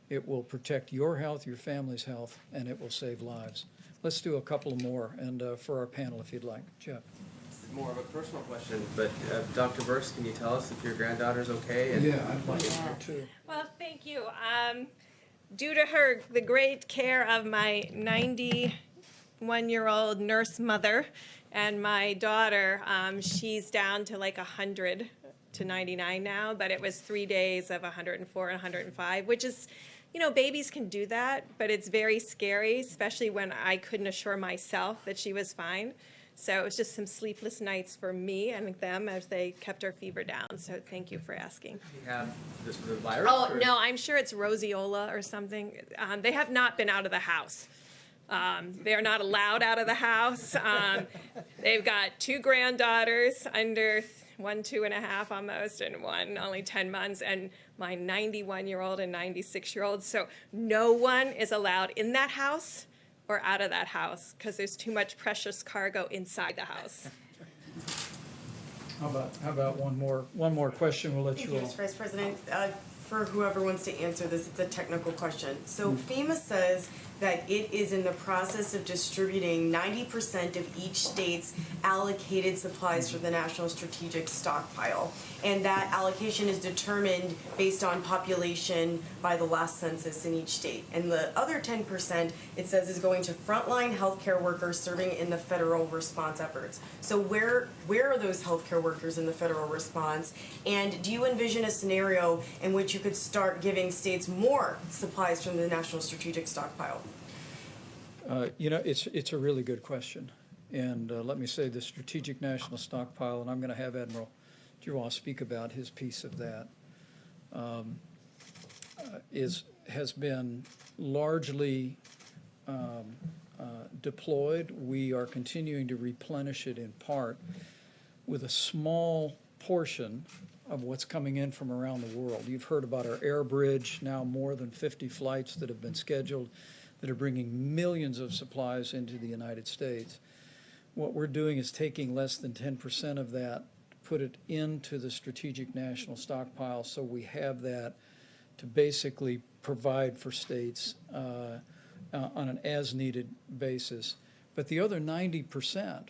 It will protect your health, your family's health, and it will save lives. Let's do a couple more, and for our panel, if you'd like. Jeff. More of a personal question, but Dr. Birx, can you tell us if your granddaughter's okay? And yeah, I'd like to know too. Well, thank you. Due to the great care of my 91-year-old nurse mother and my daughter, she's down to like 100 to 99 now, but it was 3 days of 104 and 105, which is, you know, babies can do that, but it's very scary, especially when I couldn't assure myself that she was fine. So it was just some sleepless nights for me and them as they kept our fever down. So thank you for asking. You have the virus? Oh, no, I'm sure it's roseola or something. They have not been out of the house. They're not allowed out of the house. They've got 2 granddaughters under 1, 2.5 almost, and one only 10 months, and my 91-year-old and 96-year-old. So no one is allowed in that house or out of that house because there's too much precious cargo inside the house. How about one more question? We'll let Thank you you, all. Mr. Vice President. For whoever wants to answer this, it's a technical question. So FEMA says that it is in the process of distributing 90% of each state's allocated supplies for the National Strategic Stockpile. And that allocation is determined based on population by the last census in each state. And the other 10%, it says, is going to frontline healthcare workers serving in the federal response efforts. So where are those healthcare workers in the federal response? And do you envision a scenario in which you could start giving states more supplies from the National Strategic Stockpile? It's a really good question. And let me say the Strategic National Stockpile, and I'm going to have Admiral Giroir speak about his piece of that, has been largely deployed. We are continuing to replenish it in part with a small portion of what's coming in from around the world. You've heard about our air bridge, now more than 50 flights that have been scheduled that are bringing millions of supplies into the United States. What we're doing is taking less than 10% of that, put it into the Strategic National Stockpile, so we have that to basically provide for states on an as-needed basis. But the other 90%,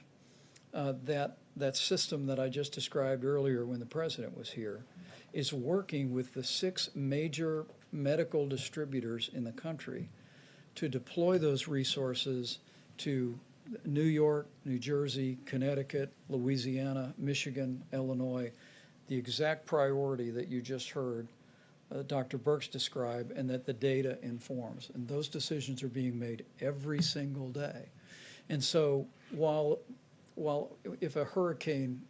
that system that I just described earlier when the President was here, is working with the 6 major medical distributors in the country to deploy those resources to New York, New Jersey, Connecticut, Louisiana, Michigan, Illinois, the exact priority that you just heard Dr. Birx describe and that the data informs. And those decisions are being made every single day. And so while if a hurricane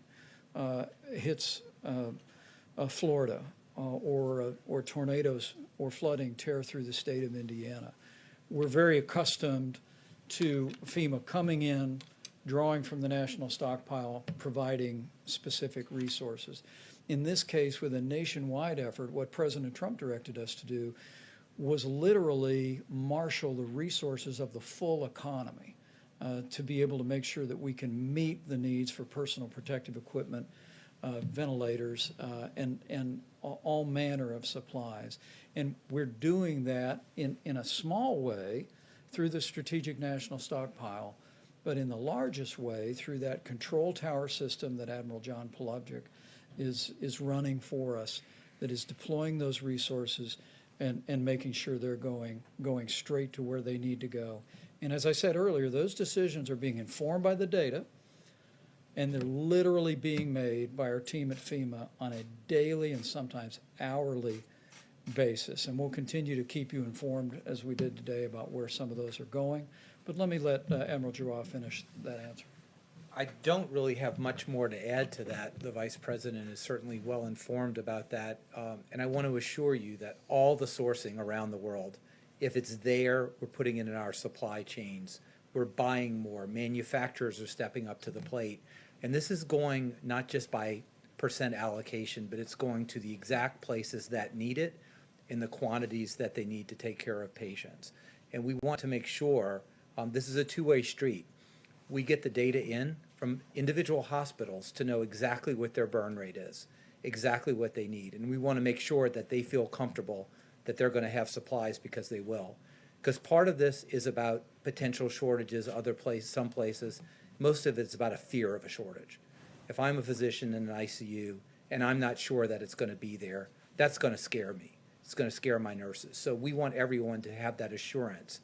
hits Florida or tornadoes or flooding tear through the state of Indiana, we're very accustomed to FEMA coming in, drawing from the national stockpile, providing specific resources. In this case, with a nationwide effort, what President Trump directed us to do was literally marshal the resources of the full economy to be able to make sure that we can meet the needs for personal protective equipment, ventilators, and all manner of supplies. And we're doing that in a small way through the Strategic National Stockpile, but in the largest way through that control tower system that Admiral John Polubchik is running for us, that is deploying those resources and making sure they're going straight to where they need to go. And as I said earlier, those decisions are being informed by the data, and they're literally being made by our team at FEMA on a daily and sometimes hourly basis. And we'll continue to keep you informed, as we did today, about where some of those are going. But let me let Admiral Giroir finish that answer. I don't really have much more to add to that. The Vice President is certainly well informed about that. And I want to assure you that all the sourcing around the world, if it's there, we're putting it in our supply chains. We're buying more. Manufacturers are stepping up to the plate. And this is going not just by percent allocation, but it's going to the exact places that need it in the quantities that they need to take care of patients. And we want to make sure this is a two-way street. We get the data in from individual hospitals to know exactly what their burn rate is, exactly what they need. And we want to make sure that they feel comfortable that they're going to have supplies because they will. Because part of this is about potential shortages, some places. Most of it's about a fear of a shortage. If I'm a physician in an ICU and I'm not sure that it's going to be there, that's going to scare me. It's going to scare my nurses. So we want everyone to have that assurance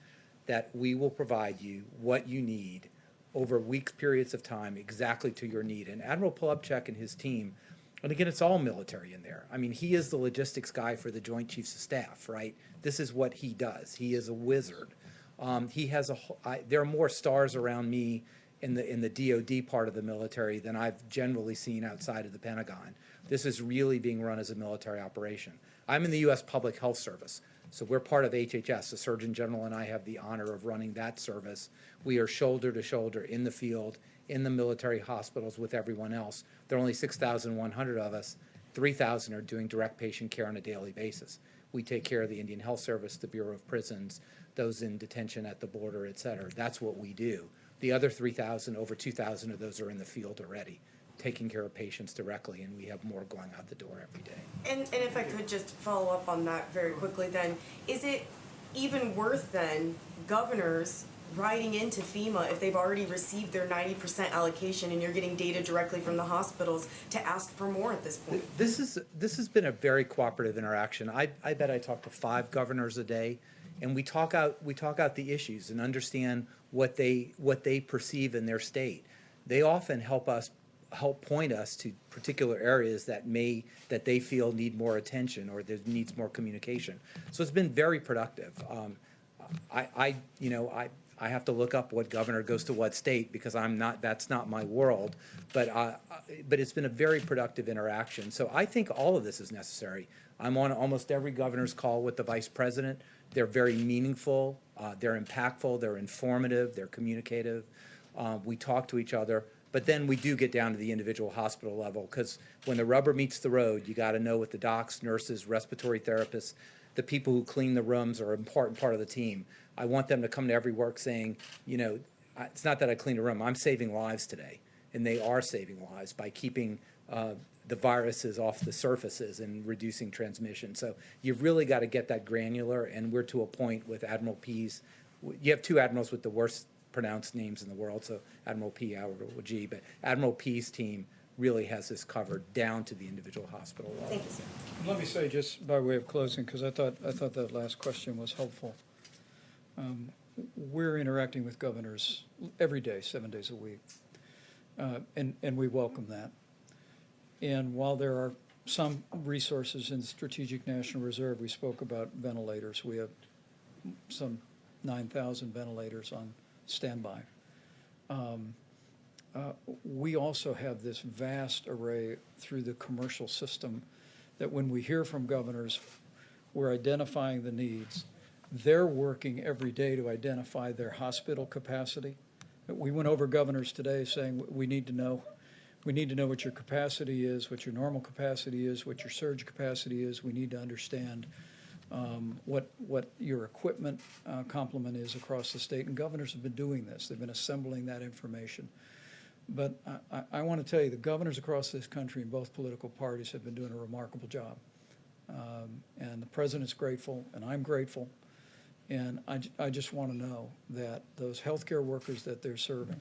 that we will provide you what you need over weeks, periods of time, exactly to your need. And Admiral Polubchik and his team, and again, it's all military in there. I mean, he is the logistics guy for the Joint Chiefs of Staff, right? This is what he does. He is a wizard. There are more stars around me in the DoD part of the military than I've generally seen outside of the Pentagon. This is really being run as a military operation. I'm in the U.S. Public Health Service. So we're part of HHS. The Surgeon General and I have the honor of running that service. We are shoulder to shoulder in the field, in the military hospitals with everyone else. There are only 6,100 of us. 3,000 are doing direct patient care on a daily basis. We take care of the Indian Health Service, the Bureau of Prisons, those in detention at the border, et cetera. That's what we do. The other 3,000, over 2,000 of those are in the field already, taking care of patients directly, and we have more going out the door every day. And if I could just follow up on that very quickly then, is it even worth then governors writing into FEMA if they've already received their 90% allocation and you're getting data directly from the hospitals to ask for more at this point? This has been a very cooperative interaction. I bet I talk to 5 governors a day, and we talk out the issues and understand what they perceive in their state. They often help point us to particular areas that they feel need more attention or that needs more communication. So it's been very productive. I have to look up what governor goes to what state because that's not my world, but it's been a very productive interaction. So I think all of this is necessary. I'm on almost every governor's call with the vice president. They're very meaningful, they're impactful, they're informative, they're communicative. We talk to each other, but then we do get down to the individual hospital level because when the rubber meets the road, you got to know what the docs, nurses, respiratory therapists, the people who clean the rooms are an important part of the team. I want them to come to every work saying, it's not that I clean a room, I'm saving lives today. And they are saving lives by keeping the viruses off the surfaces and reducing transmission. So you've really got to get that granular, and we're to a point with Admiral P's. You have 2 admirals with the worst pronounced names in the world, so Admiral P, Admiral G, but Admiral P's team really has this covered down to the individual hospital level. Thank you, sir. Let me say, just by way of closing, because I thought that last question was helpful. We're interacting with governors every day, 7 days a week, and we welcome that. And while there are some resources in the Strategic National Reserve, we spoke about ventilators. We have some 9,000 ventilators on standby. We also have this vast array through the commercial system that when we hear from governors, we're identifying the needs. They're working every day to identify their hospital capacity. We went over governors today saying we need to know what your capacity is, what your normal capacity is, what your surge capacity is. We need to understand what your equipment complement is across the state. And governors have been doing this. They've been assembling that information. But I want to tell you, the governors across this country in both political parties have been doing a remarkable job. And the president's grateful, and I'm grateful. And I just want to know that those healthcare workers that they're serving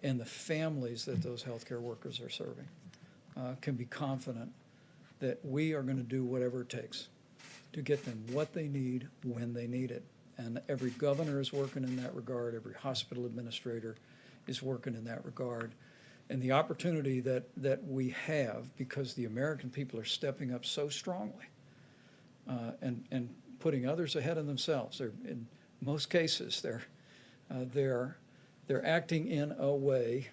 and the families that those healthcare workers are serving can be confident that we are going to do whatever it takes to get them what they need when they need it. And every governor is working in that regard. Every hospital administrator is working in that regard. And the opportunity that we have, because the American people are stepping up so strongly and putting others ahead of themselves. In most cases, they're acting in a way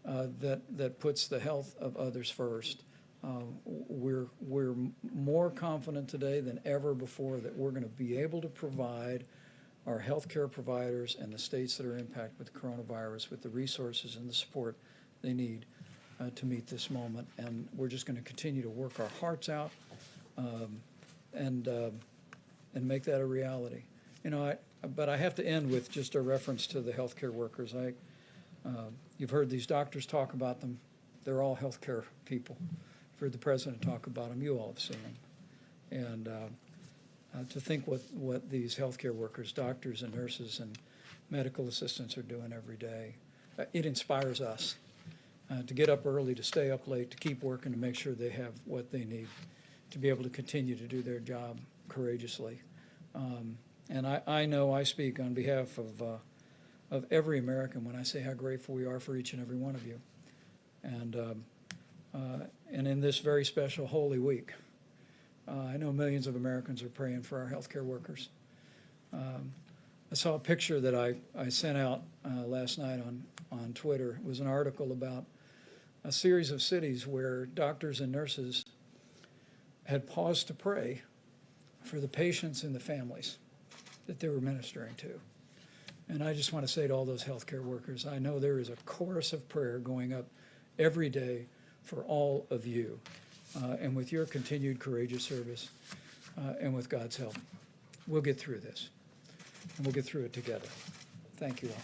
that puts the health of others first. We're more confident today than ever before that we're going to be able to provide our healthcare providers and the states that are impacted with the coronavirus with the resources and the support they need to meet this moment. And we're just going to continue to work our hearts out and make that a reality. But I have to end with just a reference to the healthcare workers. You've heard these doctors talk about them. They're all healthcare people. You've heard the president talk about them. You all have seen them. And to think what these healthcare workers, doctors and nurses and medical assistants are doing every day, it inspires us to get up early, to stay up late, to keep working, to make sure they have what they need to be able to continue to do their job courageously. And I know I speak on behalf of every American when I say how grateful we are for each and every one of you. And in this very special Holy Week, I know millions of Americans are praying for our healthcare workers. I saw a picture that I sent out last night on Twitter. It was an article about a series of cities where doctors and nurses had paused to pray for the patients and the families that they were ministering to. And I just want to say to all those healthcare workers, I know there is a chorus of prayer going up every day for all of you. And with your continued courageous service and with God's help, we'll get through this. And we'll get through it together. Thank you all.